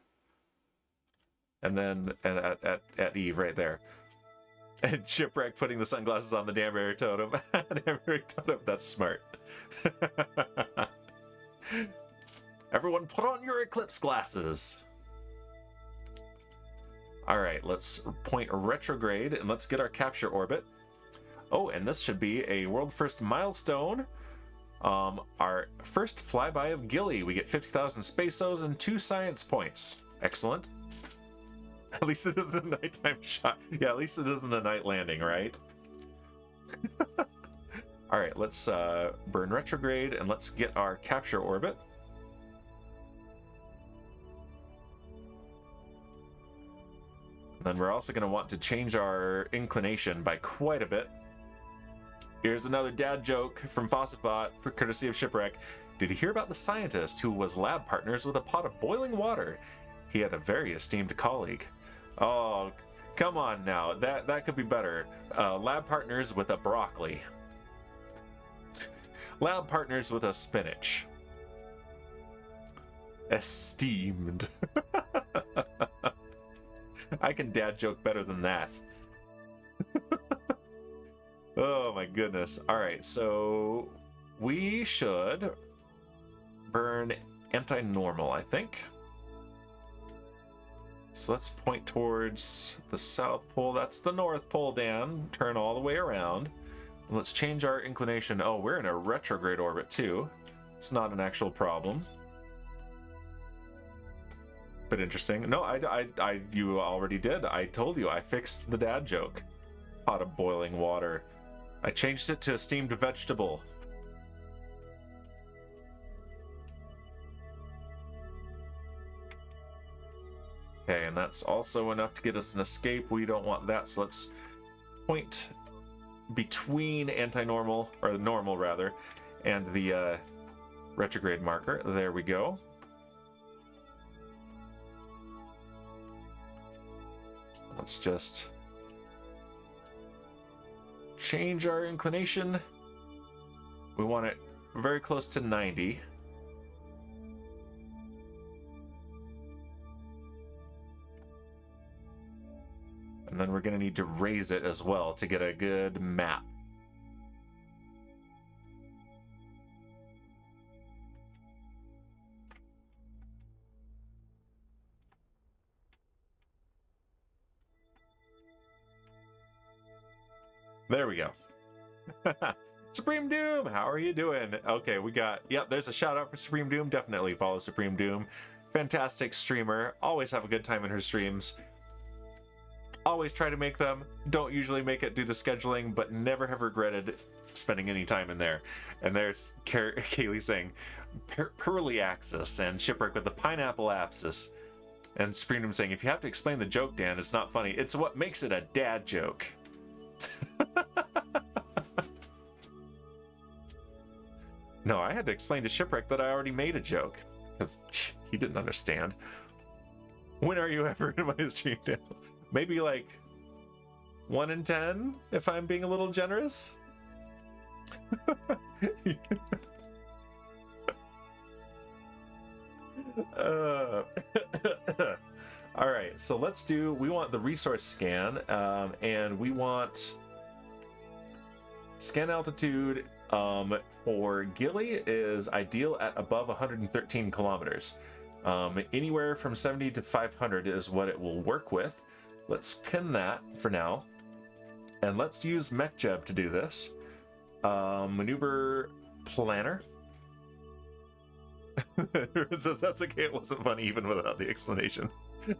And then at Eve right there. And Shipwreck putting the sunglasses on the Danbury totem. Danbury totem, that's smart. Everyone put on your eclipse glasses. All right, let's point retrograde and let's get our capture orbit. Oh, and this should be a world first milestone. Our first flyby of Gilly. We get 50,000 spaceos and 2 science points. Excellent. At least it isn't a nighttime shot. Yeah, at least it isn't a night landing, right? All right, let's burn retrograde and let's get our capture orbit. Then we're also going to want to change our inclination by quite a bit. Here's another dad joke from FaucetBot for courtesy of Shipwreck. Did you hear about the scientist who was lab partners with a pot of boiling water? He had a very esteemed colleague. Oh, come on now. That could be better. Lab partners with a broccoli. Lab partners with a spinach. Esteemed. I can dad joke better than that. Oh my goodness. All right, so we should burn anti-normal, I think. So let's point towards the South Pole. That's the North Pole, Dan. Turn all the way around. Let's change our inclination. Oh, we're in a retrograde orbit too. It's not an actual problem. But interesting. No, you already did. I told you. I fixed the dad joke. Pot of boiling water. I changed it to steamed vegetable. Okay, and that's also enough to get us an escape. We don't want that, so let's point between anti-normal, or normal rather, and the retrograde marker. There we go. Let's just change our inclination. We want it very close to 90. And then we're going to need to raise it as well to get a good map. There we go. Supreme Doom, how are you doing? Okay, we got, yep, there's a shout out for Supreme Doom. Definitely follow Supreme Doom. Fantastic streamer. Always have a good time in her streams. Always try to make them. Don't usually make it due to scheduling, but never have regretted spending any time in there. And there's Kaylee saying, Pearly Axis, and Shipwreck with the pineapple axis. And Supreme Doom saying, if you have to explain the joke, Dan, it's not funny. It's what makes it a dad joke. No, I had to explain to Shipwreck that I already made a joke because he didn't understand. When are you ever in my stream, Dan? Maybe like 1 in 10 if I'm being a little generous. All right, so let's do, we want the resource scan, and we want scan altitude for Gilly is ideal at above 113 kilometers. Anywhere from 70 to 500 is what it will work with. Let's pin that for now. And let's use MechJeb to do this. Maneuver planner. It says that's okay, it wasn't funny even without the explanation.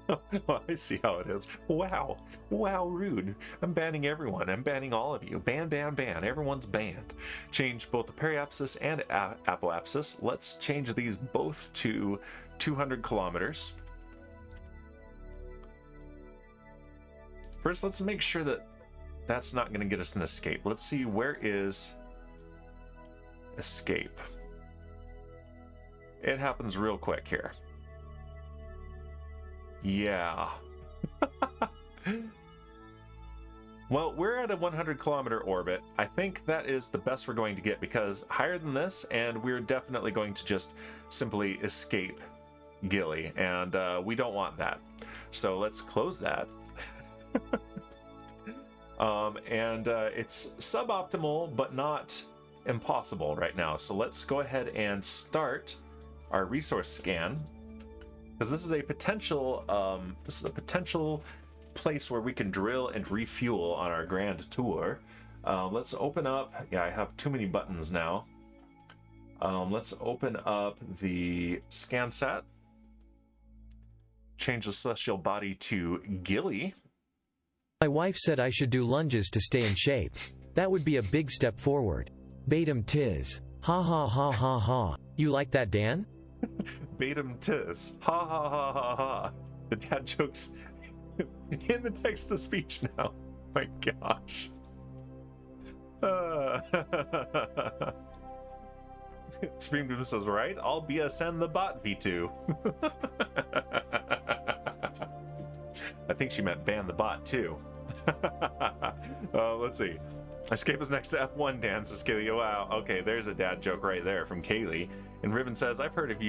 Oh, I see how it is. Wow. Wow, rude. I'm banning everyone. I'm banning all of you. Ban, ban, ban. Everyone's banned. Change both the periapsis and apoapsis. Let's change these both to 200 kilometers. First, let's make sure that that's not going to get us an escape. Let's see, where is escape? It happens real quick here. Yeah. Well, we're at a 100-kilometer orbit. I think that is the best we're going to get, because higher than this, and we're definitely going to just simply escape Gilly, and we don't want that. So let's close that. It's suboptimal, but not impossible right now. So let's go ahead and start our resource scan, because this is a potential place where we can drill and refuel on our grand tour. Let's open up, yeah, I have too many buttons now. Let's open up the ScanSat, change the celestial body to Gilly. My wife said I should do lunges to stay in shape. That would be a big step forward. Batum tis. Ha ha ha ha ha. You like that, Dan? Batum tis. Ha ha ha ha ha. The dad jokes in the text to speech now. My gosh. Stream says, right? I'll BSN the bot V2. I think she meant ban the bot too. Let's see. Escape is next to F1, Dan, says Kaylee. Oh, wow. Okay, there's a dad joke right there from Kaylee. And Ribbon says, I've heard of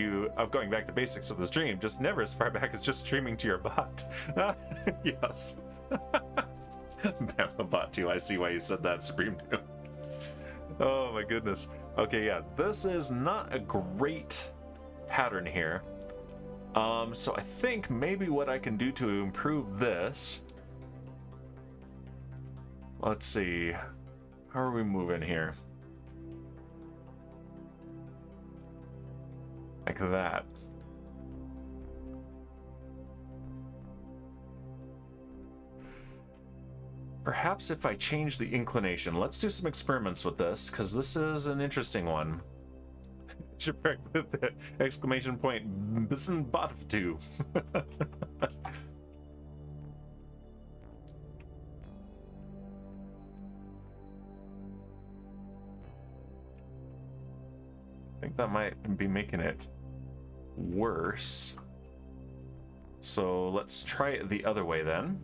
going back to basics of the stream, just never as far back as just streaming to your bot. Yes. Ban the bot too. I see why you said that, Supreme Doom. Oh my goodness. Okay, yeah, this is not a great pattern here. So I think maybe what I can do to improve this. Let's see. How are we moving here? Like that. Perhaps if I change the inclination, let's do some experiments with this, because this is an interesting one. Shipwreck with the exclamation point, Bison Bot 2. I think that might be making it worse. So let's try it the other way then.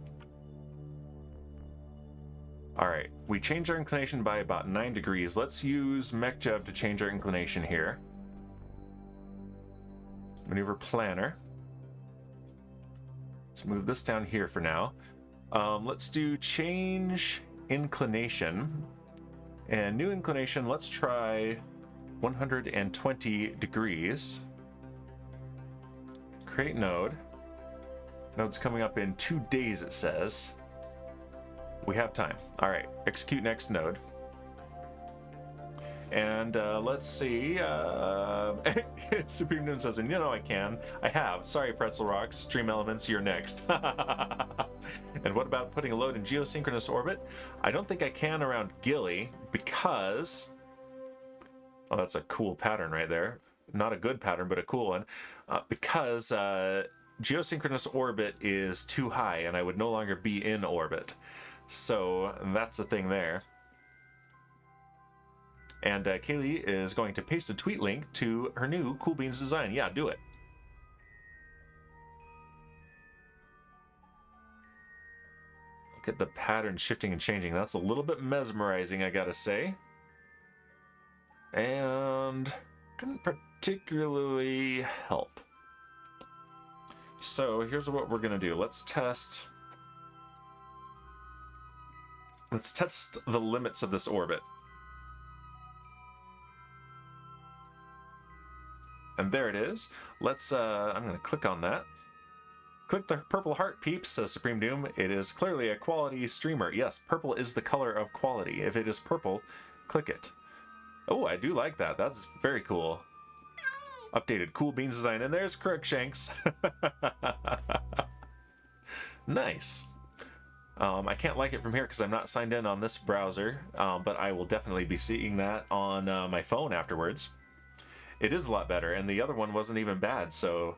Alright, we changed our inclination by about 9 degrees. Let's use MechJev to change our inclination here. Maneuver planner. Let's move this down here for now. Let's do change inclination. And new inclination, let's try 120 degrees. Create node. Node's coming up in 2 days, it says. We have time. All right, execute next node. And let's see. Supreme Noon says, and you know I can. I have. Sorry, Pretzel Rocks. Stream Elements, you're next. And what about putting a load in geosynchronous orbit? I don't think I can around Gilly because... Oh, that's a cool pattern right there. Not a good pattern, but a cool one. Because geosynchronous orbit is too high and I would no longer be in orbit. So that's the thing there. And Kaylee is going to paste a tweet link to her new Cool Beans design. Yeah, do it. Look at the pattern shifting and changing. That's a little bit mesmerizing, I gotta say. And didn't particularly help. So here's what we're gonna do. Let's test the limits of this orbit. And there it is. Let's, I'm going to click on that. Click the purple heart, peeps, says Supreme Doom. It is clearly a quality streamer. Yes, purple is the color of quality. If it is purple, click it. Oh, I do like that. That's very cool. Updated Cool Beans design. And there's Crookshanks. Nice. I can't like it from here because I'm not signed in on this browser, but I will definitely be seeing that on my phone afterwards. It is a lot better, and the other one wasn't even bad, so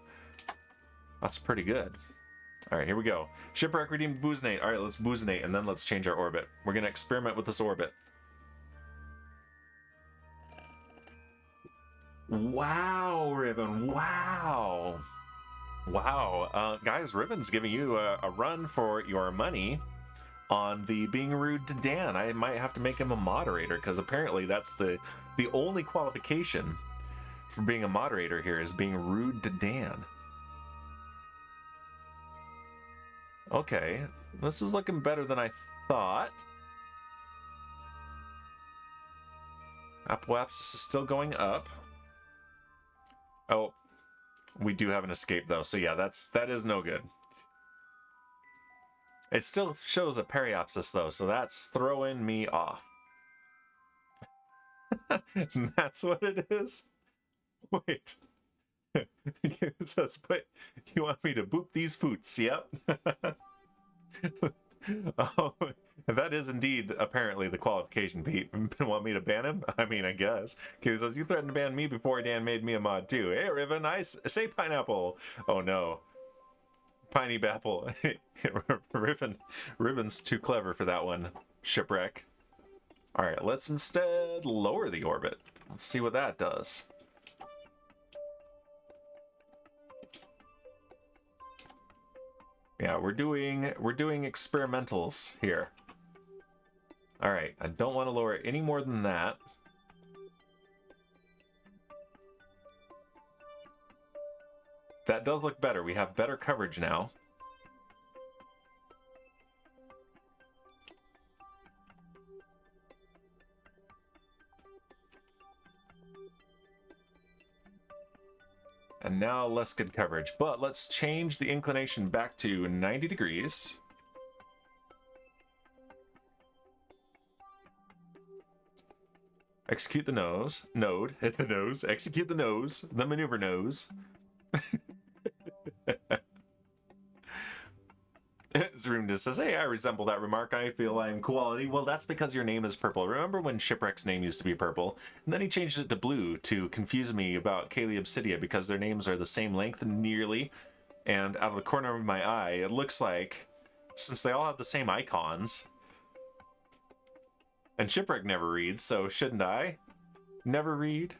that's pretty good. All right, here we go. Shipwreck redeemed Booznate. All right, let's Booznate, and then let's change our orbit. We're going to experiment with this orbit. Wow, Ribbon. Wow. Wow. Guys, Ribbon's giving you a run for your money on the being rude to Dan. I might have to make him a moderator, because apparently that's the only qualification for being a moderator here is being rude to Dan. Okay, this is looking better than I thought. Apoapsis is still going up. Oh, we do have an escape though, so yeah, that is no good. It still shows a periapsis though, so that's throwing me off. That's what it is? Wait. It says, but you want me to boop these foots? Yep. Oh, that is indeed apparently the qualification, Pete. Want me to ban him? I mean, I guess. Because you threatened to ban me before Dan made me a mod too. Hey, Riven, I say pineapple. Oh no. Piney Bapple. Riven's too clever for that one. Shipwreck. Alright, let's instead lower the orbit. Let's see what that does. Yeah, we're doing experimentals here. All right, I don't want to lower it any more than that. That does look better. We have better coverage now. And now less good coverage, but let's change the inclination back to 90 degrees. Execute the node, hit the nose, execute the nose, the maneuver nose. Zoom just says, hey, I resemble that remark. I feel I am quality. Well, that's because your name is purple. Remember when Shipwreck's name used to be purple? And then he changed it to blue to confuse me about Kaylee Obsidia because their names are the same length nearly. And out of the corner of my eye, it looks like, since they all have the same icons, and Shipwreck never reads, so shouldn't I never read?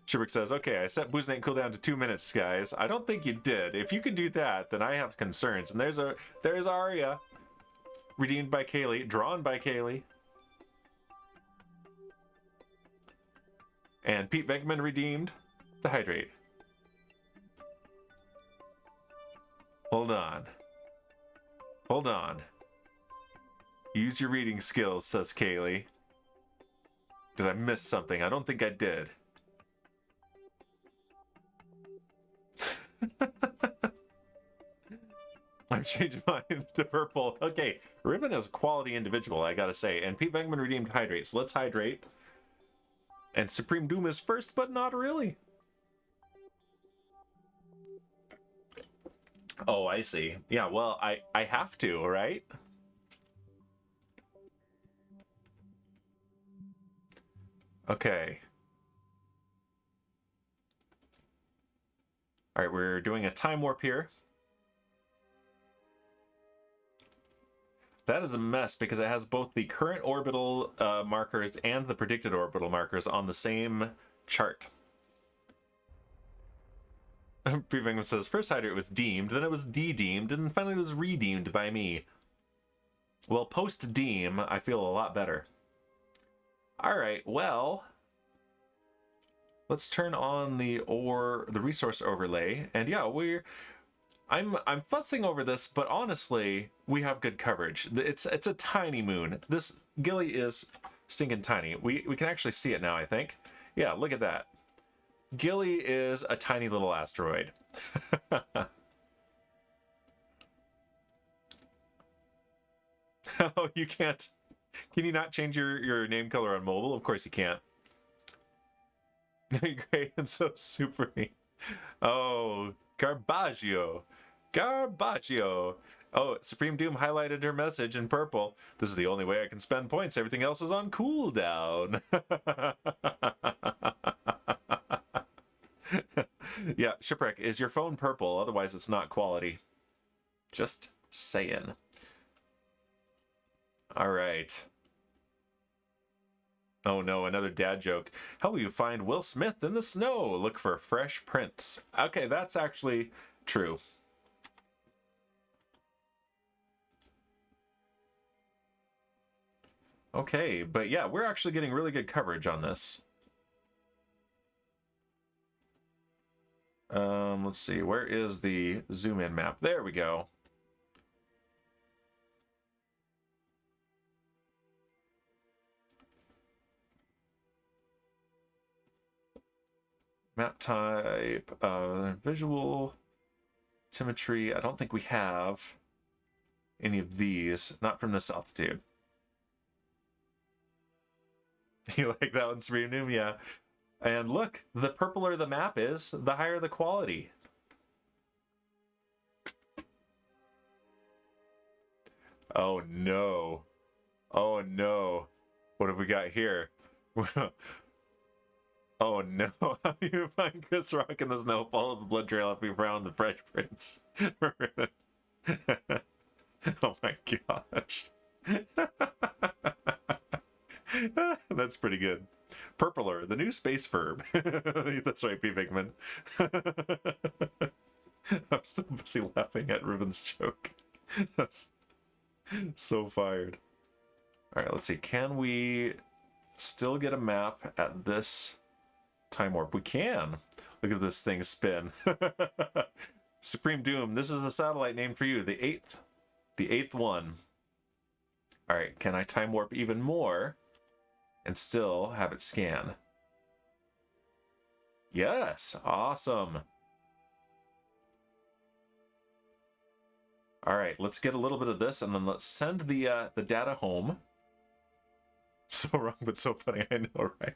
Shipwreck says, okay, I set Booznate cooldown to 2 minutes, guys. I don't think you did. If you can do that, then I have concerns. And there's Arya. Redeemed by Kaylee. Drawn by Kaylee. And Pete Venkman redeemed the Hydrate. Hold on. Hold on. Use your reading skills, says Kaylee. Did I miss something? I don't think I did. I've changed mine to purple. Okay, Ribbon is a quality individual, I gotta say. And Pete Venkman redeemed Hydrate, so let's Hydrate. And Supreme Doom is first, but not really. Oh, I see. Yeah, well, I have to, right? Okay. All right, we're doing a time warp here. That is a mess because it has both the current orbital markers and the predicted orbital markers on the same chart. Preving says, first Hydrate was deemed, then it was de-deemed, and finally it was redeemed by me. Well, post-deem, I feel a lot better. Alright, well, let's turn on the resource overlay, and yeah, I'm fussing over this, but honestly, we have good coverage. It's a tiny moon. This Gilly is stinking tiny. We can actually see it now, I think. Yeah, look at that. Gilly is a tiny little asteroid. Oh, you can't. Can you not change your name color on mobile? Of course you can't. Great and so super. Oh, Garbaggio. Garbaggio. Oh, Supreme Doom highlighted her message in purple. This is the only way I can spend points. Everything else is on cooldown. Yeah, Shipwreck, is your phone purple? Otherwise, it's not quality. Just saying. All right. Oh no, another dad joke. How will you find Will Smith in the snow? Look for fresh prints. Okay, that's actually true. Okay, but yeah, we're actually getting really good coverage on this. Let's see, where is the zoom in map? There we go. Map type, visual, telemetry. I don't think we have any of these, not from this altitude. You like that one, Supreme? Yeah. And look, the purpler the map is, the higher the quality. Oh no. Oh no. What have we got here? Oh no. How do you find Chris Rock in the snow? Follow the blood trail if we found the Fresh Prince. Oh my gosh. That's pretty good. Purpler, the new space verb. That's right, P. Bigman. I'm still busy laughing at Ruben's joke. That's so fired. Alright, let's see. Can we still get a map at this time warp? We can. Look at this thing spin. Supreme Doom, this is a satellite name for you. The eighth one. Alright, can I time warp even more and still have it scan? Yes, awesome. All right, let's get a little bit of this, and then let's send the data home. So wrong, but so funny. I know, right?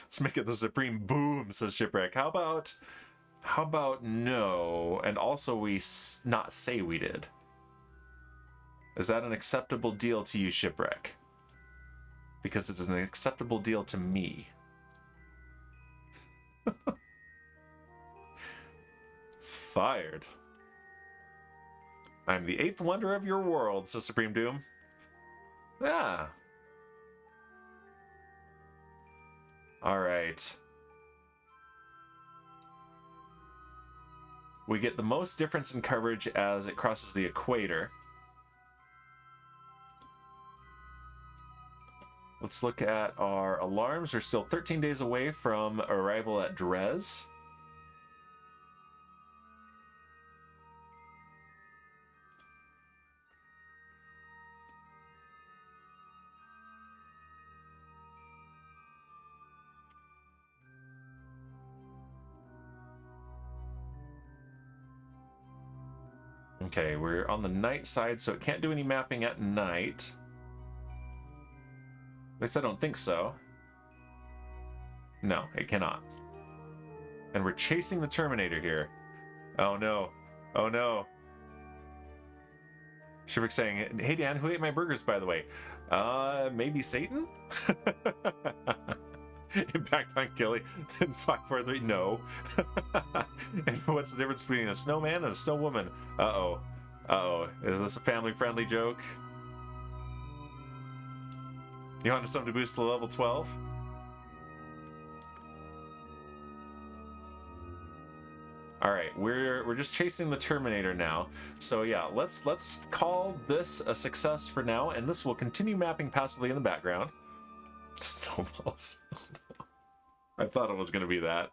Let's make it the Supreme Boom, says Shipwreck. How about no, and also we not say we did. Is that an acceptable deal to you, Shipwreck? Because it is an acceptable deal to me. Fired. I'm the eighth wonder of your world, says Supreme Doom. Yeah. Alright. We get the most difference in coverage as it crosses the equator. Let's look at our alarms. We're still 13 days away from arrival at Dres. Okay, we're on the night side, so it can't do any mapping at night. At least I don't think so. No, it cannot. And we're chasing the Terminator here. Oh no. Oh no. Shivik saying, hey Dan, who ate my burgers, by the way? Maybe Satan? Impact on Killy and 543, no. And what's the difference between a snowman and a snow woman? Uh-oh. Uh-oh. Is this a family-friendly joke? You want something to boost to level 12? Alright, we're just chasing the Terminator now. So yeah, let's call this a success for now, and this will continue mapping passively in the background. Snowballs. I thought it was going to be that.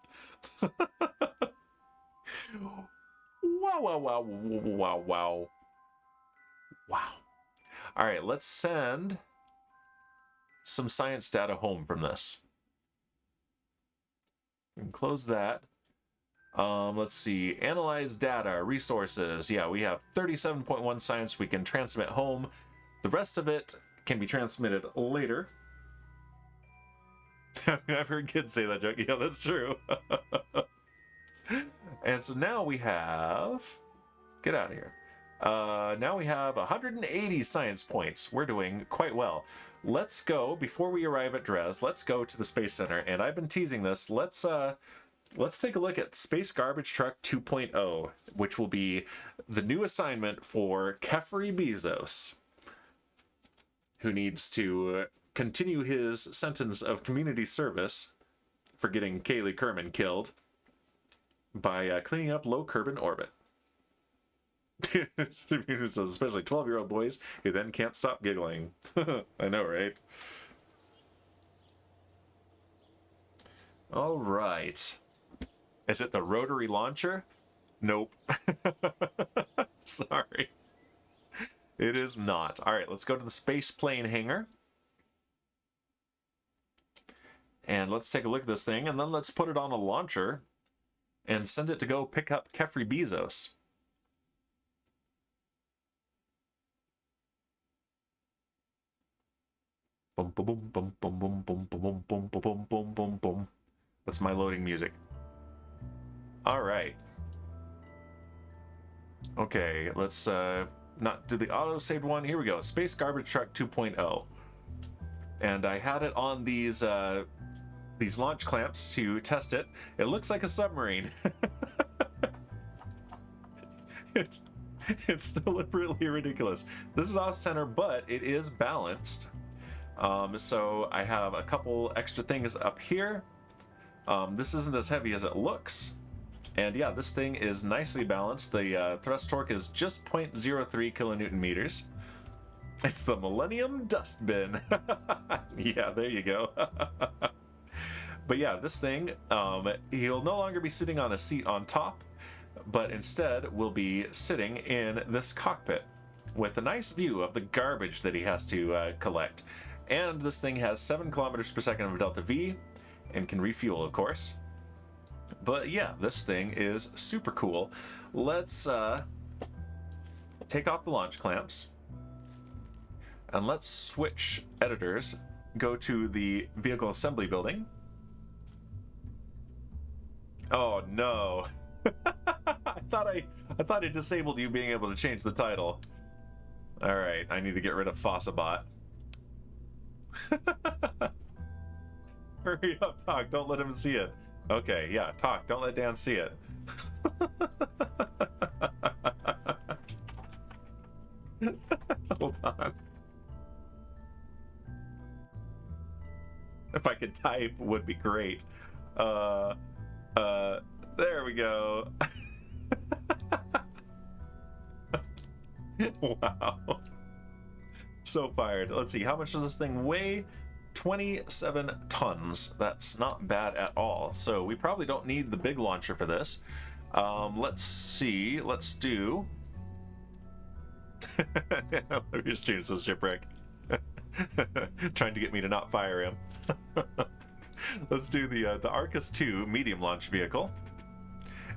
Wow, wow, wow, wow, wow. Wow. All right, let's send some science data home from this. And close that. Let's see. Analyze data, resources. Yeah, we have 37.1 science we can transmit home. The rest of it can be transmitted later. I've heard kids say that joke. Yeah, that's true. And so now we have... Get out of here. Now we have 180 science points. We're doing quite well. Let's go, before we arrive at Dres, let's go to the Space Center. And I've been teasing this. Let's let's take a look at Space Garbage Truck 2.0, which will be the new assignment for Kefri Bezos, who needs to continue his sentence of community service for getting Kaylee Kerman killed by cleaning up low carbon orbit. Especially 12-year-old boys who then can't stop giggling. I know, right? All right. Is it the rotary launcher? Nope. Sorry. It is not. All right, let's go to the space plane hangar. And let's take a look at this thing, and then let's put it on a launcher and send it to go pick up Kefri Bezos. Boom, boom, boom, boom, boom, boom, boom, boom, boom, boom, boom, boom, boom. That's my loading music. All right. Okay, let's not do the auto-saved one. Here we go. Space Garbage Truck 2.0. And I had it on these launch clamps to test it. It looks like a submarine. It's deliberately ridiculous. This is off-center, but it is balanced. So I have a couple extra things up here. This isn't as heavy as it looks. And yeah, this thing is nicely balanced. The thrust torque is just 0.03 kilonewton meters. It's the Millennium Dustbin. Yeah, there you go. But yeah, this thing, he'll no longer be sitting on a seat on top, but instead will be sitting in this cockpit with a nice view of the garbage that he has to collect. And this thing has 7 kilometers per second of delta V and can refuel, of course. But yeah, this thing is super cool. Let's take off the launch clamps and let's switch editors. Go to the vehicle assembly building. Oh no. I thought I disabled you being able to change the title. All right, I need to get rid of Fossabot. Hurry up, Talk, don't let him see it. Okay, yeah, Talk, don't let Dan see it. Hold on. If I could type, would be great. There we go. Wow. So fired. Let's see, how much does this thing weigh? 27 tons. That's not bad at all. So we probably don't need the big launcher for this. Let's see. Let's do... Your stream says shipwreck. Trying to get me to not fire him. Let's do the Arcus 2 medium launch vehicle.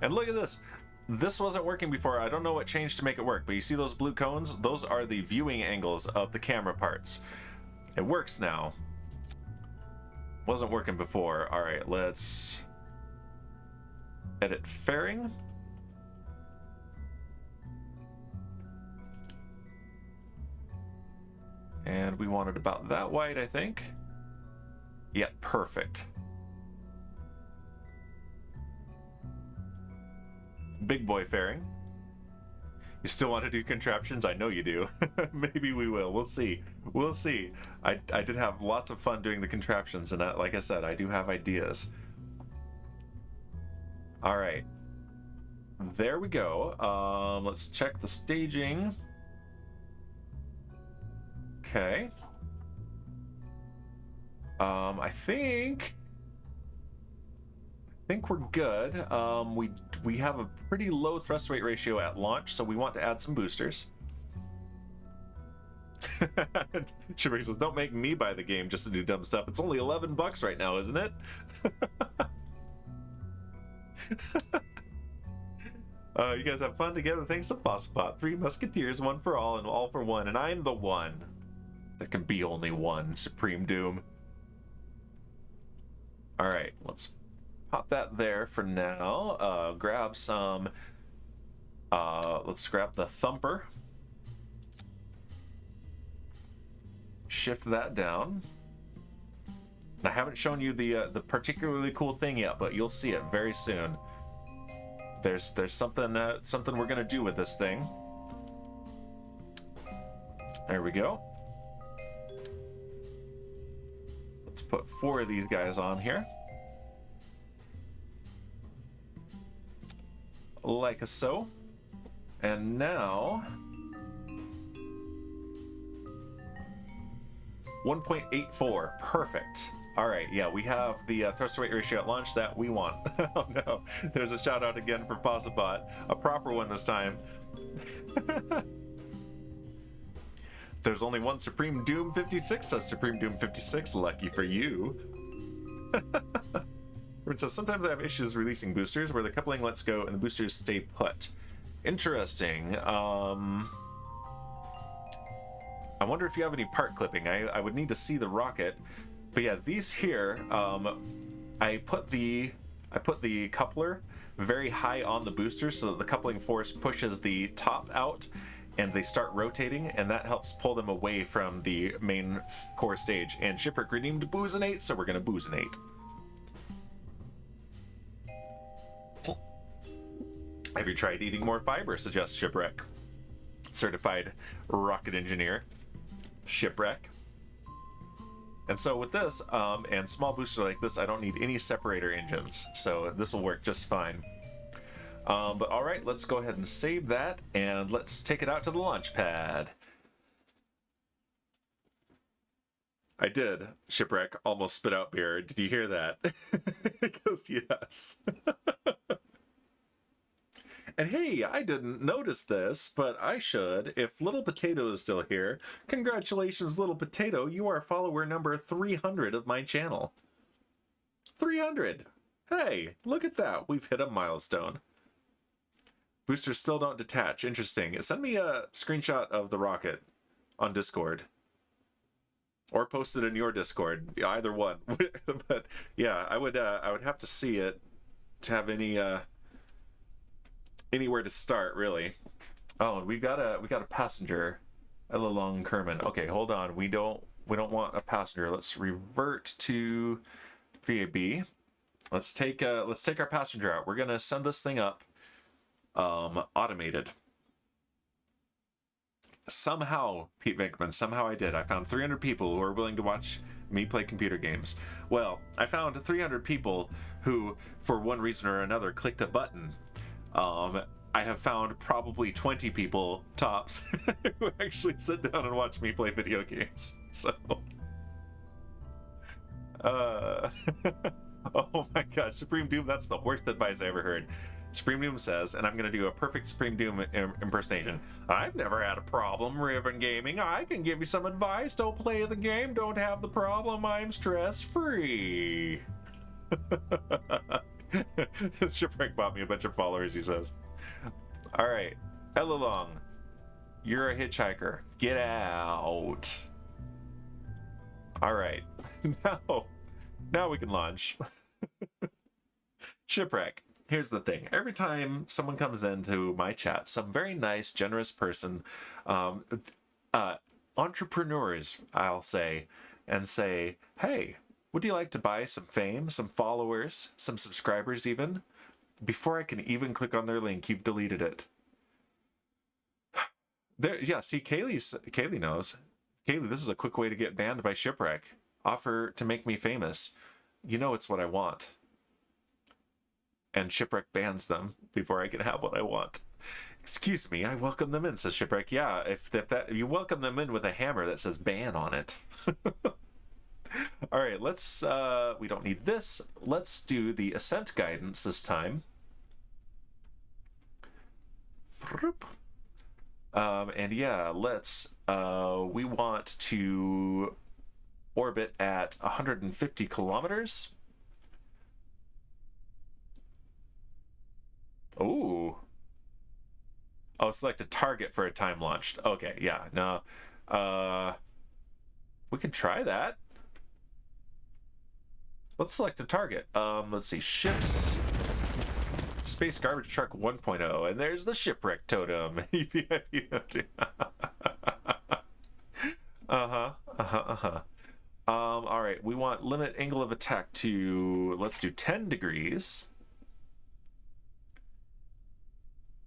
And look at this. This wasn't working before. I don't know what changed to make it work, but you see those blue cones? Those are the viewing angles of the camera parts. It works now. Wasn't working before. All right, let's edit fairing. And we want it about that wide, I think. Yeah, perfect. Big boy fairing. You still want to do contraptions? I know you do. Maybe we will. We'll see. We'll see. I did have lots of fun doing the contraptions, and like I said, I do have ideas. All right. There we go. Let's check the staging. Okay. I think we're good. We have a pretty low thrust weight ratio at launch, so we want to add some boosters. Shipwreck says, "Don't make me buy the game just to do dumb stuff. It's only $11 right now, isn't it?" You guys have fun together. Thanks to Fossbot. 3 Musketeers, 1 for all, and all for one. And I'm the one. There can be only one. Supreme Doom. All right, let's pop that there for now. Grab some. Let's grab the thumper. Shift that down. I haven't shown you the particularly cool thing yet, but you'll see it very soon. There's something something we're gonna do with this thing. There we go. Let's put 4 of these guys on here. Like so. And now 1.84. Perfect. All right, yeah, we have the thrust to weight ratio at launch that we want. Oh no, there's a shout out again for Fossabot, a proper one this time. There's only one Supreme Doom 56, says Supreme Doom 56, lucky for you. It says, sometimes I have issues releasing boosters where the coupling lets go and the boosters stay put. Interesting. I wonder if you have any part clipping. I would need to see the rocket. But yeah, these here, I put the coupler very high on the booster so that the coupling force pushes the top out and they start rotating, and that helps pull them away from the main core stage. And Shipwreck redeemed Boozinate, so we're gonna Boozinate. Have you tried eating more fiber? Suggests Shipwreck. Certified rocket engineer. Shipwreck. And so with this, and small booster like this, I don't need any separator engines, so this will work just fine. But all right, let's go ahead and save that, and let's take it out to the launch pad. I did, Shipwreck, almost spit out beer. Did you hear that? It goes, yes. And hey, I didn't notice this, but I should. If Little Potato is still here, congratulations, Little Potato. You are follower number 300 of my channel. 300! Hey, look at that. We've hit a milestone. Boosters still don't detach. Interesting. Send me a screenshot of the rocket on Discord. Or post it in your Discord. Either one. But yeah, I would have to see it to have any anywhere to start, really. Oh, and we got a passenger. Elalong Kerman. Okay, hold on. We don't want a passenger. Let's revert to VAB. Let's take our passenger out. We're gonna send this thing up automated. Somehow, Pete Vinkman, somehow I did. I found 300 people who are willing to watch me play computer games. Well, I found 300 people who, for one reason or another, clicked a button. I have found probably 20 people, tops, who actually sit down and watch me play video games. So, oh my god, Supreme Doom, that's the worst advice I ever heard. Supreme Doom says, and I'm going to do a perfect Supreme Doom impersonation. I've never had a problem, Riven Gaming. I can give you some advice. Don't play the game. Don't have the problem. I'm stress-free. Shipwreck bought me a bunch of followers, he says. All right. Elalong, you're a hitchhiker. Get out. All right. Now we can launch. Shipwreck. Here's the thing. Every time someone comes into my chat, some very nice, generous person, entrepreneurs, I'll say, and say, hey, would you like to buy some fame, some followers, some subscribers even? Before I can even click on their link, you've deleted it. There, yeah, see, Kaylee knows. Kaylee, this is a quick way to get banned by Shipwreck. Offer to make me famous. You know it's what I want. And Shipwreck bans them before I can have what I want. Excuse me, I welcome them in, says Shipwreck. Yeah, if you welcome them in with a hammer that says ban on it. All right, let's, we don't need this. Let's do the ascent guidance this time. And yeah, let's, we want to orbit at 150 kilometers. Ooh. Oh, select a target for a time launched. Okay, yeah, no. We can try that. Let's select a target. Let's see, ships. Space Garbage Truck 1.0, and there's the Shipwreck Totem. All right, we want limit angle of attack to, let's do 10 degrees.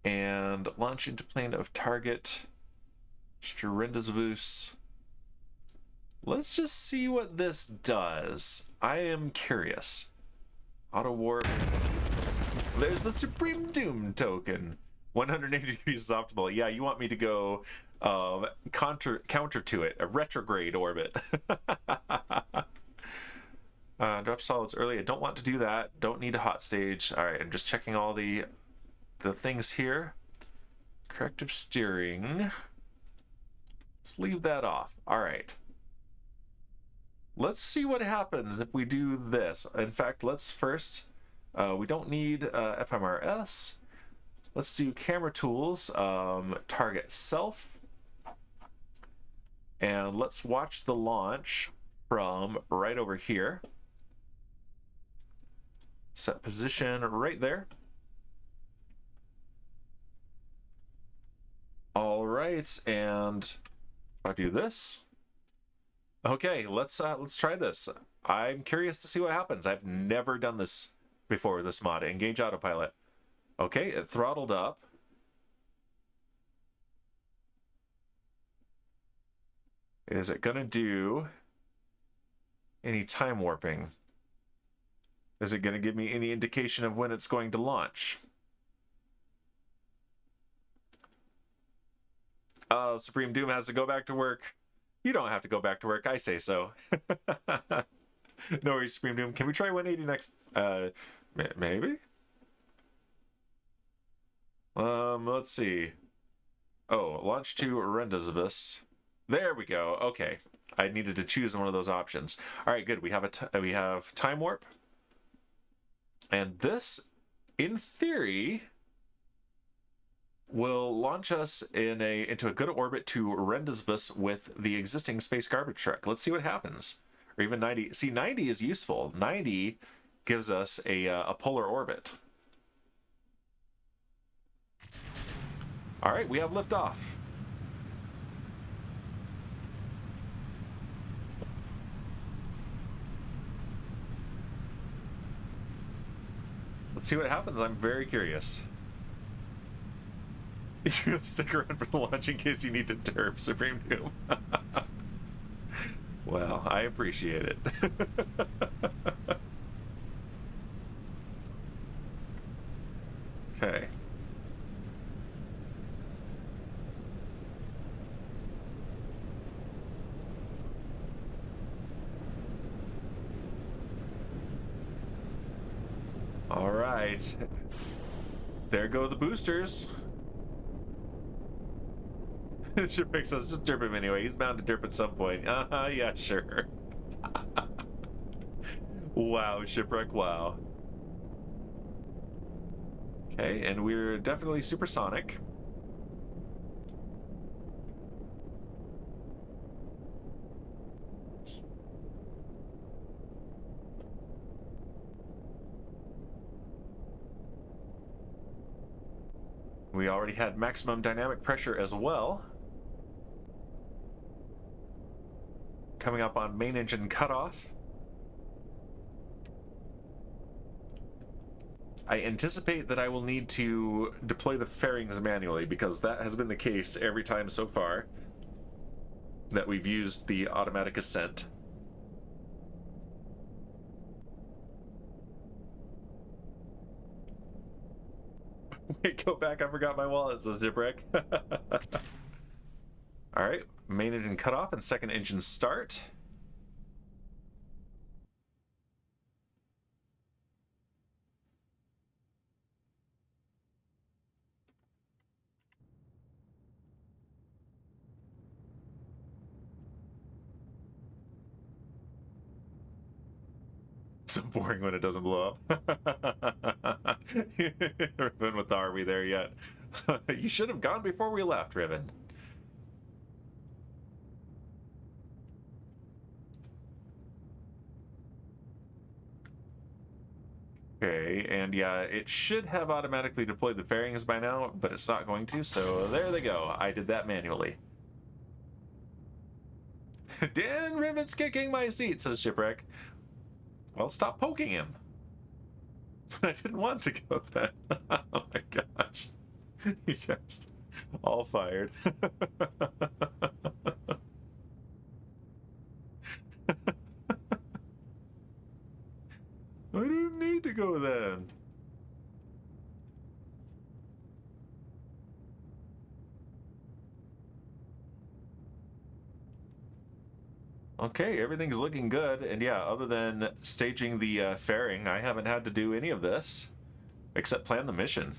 And launch into plane of target. Strendezvous. Let's just see what this does. I am curious. Auto warp. There's the Supreme Doom token. 180 degrees is optimal. Yeah, you want me to go counter to it, a retrograde orbit. Drop solids early. I don't want to do that. Don't need a hot stage. All right, I'm just checking all the things here. Corrective steering. Let's leave that off. All right. Let's see what happens if we do this. In fact, let's first, we don't need FMRS. Let's do camera tools, target self. And let's watch the launch from right over here. Set position right there. All right, and I'll do this. Okay, let's try this. I'm curious to see what happens. I've never done this before, this mod. Engage autopilot. Okay, it throttled up. Is it gonna do any time warping? Is it gonna give me any indication of when it's going to launch? Supreme Doom has to go back to work. You don't have to go back to work, I say so. No worries, Supreme Doom. Can we try 180 next? Maybe? Let's see. Oh, launch to Rendezvous. There we go. Okay. I needed to choose one of those options. All right, good. We have time warp. And this, in theory, will launch us into a good orbit to Rendezvous with the existing space garbage truck. Let's see what happens. Or even 90. See, 90 is useful. 90 gives us a polar orbit. All right, we have liftoff. Let's see what happens. I'm very curious. You stick around for the launch in case you need to derp, Supreme Doom. Well, I appreciate it. Okay. All right. There go the boosters. Shipwreck says, just derp him anyway. He's bound to derp at some point. Yeah, sure. Wow, Shipwreck, wow. Okay, and we're definitely supersonic. We already had maximum dynamic pressure as well. Coming up on main engine cutoff. I anticipate that I will need to deploy the fairings manually because that has been the case every time so far that we've used the automatic ascent. Wait, go back, I forgot my wallet, says Shipwreck. Alright, main engine cutoff and second engine start. So boring when it doesn't blow up. Riven, with the are we there yet? You should have gone before we left, Riven. Okay, and yeah, it should have automatically deployed the fairings by now, but it's not going to, so there they go. I did that manually. Dan Rivet's kicking my seat, says Shipwreck. Well, stop poking him. I didn't want to go then. Oh my gosh. Yes. All fired. I didn't need to go then. Okay, everything's looking good, and yeah, other than staging the fairing, I haven't had to do any of this, except plan the mission.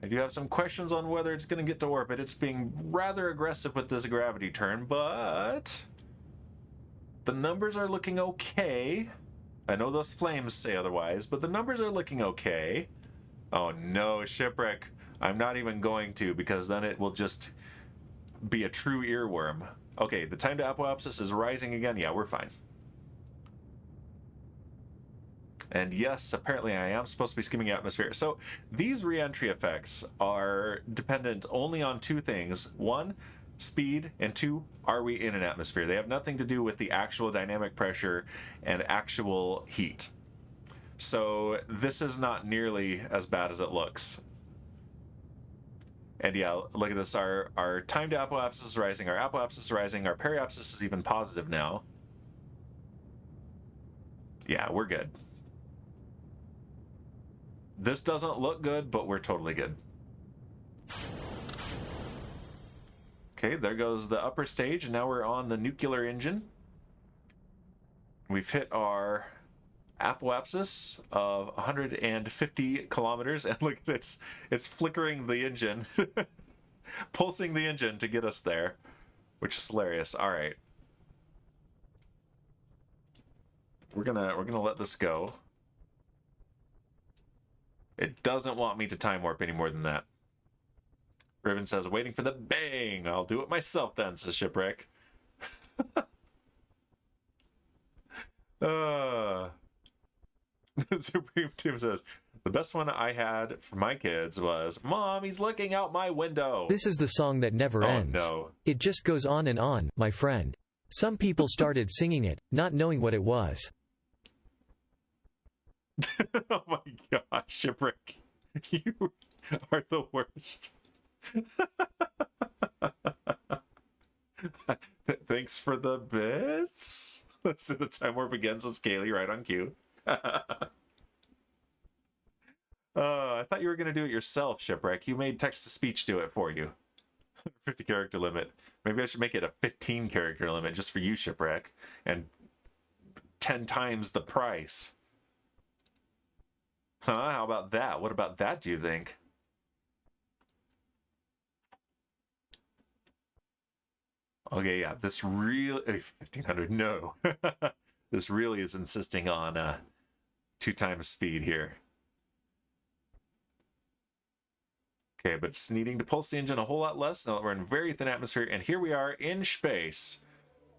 I do have some questions on whether it's going to get to orbit. It's being rather aggressive with this gravity turn, but the numbers are looking okay. I know those flames say otherwise, but the numbers are looking okay. Oh no, Shipwreck. I'm not even going to, because then it will just be a true earworm. Okay, the time to apoapsis is rising again. Yeah, we're fine. And yes, apparently I am supposed to be skimming atmosphere. So these re-entry effects are dependent only on two things. One, speed, and two, are we in an atmosphere? They have nothing to do with the actual dynamic pressure and actual heat. So this is not nearly as bad as it looks. And yeah, look at this. Our time to apoapsis is rising, our apoapsis is rising, our periapsis is even positive now. Yeah, we're good. This doesn't look good, but we're totally good. Okay, there goes the upper stage, and now we're on the nuclear engine. We've hit our apoapsis of 150 kilometers, and look at it, it's flickering the engine, pulsing the engine to get us there, which is hilarious. All right, we're gonna let this go. It doesn't want me to time warp any more than that. Riven says, waiting for the bang. I'll do it myself then, says Shipwreck. Supreme Team says, the best one I had for my kids was, Mom, he's looking out my window. This is the song that never ends. No. It just goes on and on, my friend. Some people started singing it, not knowing what it was. Oh my gosh, Shipwreck. You are the worst. Thanks for the bits. So the time warp begins with Scaly right on cue. I thought you were going to do it yourself, Shipwreck. You made text-to-speech do it for you. 50 character limit. Maybe I should make it a 15 character limit just for you, Shipwreck. And 10 times the price. Huh? How about that? What about that, do you think? Okay, yeah, this really... 1500, no. This really is insisting on 2 times speed here. Okay, but it's needing to pulse the engine a whole lot less now that we're in very thin atmosphere, and here we are in space.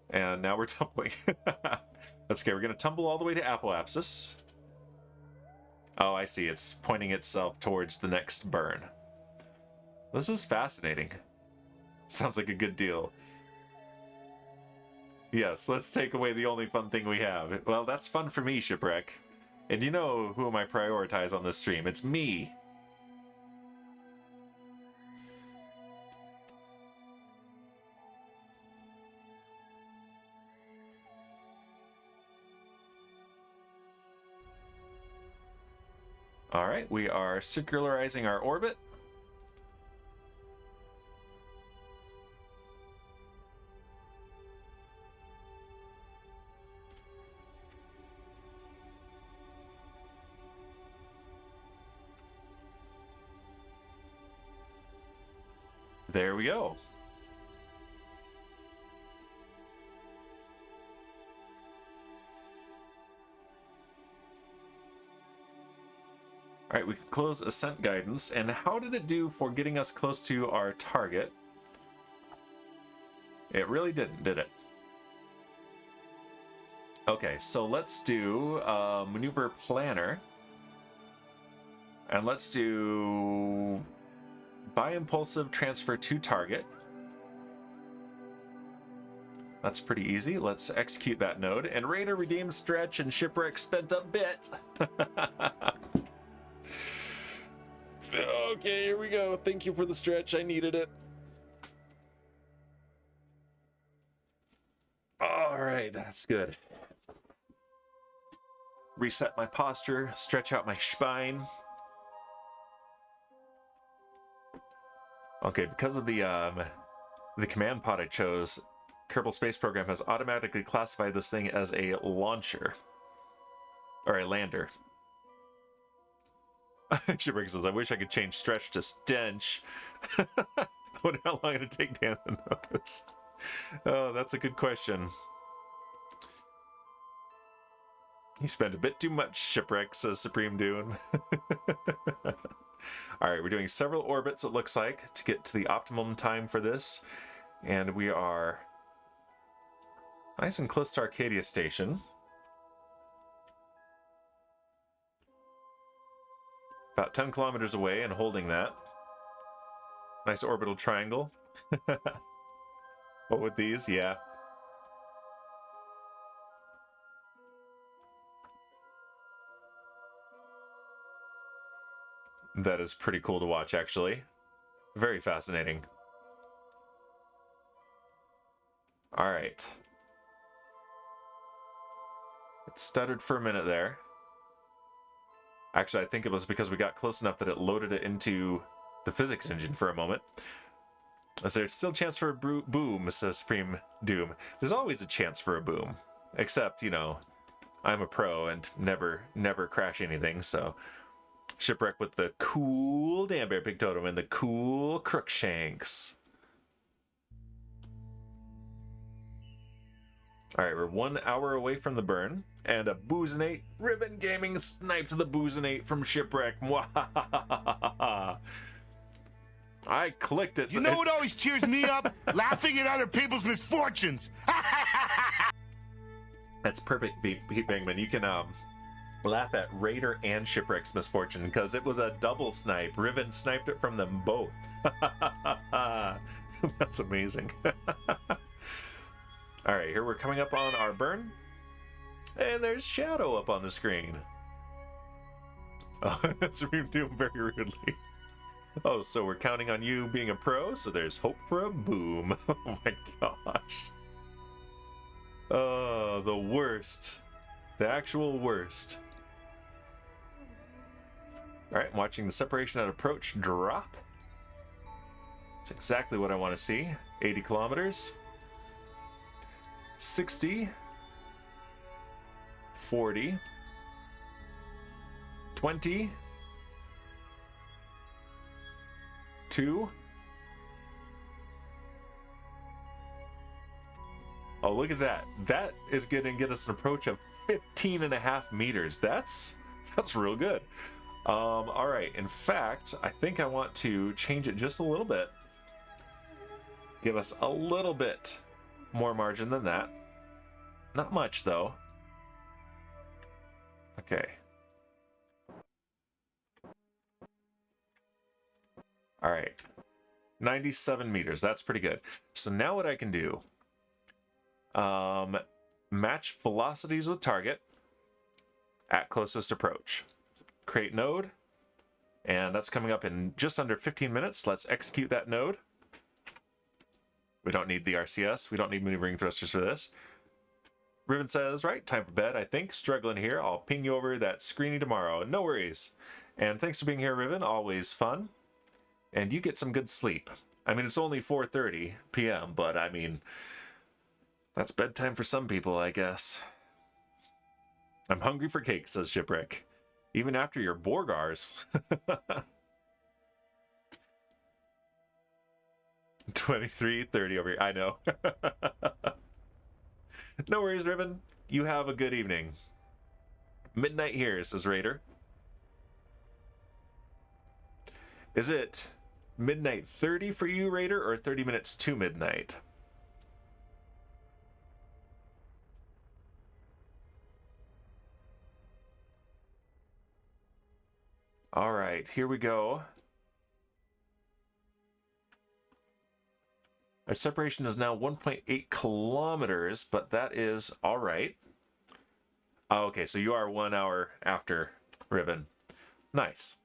And now we're tumbling. That's okay, we're going to tumble all the way to apoapsis. Oh, I see. It's pointing itself towards the next burn. This is fascinating. Sounds like a good deal. Yes, let's take away the only fun thing we have. Well, that's fun for me, Shipwreck. And you know who am I prioritize on this stream? It's me. All right, we are circularizing our orbit. There we go. All right, we can close ascent guidance. And how did it do for getting us close to our target? It really didn't, did it? Okay, so let's do maneuver planner. And let's do bi-impulsive transfer to target. That's pretty easy. Let's execute that node. And Raider redeemed stretch and shipwreck spent a bit. Okay, here we go. Thank you for the stretch. I needed it. All right, that's good. Reset my posture, stretch out my spine. Okay, because of the command pod I chose, Kerbal Space Program has automatically classified this thing as a launcher. Or a lander. Shipwreck says, I wish I could change stretch to stench. I wonder how long it'd take Dan to notice. Oh, that's a good question. You spend a bit too much, Shipwreck, says Supreme Dune. Alright, we're doing several orbits, it looks like, to get to the optimum time for this. And we are nice and close to Arcadia Station. About 10 kilometers away and holding that. Nice orbital triangle. What with these? Yeah. That is pretty cool to watch, actually. Very fascinating. All right. It stuttered for a minute there. Actually, I think it was because we got close enough that it loaded it into the physics engine for a moment. Is there still a chance for a boom, says Supreme Doom. There's always a chance for a boom. Except, you know, I'm a pro and never crash anything, so... Shipwreck with the cool Dan Bear Pig Totem and the cool Crookshanks. Alright, we're 1 hour away from the burn. And a Boozinate. Ribbon Gaming sniped the Boozinate from Shipwreck. Mwahahaha. I clicked it. You know what always cheers me up? Laughing at other people's misfortunes. That's perfect, Pete Bangman. You can laugh at Raider and Shipwreck's misfortune because it was a double snipe. Riven sniped it from them both. That's amazing. All right, here we're coming up on our burn. And there's Shadow up on the screen. Oh, that's doing very rudely. Oh, so we're counting on you being a pro, so there's hope for a boom. Oh my gosh. Oh, the worst. The actual worst. Alright, I'm watching the separation at approach drop. That's exactly what I want to see. 80 kilometers. 60. 40. 20. 2. Oh, look at that. That is going to get us an approach of 15.5 meters. That's real good. All right. In fact, I think I want to change it just a little bit. Give us a little bit more margin than that. Not much, though. Okay. All right. 97 meters. That's pretty good. So now what I can do... match velocities with target at closest approach. Create node, and that's coming up in just under 15 minutes. Let's execute that node. We don't need the RCS. We don't need maneuvering thrusters for this. Riven says, right, time for bed, I think. Struggling here. I'll ping you over that screening tomorrow. No worries. And thanks for being here, Riven. Always fun. And you get some good sleep. I mean, it's only 4:30 p.m., but I mean... that's bedtime for some people, I guess. I'm hungry for cake, says Shipwreck. Even after your Borgars. 23:30 over here. I know. No worries, Riven. You have a good evening. Midnight here, says Raider. Is it midnight 30 for you, Raider, or 30 minutes to midnight? All right, here we go. Our separation is now 1.8 kilometers, but that is all right. Oh, okay, so you are 1 hour after Riven. Nice.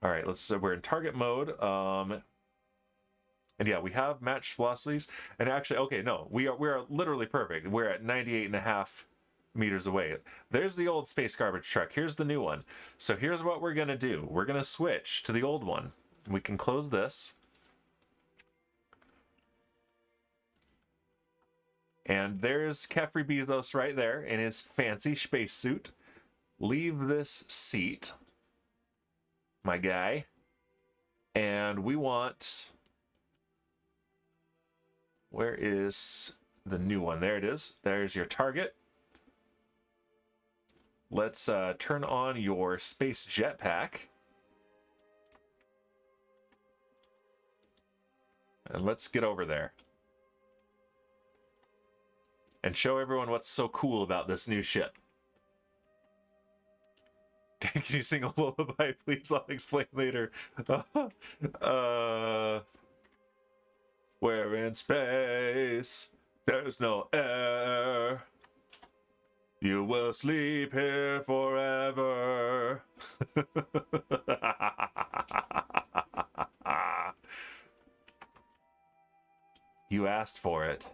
All right, so we're in target mode. And yeah, we have matched velocities. And actually, okay, no, we are literally perfect. We're at 98.5 meters away. There's the old space garbage truck. Here's the new one. So here's what we're gonna do. We're gonna switch to the old one. We can close this. And there's Kefri Bezos right there in his fancy spacesuit. Leave this seat, my guy. And we want... Where is the new one? There it is. There's your target. Let's turn on your space jetpack. And let's get over there. And show everyone what's so cool about this new ship. Can you sing a lullaby, please? I'll explain later. We're in space. There's no air. You will sleep here forever. You asked for it.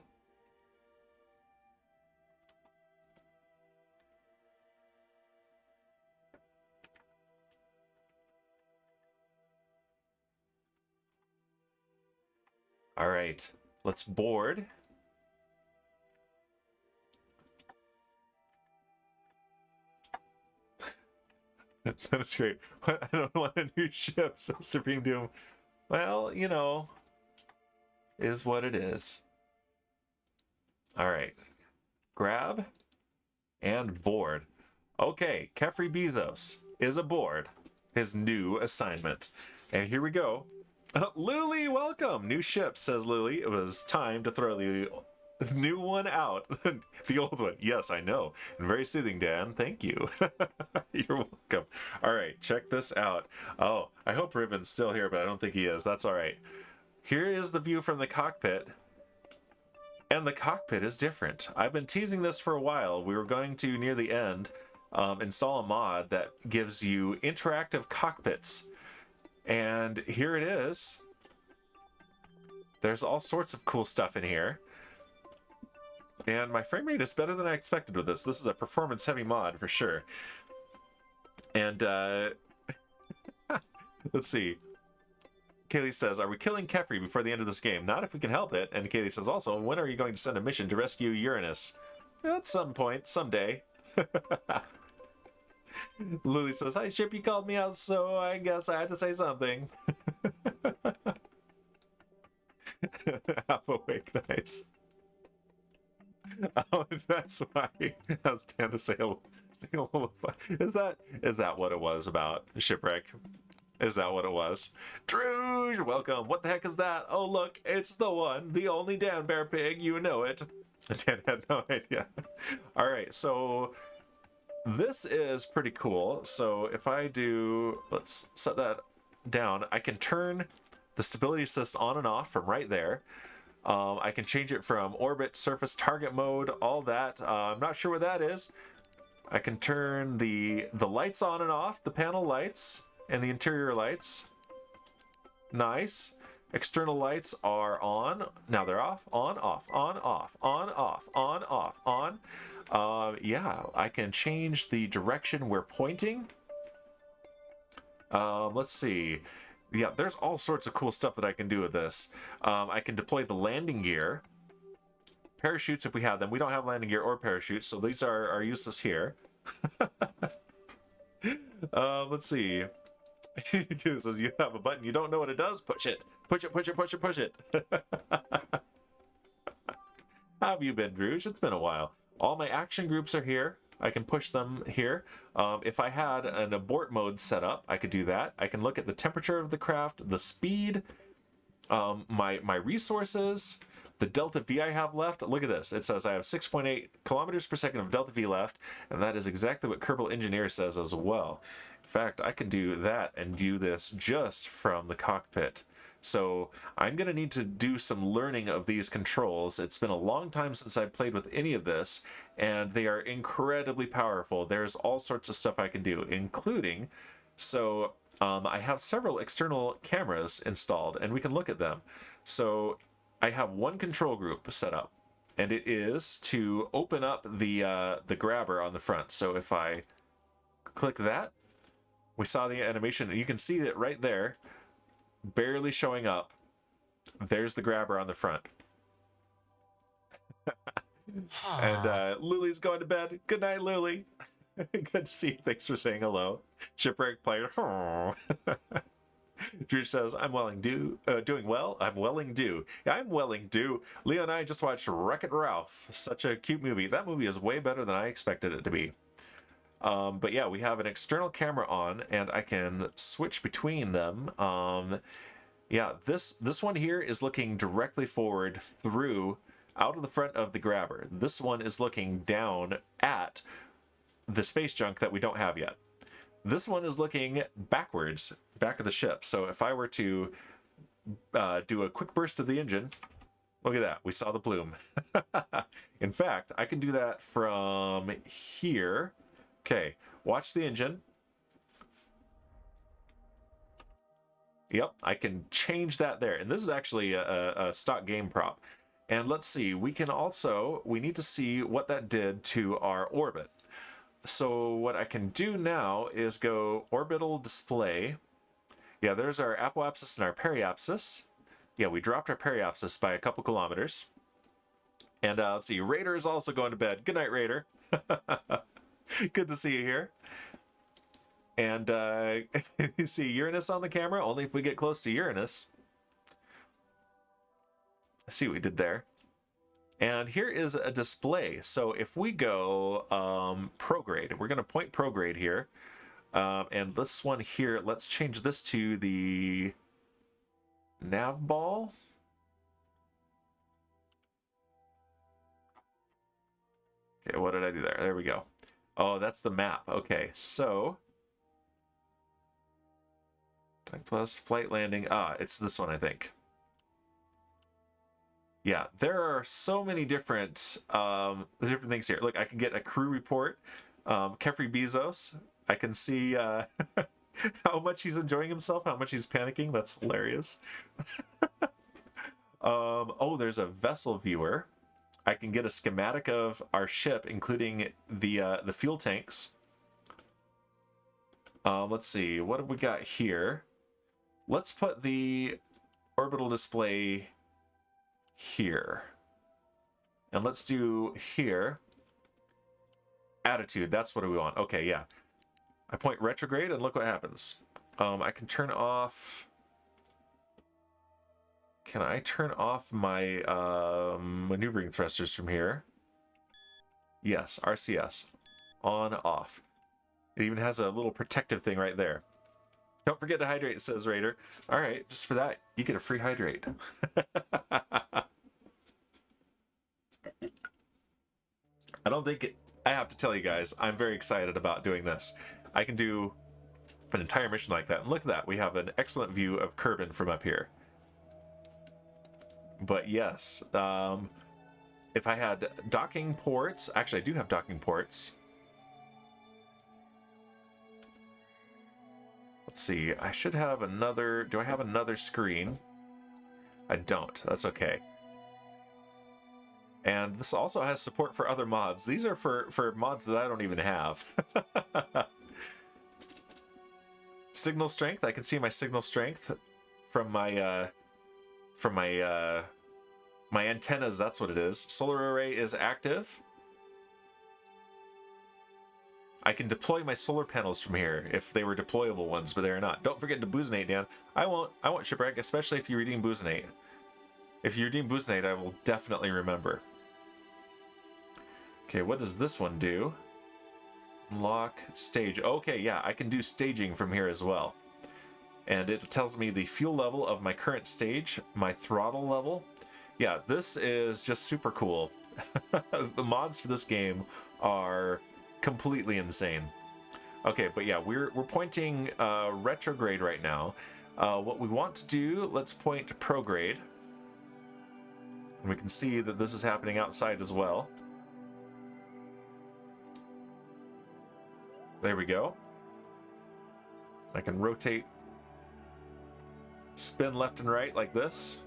All right, let's board. That's great. I don't want a new ship, so Supreme Doom. Well, you know, is what it is. All right, grab and board. Okay, Kefri Bezos is aboard his new assignment. And here we go. Luli, welcome! New ship, says Luli. It was time to throw the new one out. The old one. Yes, I know. And very soothing, Dan. Thank you. You're welcome. All right, check this out. Oh, I hope Riven's still here, but I don't think he is. That's all right. Here is the view from the cockpit. And the cockpit is different. I've been teasing this for a while. We were going to, near the end, install a mod that gives you interactive cockpits. And here it is. There's all sorts of cool stuff in here. And my frame rate is better than I expected with this. This is a performance heavy mod for sure. And let's see. Kaylee says, are we killing Kefri before the end of this game? Not if we can help it. And Kaylee says also, when are you going to send a mission to rescue Uranus? At some point, someday. Lily says, hi ship, you called me out, so I guess I had to say something. Half awake, nice. Oh, that's why I was down to say a lullaby. Is that what it was about? Shipwreck? Is that what it was? Druge, welcome. What the heck is that? Oh, look, it's the one, the only Dan Bear Pig. You know it. Dan had no idea. All right, so this is pretty cool. So if I do, let's set that down. I can turn the stability assist on and off from right there. I can change it from orbit, surface, target mode, all that. I'm not sure what that is. I can turn the lights on and off, the panel lights and the interior lights. Nice. External lights are on. Now they're off, on, off, on, off, on, off, on, off, on. Yeah, I can change the direction we're pointing. Let's see. Yeah, there's all sorts of cool stuff that I can do with this. I can deploy the landing gear. Parachutes if we have them. We don't have landing gear or parachutes, so these are useless here. Let's see. It says you have a button, you don't know what it does? Push it. Push it, push it, push it, push it. How have you been, Druge? It's been a while. All my action groups are here. I can push them here. If I had an abort mode set up, I could do that. I can look at the temperature of the craft, the speed, my resources, The delta V I have left, look at this. It says I have 6.8 kilometers per second of delta V left, and that is exactly what Kerbal Engineer says as well. In fact, I can do that and view this just from the cockpit. So I'm going to need to do some learning of these controls. It's been a long time since I've played with any of this, and they are incredibly powerful. There's all sorts of stuff I can do, including, I have several external cameras installed, and we can look at them. So I have one control group set up, and it is to open up the grabber on the front. So if I click that, we saw the animation, and you can see it right there, barely showing up. There's the grabber on the front. And Lily's going to bed. Good night, Lily. Good to see you. Thanks for saying hello. Shipwreck player. Drew says, I'm doing well. I'm welling due. Yeah, I'm welling due. Leo and I just watched Wreck-It Ralph. Such a cute movie. That movie is way better than I expected it to be. But yeah, we have an external camera on, and I can switch between them. Yeah, this one here is looking directly forward through out of the front of the grabber. This one is looking down at the space junk that we don't have yet. This one is looking backwards, back of the ship. So if I were to do a quick burst of the engine, look at that, we saw the plume. In fact, I can do that from here. Okay, watch the engine. Yep, I can change that there. And this is actually a stock game prop. And let's see, we need to see what that did to our orbit. So what I can do now is go orbital display. Yeah, there's our apoapsis and our periapsis. Yeah, we dropped our periapsis by a couple kilometers. And let's see, Raider is also going to bed. Good night, Raider. Good to see you here. And you see Uranus on the camera, only if we get close to Uranus. See what we did there. And here is a display. So if we go prograde, we're going to point prograde here. And this one here, let's change this to the nav ball. Okay, what did I do there? There we go. Oh, that's the map. Okay, so Type plus flight landing. It's this one, I think. Yeah, there are so many different things here. Look, I can get a crew report. Kefri Bezos. I can see how much he's enjoying himself, how much he's panicking. That's hilarious. Oh, there's a vessel viewer. I can get a schematic of our ship, including the fuel tanks. Let's see, what have we got here? Let's put the orbital display here. And let's do here. Attitude, that's what we want. Okay, yeah. I point retrograde and look what happens. I can turn off... Can I turn off my maneuvering thrusters from here? Yes, RCS. On, off. It even has a little protective thing right there. Don't forget to hydrate, says Raider. All right, just for that, you get a free hydrate. I don't think it... I have to tell you guys, I'm very excited about doing this. I can do an entire mission like that. And look at that, we have an excellent view of Kerbin from up here. But yes, if I had docking ports... Actually, I do have docking ports. Let's see, I should have another... Do I have another screen? I don't. That's okay. And this also has support for other mods. These are for mods that I don't even have. Signal strength. I can see my signal strength from my my antennas. That's what it is. Solar array is active. I can deploy my solar panels from here if they were deployable ones, but they're not. Don't forget to Buzinate, Dan. I won't Shipwreck, especially if you redeem Buzinate. If you redeem Buzinate, I will definitely remember. Okay, what does this one do? Unlock stage. Okay, yeah, I can do staging from here as well. And it tells me the fuel level of my current stage, my throttle level, yeah, this is just super cool. The mods for this game are completely insane. Okay, but yeah, we're pointing retrograde right now. What we want to do, let's point prograde. And we can see that this is happening outside as well. There we go. I can rotate, spin left and right like this.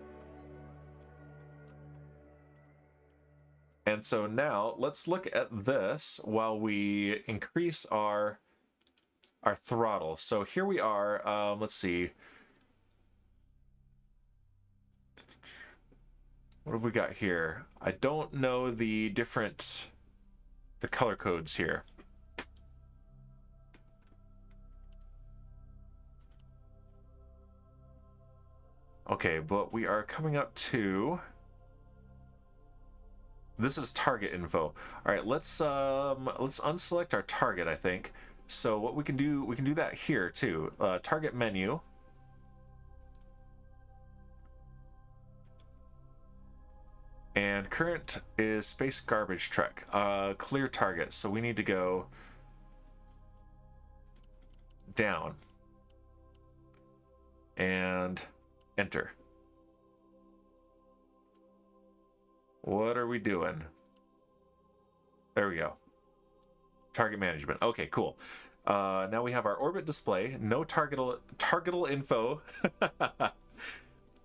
And so now let's look at this while we increase our throttle. So here we are. Let's see. What have we got here? I don't know the color codes here. Okay, but we are coming up to... This is target info. All right, let's unselect our target, I think. So what we can do that here too. Target menu. And current is space garbage truck. Clear target. So we need to go down and enter. What are we doing? There we go. Target management. Okay, cool. Now we have our orbit display. No targetable info.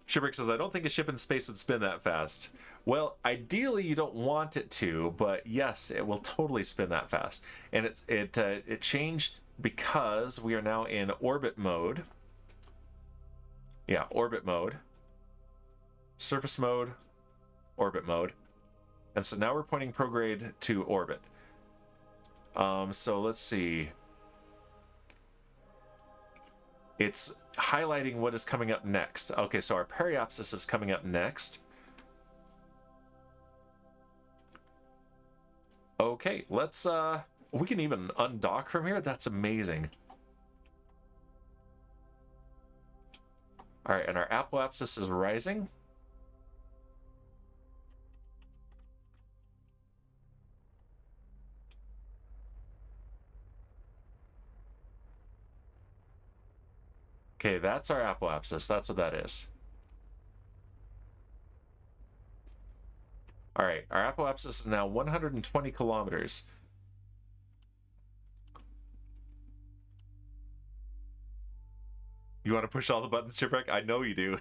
Shipwreck says, I don't think a ship in space would spin that fast. Well, ideally you don't want it to, but yes, it will totally spin that fast. And it changed because we are now in orbit mode. Yeah, orbit mode. Surface mode. Orbit mode. And so now we're pointing prograde to orbit. So let's see. It's highlighting what is coming up next. Okay, so our periapsis is coming up next. Okay, let's we can even undock from here. That's amazing. All right, and our apoapsis is rising. Okay, that's our apoapsis. That's what that is. All right, our apoapsis is now 120 kilometers. You want to push all the buttons, Shipwreck? I know you do.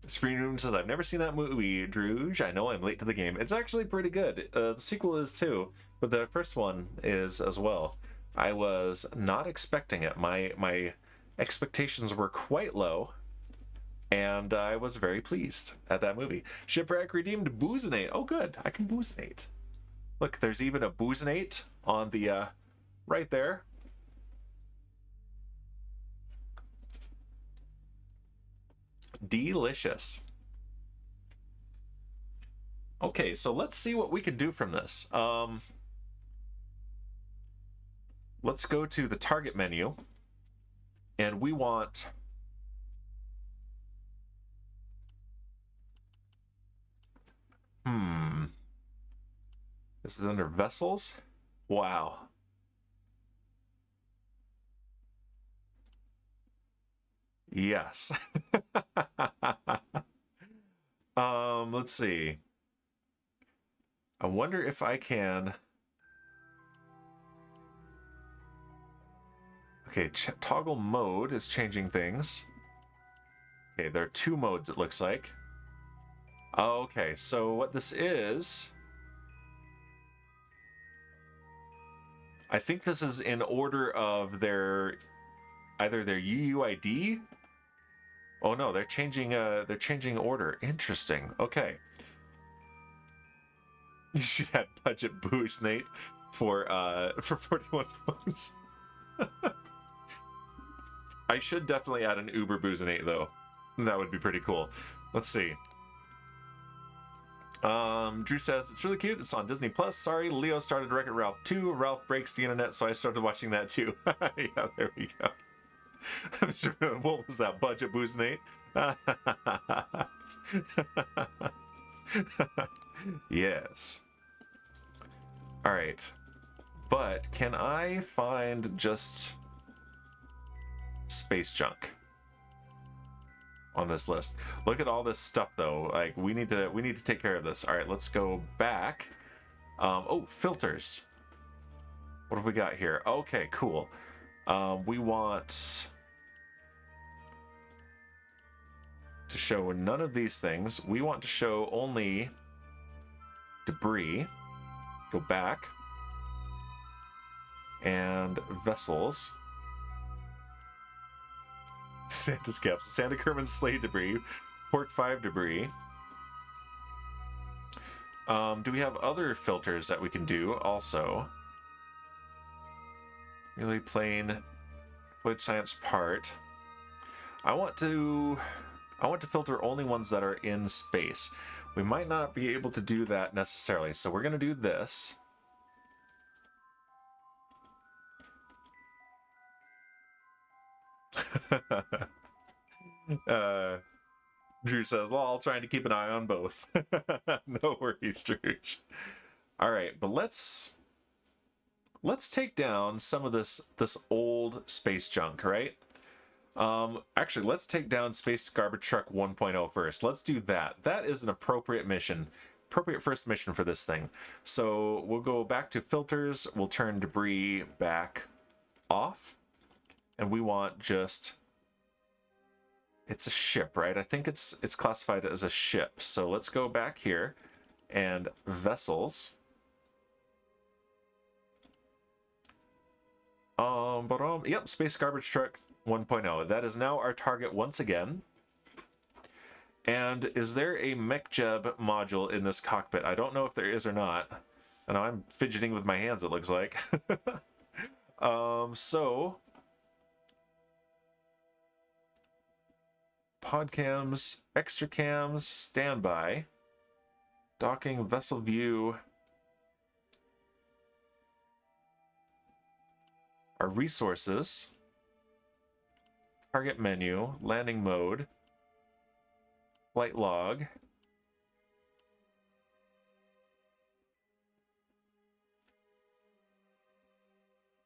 Screen Room says, I've never seen that movie, Druge. I know I'm late to the game. It's actually pretty good. The sequel is too, but the first one is as well. I was not expecting it. My expectations were quite low, and I was very pleased at that movie. Shipwreck redeemed Boozinate. Oh, good. I can Boozinate. Look, there's even a Boozinate on the right there. Delicious. Okay, so let's see what we can do from this. Let's go to the target menu, and we want is it under vessels? Wow. Yes. Let's see. I wonder if I can. Okay, toggle mode is changing things. Okay, there are two modes, it looks like. Okay, so what this is, I think this is in order of either their UUID. Oh no, they're changing order. Interesting. Okay. You should have budget boost, Nate, for 41 points. I should definitely add an Uber Boozinate though. That would be pretty cool. Let's see. Drew says it's really cute. It's on Disney Plus. Sorry, Leo started Wreck-It Ralph 2. Ralph breaks the internet, so I started watching that too. Yeah, there we go. What was that budget boost, Nate? Yes. All right. But can I find just space junk on this list? Look at all this stuff though. Like we need to take care of this. All right, let's go back. Oh, filters. What have we got here? Okay, cool. We want to show none of these things. We want to show only debris. Go back. And vessels. Santa's caps. Santa Kerman sleigh debris. Pork 5 debris. Do we have other filters that we can do also? Really plain fluid science part. I want to filter only ones that are in space. We might not be able to do that necessarily, so we're going to do this. Drew says, "Lol, trying to keep an eye on both." No worries, Drew. All right, but let's take down some of this old space junk, right? Actually, let's take down Space Garbage Truck 1.0 first. Let's do that. That is an appropriate mission. Appropriate first mission for this thing. So we'll go back to filters. We'll turn debris back off. And we want just... It's a ship, right? I think it's classified as a ship. So let's go back here and vessels. Yep, Space Garbage Truck 1.0. That is now our target once again. And is there a MechJeb module in this cockpit? I don't know if there is or not. I know I'm fidgeting with my hands, it looks like. So podcams, extra cams, standby, docking, vessel view, our resources, target menu, landing mode, flight log,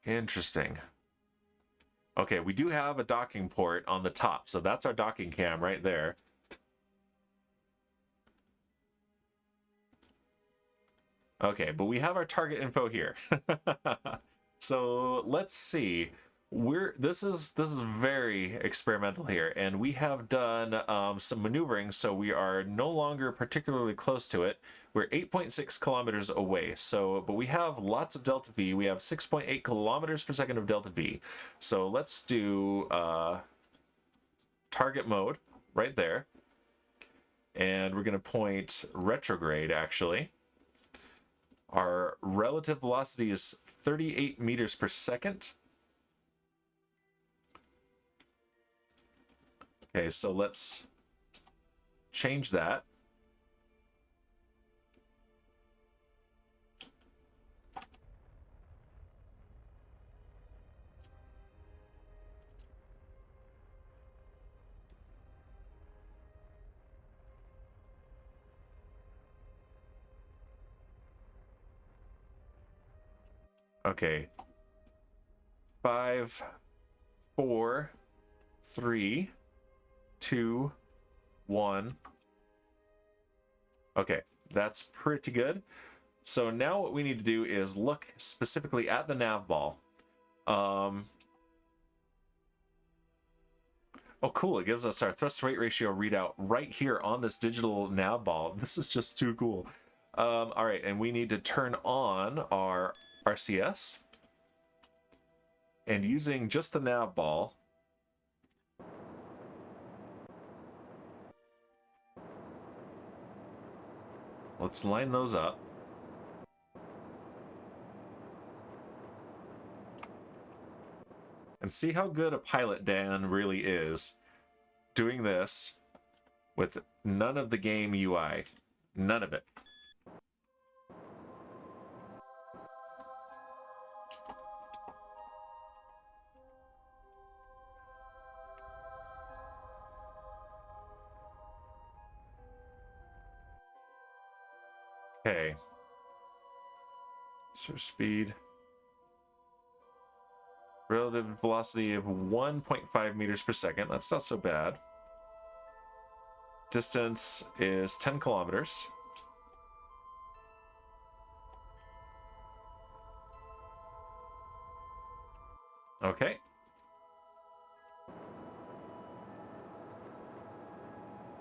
interesting. Okay, we do have a docking port on the top, so that's our docking cam right there. Okay, but we have our target info here. So let's see. This is very experimental here, and we have done some maneuvering, so we are no longer particularly close to it. We're 8.6 kilometers away, but we have lots of delta V. We have 6.8 kilometers per second of delta V. So let's do target mode right there, and we're going to point retrograde actually. Our relative velocity is 38 meters per second. Okay, so let's change that. Okay. 5, 4, 3, 2, 1. Okay, that's pretty good. So now what we need to do is look specifically at the nav ball. Oh, cool. It gives us our thrust weight ratio readout right here on this digital nav ball. This is just too cool. All right, and we need to turn on our RCS. And using just the nav ball, let's line those up. And see how good a pilot Dan really is doing this with none of the game UI. None of it. Okay. Surface speed. Relative velocity of 1.5 meters per second. That's not so bad. Distance is 10 kilometers. Okay.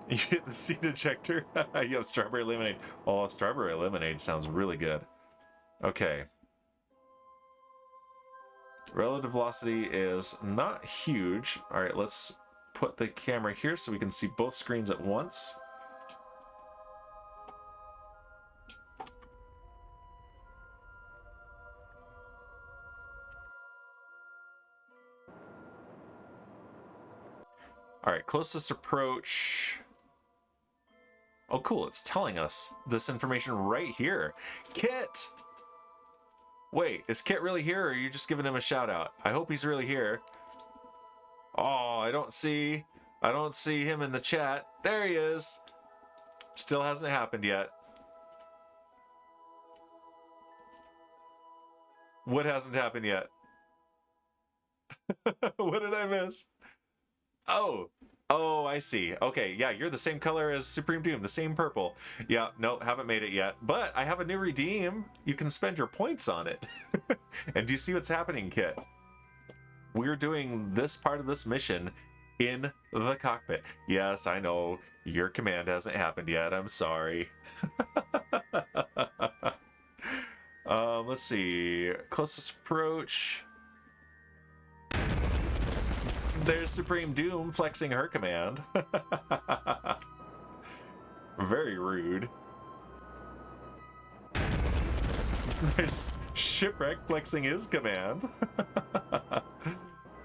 You hit the seat ejector. You have strawberry lemonade. Oh, strawberry lemonade sounds really good. Okay. Relative velocity is not huge. All right, let's put the camera here so we can see both screens at once. All right, closest approach. Oh, cool. It's telling us this information right here. Kit! Wait, is Kit really here, or are you just giving him a shout out? I hope he's really here. Oh, I don't see him in the chat. There he is. Still hasn't happened yet. What hasn't happened yet? What did I miss? Oh, I see. Okay, yeah, you're the same color as Supreme Doom, the same purple. Yeah, no, haven't made it yet. But I have a new redeem. You can spend your points on it. And do you see what's happening, Kit? We're doing this part of this mission in the cockpit. Yes, I know. Your command hasn't happened yet. I'm sorry. Let's see. Closest approach. There's Supreme Doom flexing her command. Very rude. There's Shipwreck flexing his command.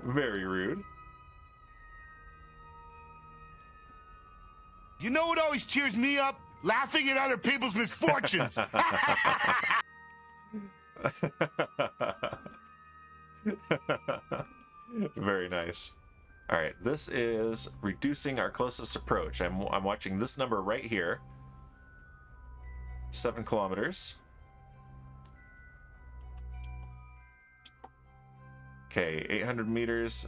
Very rude. You know what always cheers me up? Laughing at other people's misfortunes. Very nice. All right, this is reducing our closest approach. I'm watching this number right here. 7 kilometers. Okay, 800 meters,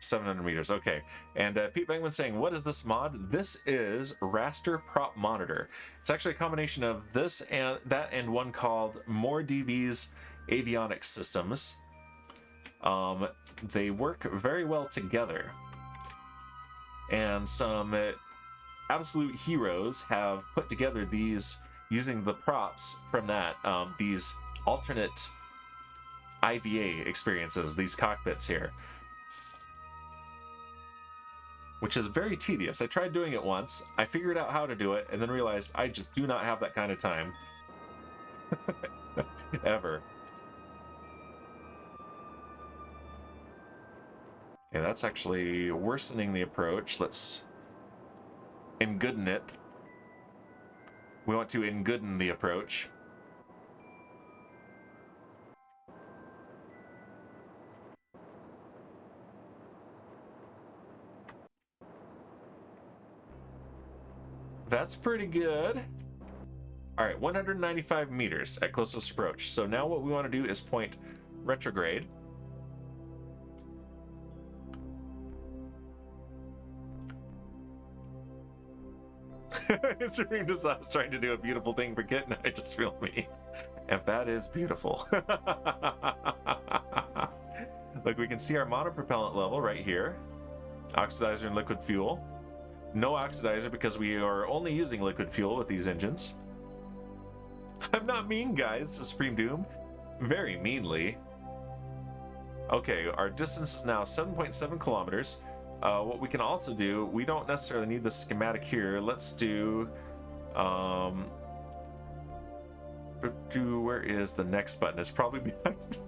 700 meters. Okay, and Pete Bangman saying, what is this mod? This is Raster Prop Monitor. It's actually a combination of this and that and one called More DV's Avionics systems. They work very well together, and some absolute heroes have put together these using the props from that, these alternate IVA experiences, these cockpits here, which is very tedious. I tried doing it once, I figured out how to do it, and then realized I just do not have that kind of time. Ever. Okay, that's actually worsening the approach. Let's engooden it. We want to engooden the approach. That's pretty good. All right, 195 meters at closest approach. So now what we want to do is point retrograde. Supreme Design is trying to do a beautiful thing for Kit, and I just feel me. And that is beautiful. Look, we can see our monopropellant level right here. Oxidizer and liquid fuel. No oxidizer because we are only using liquid fuel with these engines. I'm not mean, guys, says Supreme Doom. Very meanly. Okay, our distance is now 7.7 kilometers. What we can also do, we don't necessarily need the schematic here. Let's do, where is the next button? It's probably behind,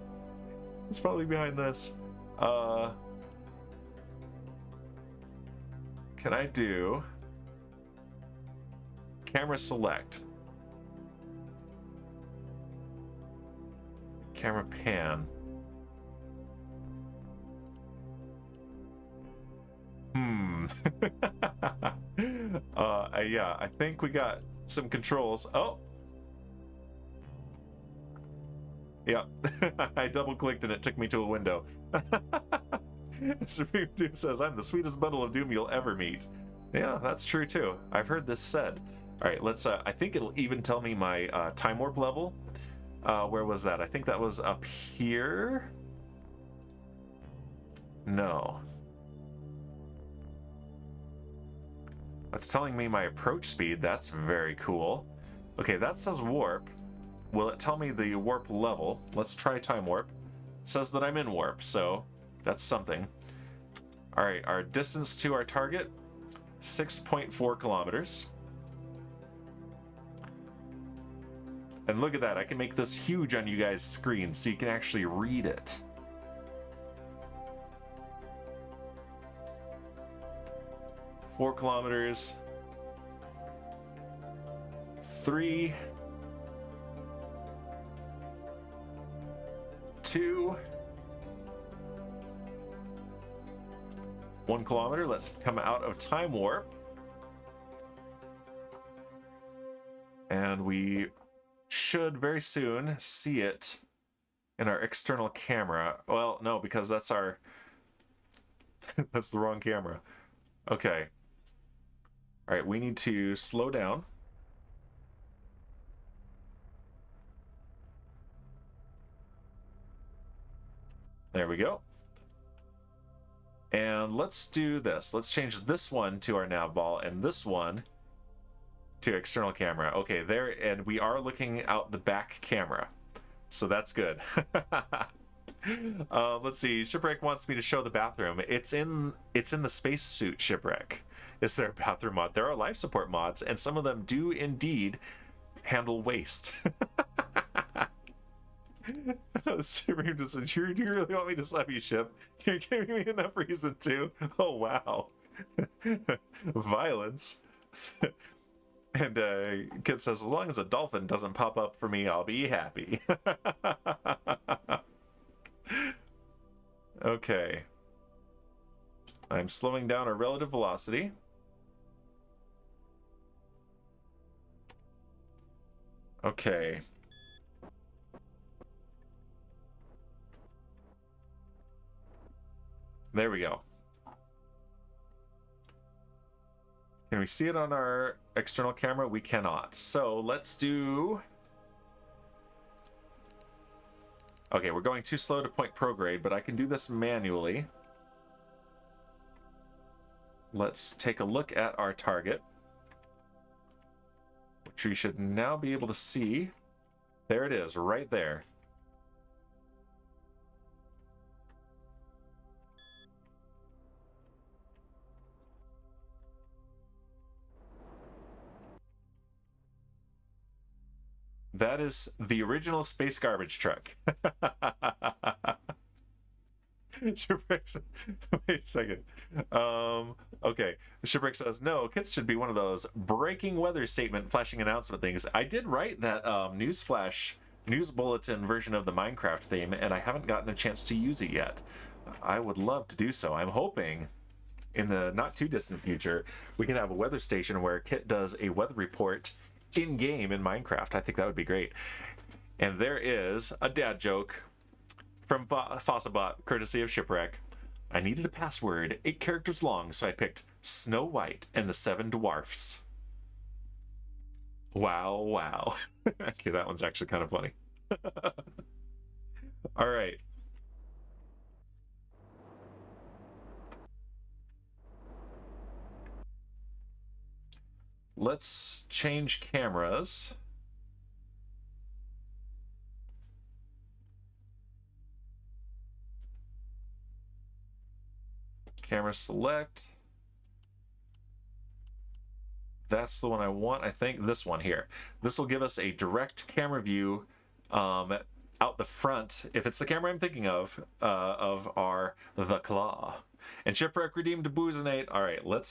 it's probably behind this. Can I do camera select? Camera pan. Yeah, I think we got some controls. Oh, Yep. I double-clicked and it took me to a window. Supreme Doom says, I'm the sweetest bundle of Doom you'll ever meet. Yeah, that's true too. I've heard this said. Alright, let's, I think it'll even tell me my time warp level. Where was that? I think that was up here? No. That's telling me my approach speed. That's very cool. Okay, that says warp. Will it tell me the warp level? Let's try time warp. It says that I'm in warp, so that's something. Alright, our distance to our target, 6.4 kilometers. And look at that, I can make this huge on you guys' screen so you can actually read it. Four kilometers. 3, 2, 1 kilometer. Let's come out of time warp. And we should very soon see it in our external camera. Well, no, because that's our... that's the wrong camera. Okay. All right, we need to slow down. There we go. And let's do this. Let's change this one to our nav ball and this one to external camera. Okay, there, and we are looking out the back camera. So that's good. Let's see. Shipwreck wants me to show the bathroom. It's in the spacesuit, Shipwreck. Is there a bathroom mod? There are life support mods, and some of them do indeed handle waste. Supreme just said, do you really want me to slap you, Ship? You're giving me enough reason to. Oh, wow. Violence. And Kit says, as long as a dolphin doesn't pop up for me, I'll be happy. Okay. I'm slowing down our relative velocity. Okay. There we go. Can we see it on our external camera? We cannot. So let's do... Okay, we're going too slow to point prograde, but I can do this manually. Let's take a look at our target, which we should now be able to see. There it is, right there. That is the original space garbage truck. Shipwreck, wait a second. Okay. Shipwreck says, no, Kits should be one of those breaking weather statement flashing announcement things. I did write that news bulletin version of the Minecraft theme, and I haven't gotten a chance to use it yet. I would love to do so. I'm hoping in the not too distant future we can have a weather station where Kit does a weather report in-game in Minecraft. I think that would be great. And there is a dad joke from Fossabot, courtesy of Shipwreck. I needed a password, 8 characters long, so I picked Snow White and the 7 Dwarfs. Wow, wow. Okay, that one's actually kind of funny. All right. Let's change cameras. Camera select. That's the one I want. I think this one here. This will give us a direct camera view out the front, if it's the camera I'm thinking of our The Claw. And Shipwreck redeemed Boozinate. All right, let's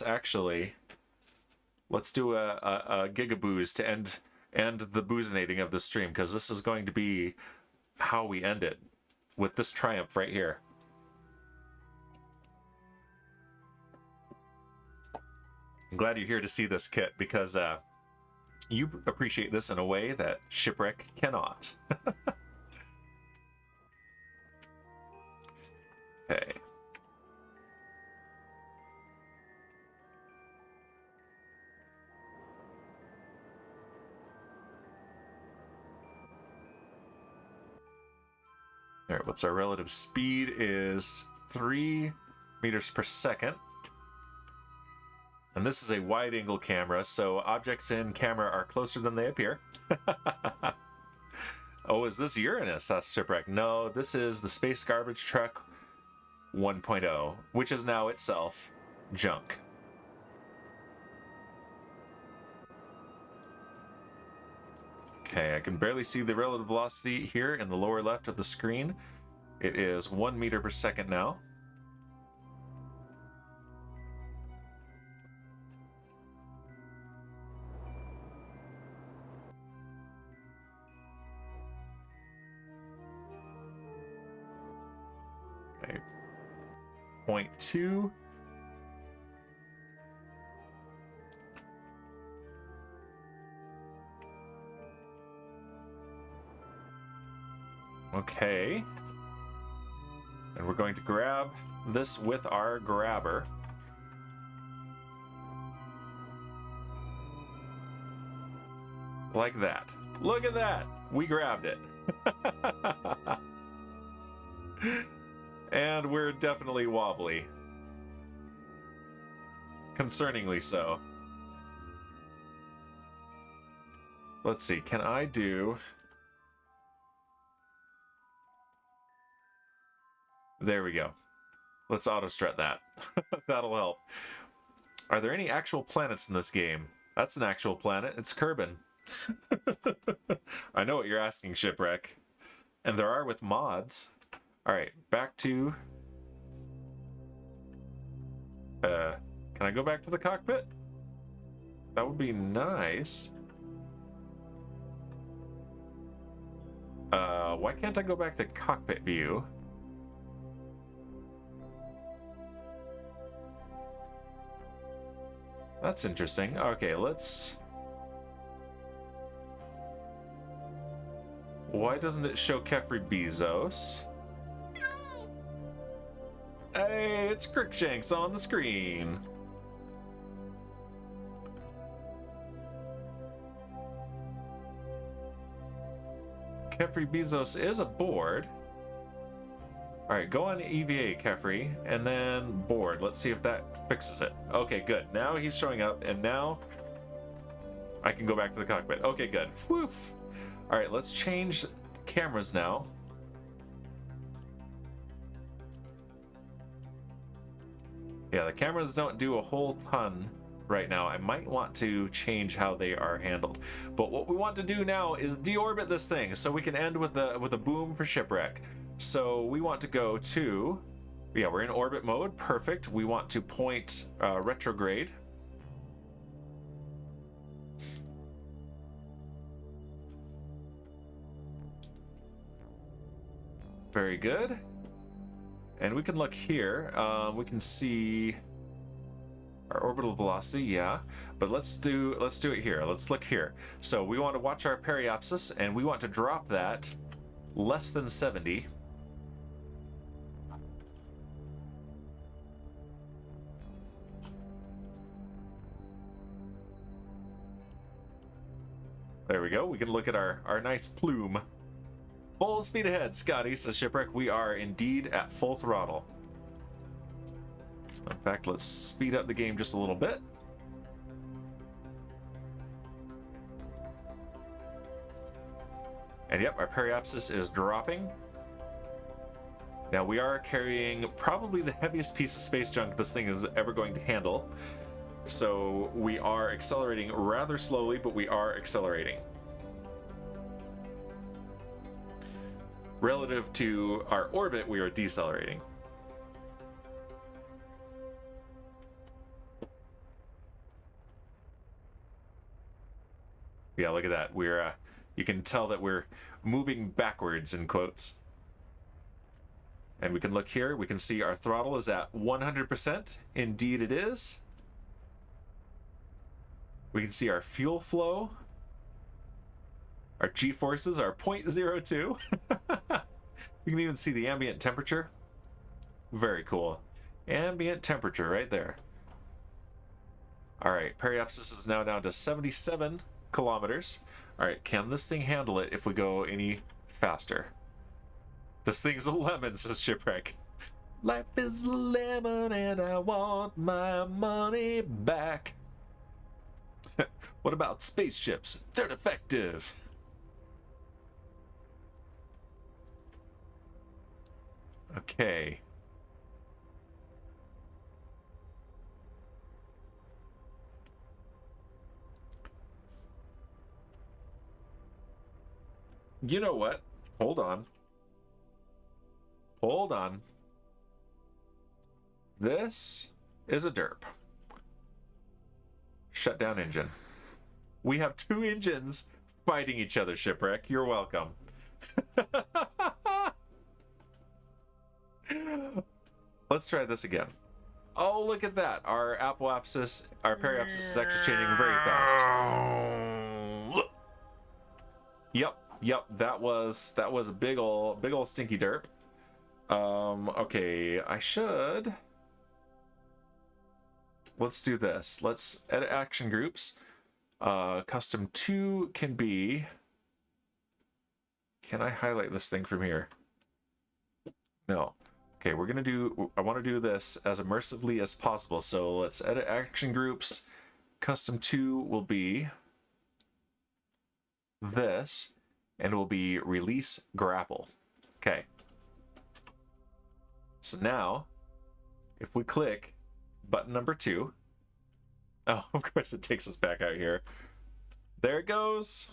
do a gigabooze to end the boozinating of the stream, because this is going to be how we end it, with this triumph right here. I'm glad you're here to see this, Kit, because you appreciate this in a way that Shipwreck cannot. All right, what's our relative speed is 3 meters per second. And this is a wide-angle camera, so objects in camera are closer than they appear. Oh, is this Uranus? That's shipwreck. No, this is the Space Garbage Truck 1.0, which is now itself junk. Okay, I can barely see the relative velocity here in the lower left of the screen. It is 1 meter per second now. Okay. 0.2. Okay. And we're going to grab this with our grabber. Like that. Look at that! We grabbed it. And we're definitely wobbly. Concerningly so. Let's see, can I do... There we go. Let's auto-strut that. That'll help. Are there any actual planets in this game? That's an actual planet. It's Kerbal. I know what you're asking, Shipwreck. And there are with mods. Alright, back to... can I go back to the cockpit? That would be nice. Why can't I go back to cockpit view? That's interesting. Okay, let's... Why doesn't it show Kefri Bezos? Hey, it's Crookshanks on the screen. Kefri Bezos is aboard. Alright, go on EVA, Kefri, and then board. Let's see if that fixes it. Okay, good. Now he's showing up, and now I can go back to the cockpit. Okay, good. Woof. Alright, let's change cameras now. Yeah, the cameras don't do a whole ton right now. I might want to change how they are handled. But what we want to do now is deorbit this thing so we can end with a boom for shipwreck. So we want to go to, yeah, we're in orbit mode. Perfect. We want to point retrograde. Very good. And we can look here. We can see our orbital velocity, yeah. But let's do it here. Let's look here. So we want to watch our periapsis, and we want to drop that less than 70. There we go. We can look at our nice plume. Full speed ahead, Scotty, says Shipwreck. We are indeed at full throttle. In fact, let's speed up the game just a little bit. And yep, our periapsis is dropping. Now we are carrying probably the heaviest piece of space junk this thing is ever going to handle. So we are accelerating rather slowly, but we are accelerating. Relative to our orbit, we are decelerating. Yeah, look at that. We're you can tell that we're moving backwards in quotes. And we can look here, we can see our throttle is at 100%. Indeed it is. We can see our fuel flow. Our G-forces are 0.02. We can even see the ambient temperature. Very cool. Ambient temperature right there. All right, periapsis is now down to 77 kilometers. All right, can this thing handle it if we go any faster? This thing's a lemon, says Shipwreck. Life is a lemon and I want my money back. What about spaceships? They're defective. Okay. You know what? Hold on. Hold on. This is a derp. Shut down engine. We have two engines fighting each other, Shipwreck. You're welcome. Let's try this again. Oh, look at that. Our apoapsis, our periapsis is actually changing very fast. Yep, that was a big ol' stinky derp. Okay, I should. Let's do this. Let's edit action groups. Custom 2 can be. Can I highlight this thing from here? No. Okay, we're gonna do. I want to do this as immersively as possible. So let's edit action groups. Custom 2 will be this, and it will be release grapple. Okay. So now, if we click button number 2, oh, of course it takes us back out here. There it goes.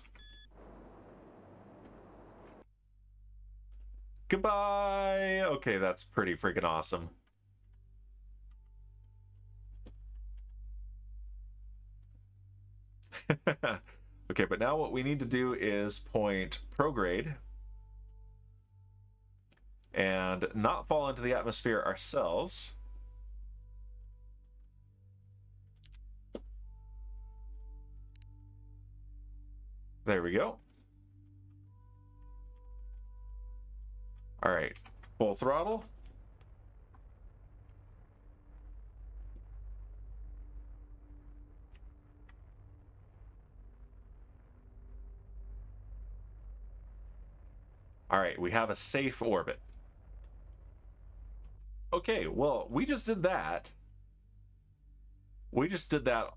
Goodbye. Okay, that's pretty freaking awesome. Okay, but now what we need to do is point prograde and not fall into the atmosphere ourselves. There we go. All right, full throttle. All right, we have a safe orbit. Okay, well, we just did that. We just did that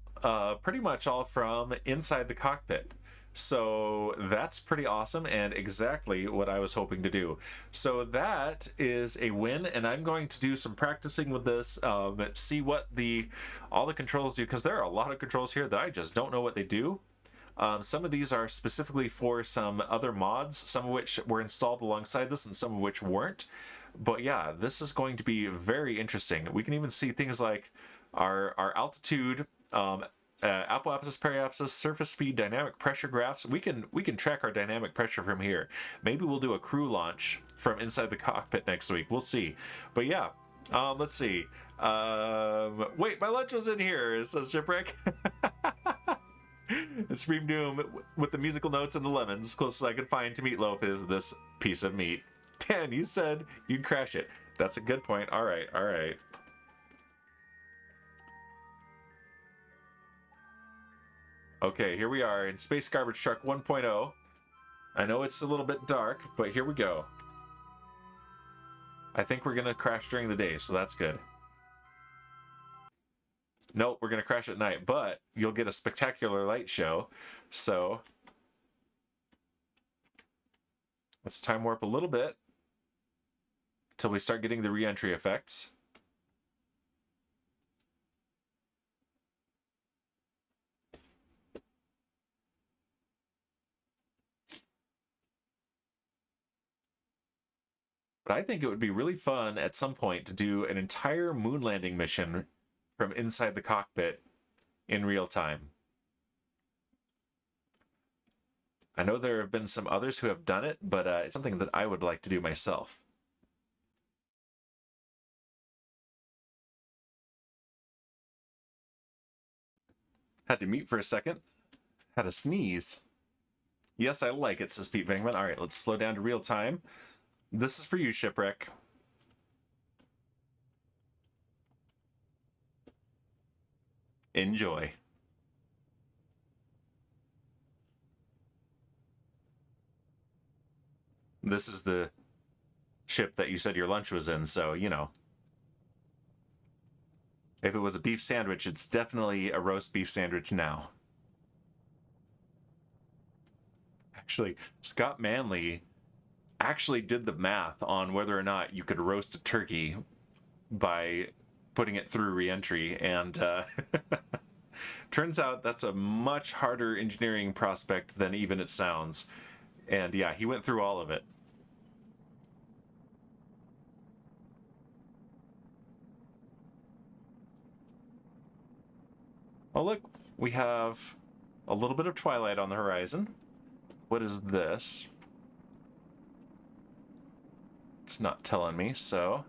pretty much all from inside the cockpit. So that's pretty awesome and exactly what I was hoping to do. So that is a win, and I'm going to do some practicing with this, see what all the controls do, because there are a lot of controls here that I just don't know what they do. Some of these are specifically for some other mods, some of which were installed alongside this and some of which weren't. But yeah, this is going to be very interesting. We can even see things like our altitude, apoapsis, periapsis, surface speed, dynamic pressure graphs. We can track our dynamic pressure from here. Maybe we'll do a crew launch from inside the cockpit next week. We'll see. But yeah, let's see. Wait, my lunch was in here, says Shipwreck. It's Scream Doom with the musical notes and the lemons. Closest I could find to meatloaf is this piece of meat. Dan, you said you'd crash it. That's a good point. All right, all right. Okay, here we are in Space Garbage Truck 1.0. I know it's a little bit dark, but here we go. I think we're gonna crash during the day, so that's good. Nope, we're gonna crash at night, but you'll get a spectacular light show. So let's time warp a little bit till we start getting the re-entry effects. But I think it would be really fun at some point to do an entire moon landing mission from inside the cockpit in real time. I know there have been some others who have done it, but it's something that I would like to do myself. Had to mute for a second. Had a sneeze. Yes, I like it, says Pete Vangman. All right, let's slow down to real time. This is for you, Shipwreck. Enjoy. This is the ship that you said your lunch was in, so, you know. If it was a beef sandwich, it's definitely a roast beef sandwich now. Actually, Scott Manley actually did the math on whether or not you could roast a turkey by putting it through reentry, and turns out that's a much harder engineering prospect than even it sounds. And yeah, he went through all of it. Oh look, we have a little bit of twilight on the horizon. What is this? It's not telling me, so...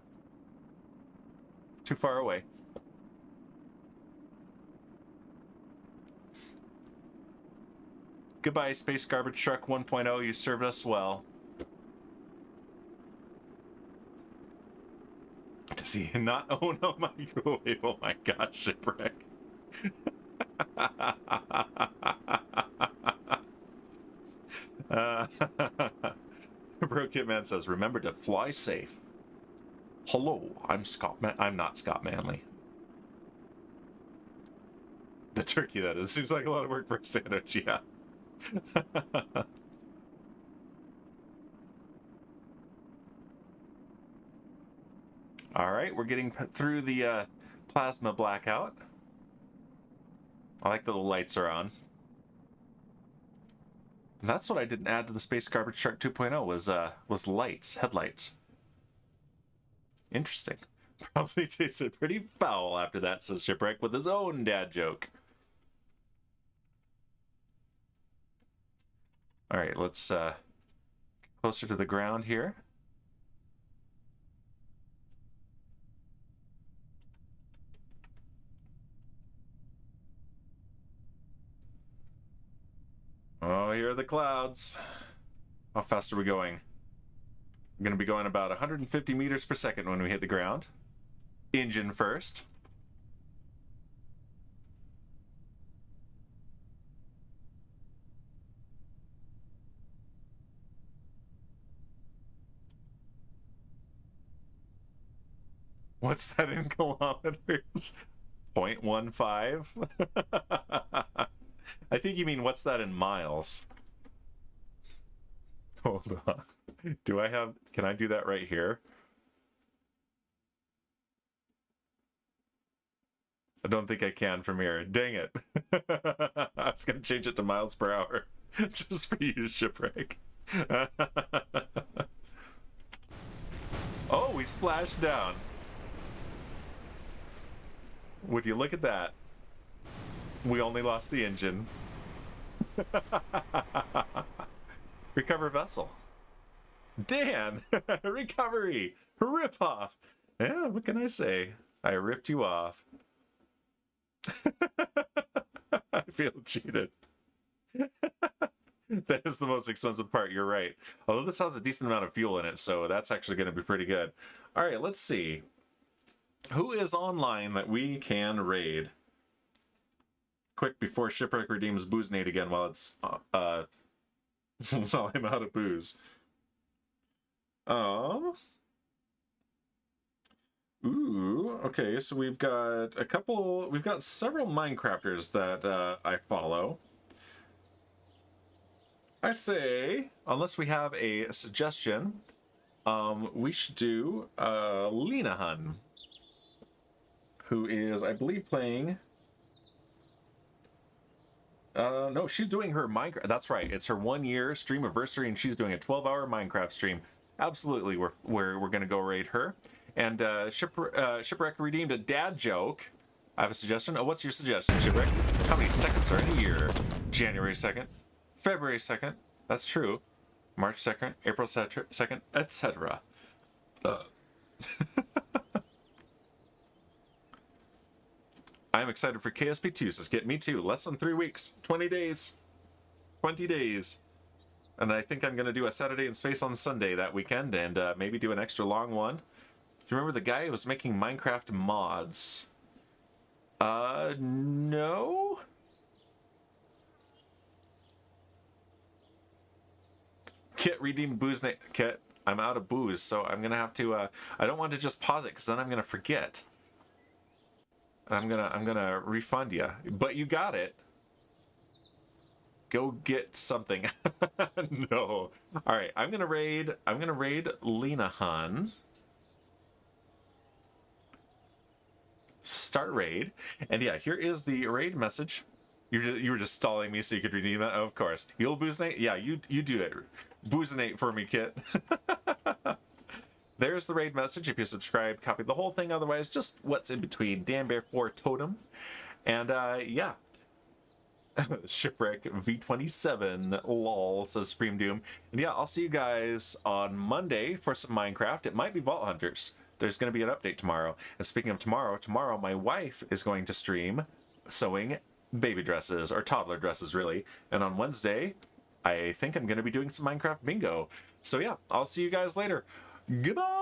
Too far away. Goodbye, Space Garbage Truck 1.0. You served us well. Does he not own a microwave? Oh my gosh, shipwreck. Bro Kitman says, remember to fly safe. Hello, I'm not Scott Manley. The turkey, that is. Seems like a lot of work for a sandwich, yeah. Alright, we're getting through the plasma blackout. I like that the lights are on. And that's what I didn't add to the Space Garbage Truck 2.0 was lights, headlights. Interesting. Probably tasted pretty foul after that, says Shipwreck with his own dad joke. Alright, let's get closer to the ground here. Oh, here are the clouds. How fast are we going? We're going to be going about 150 meters per second when we hit the ground. Engine first. What's that in kilometers? 0.15? I think you mean what's that in miles? Hold on. Can I do that right here? I don't think I can from here. Dang it. I was going to change it to miles per hour just for you, Shipwreck. Oh, we splashed down. Would you look at that? We only lost the engine. Recover vessel. Dan! Recovery! Rip off! Yeah, what can I say? I ripped you off. I feel cheated. That is the most expensive part, you're right. Although this has a decent amount of fuel in it, so that's actually going to be pretty good. Alright, let's see. Who is online that we can raid? Quick, before Shipwreck redeems Boozenade again while it's while I'm out of booze. Ooh, okay, so we've got several Minecrafters that I follow. I say, unless we have a suggestion, we should do Lena Hun, who is, I believe, playing... no, she's doing her Minecraft. That's right. It's her 1-year stream anniversary, and she's doing a 12-hour Minecraft stream. Absolutely, we're gonna go raid her. And Shipwreck redeemed a dad joke. I have a suggestion. Oh, what's your suggestion, Shipwreck? How many seconds are in a year? January 2nd, February 2nd. That's true. March 2nd, April 2nd, etc. I'm excited for KSP2, says Get Me Too. Less than 3 weeks. 20 days. 20 days. And I think I'm going to do a Saturday in Space on Sunday that weekend, and maybe do an extra long one. Do you remember the guy who was making Minecraft mods? No? Kit redeemed Booze Kit, I'm out of booze, so I'm gonna have to. I don't want to just pause it because then I'm gonna forget. I'm gonna refund you, but you got it. Go get something. No. All right, I'm gonna raid Lena Han. Start raid, and yeah, here is the raid message. You were just stalling me so you could redeem that. Oh, of course, you'll boozinate. Yeah, you do it. Boozinate for me, Kit. There's the raid message. If you subscribe, copy the whole thing. Otherwise, just what's in between. Dan Bear 4 Totem, and yeah. Shipwreck V27 lol, says Supreme Doom. And yeah, I'll see you guys on Monday for some Minecraft. It might be Vault Hunters. There's going to be an update tomorrow. And speaking of tomorrow my wife is going to stream sewing baby dresses, or toddler dresses really. And on Wednesday, I think I'm going to be doing some Minecraft bingo. So yeah, I'll see you guys later. Goodbye!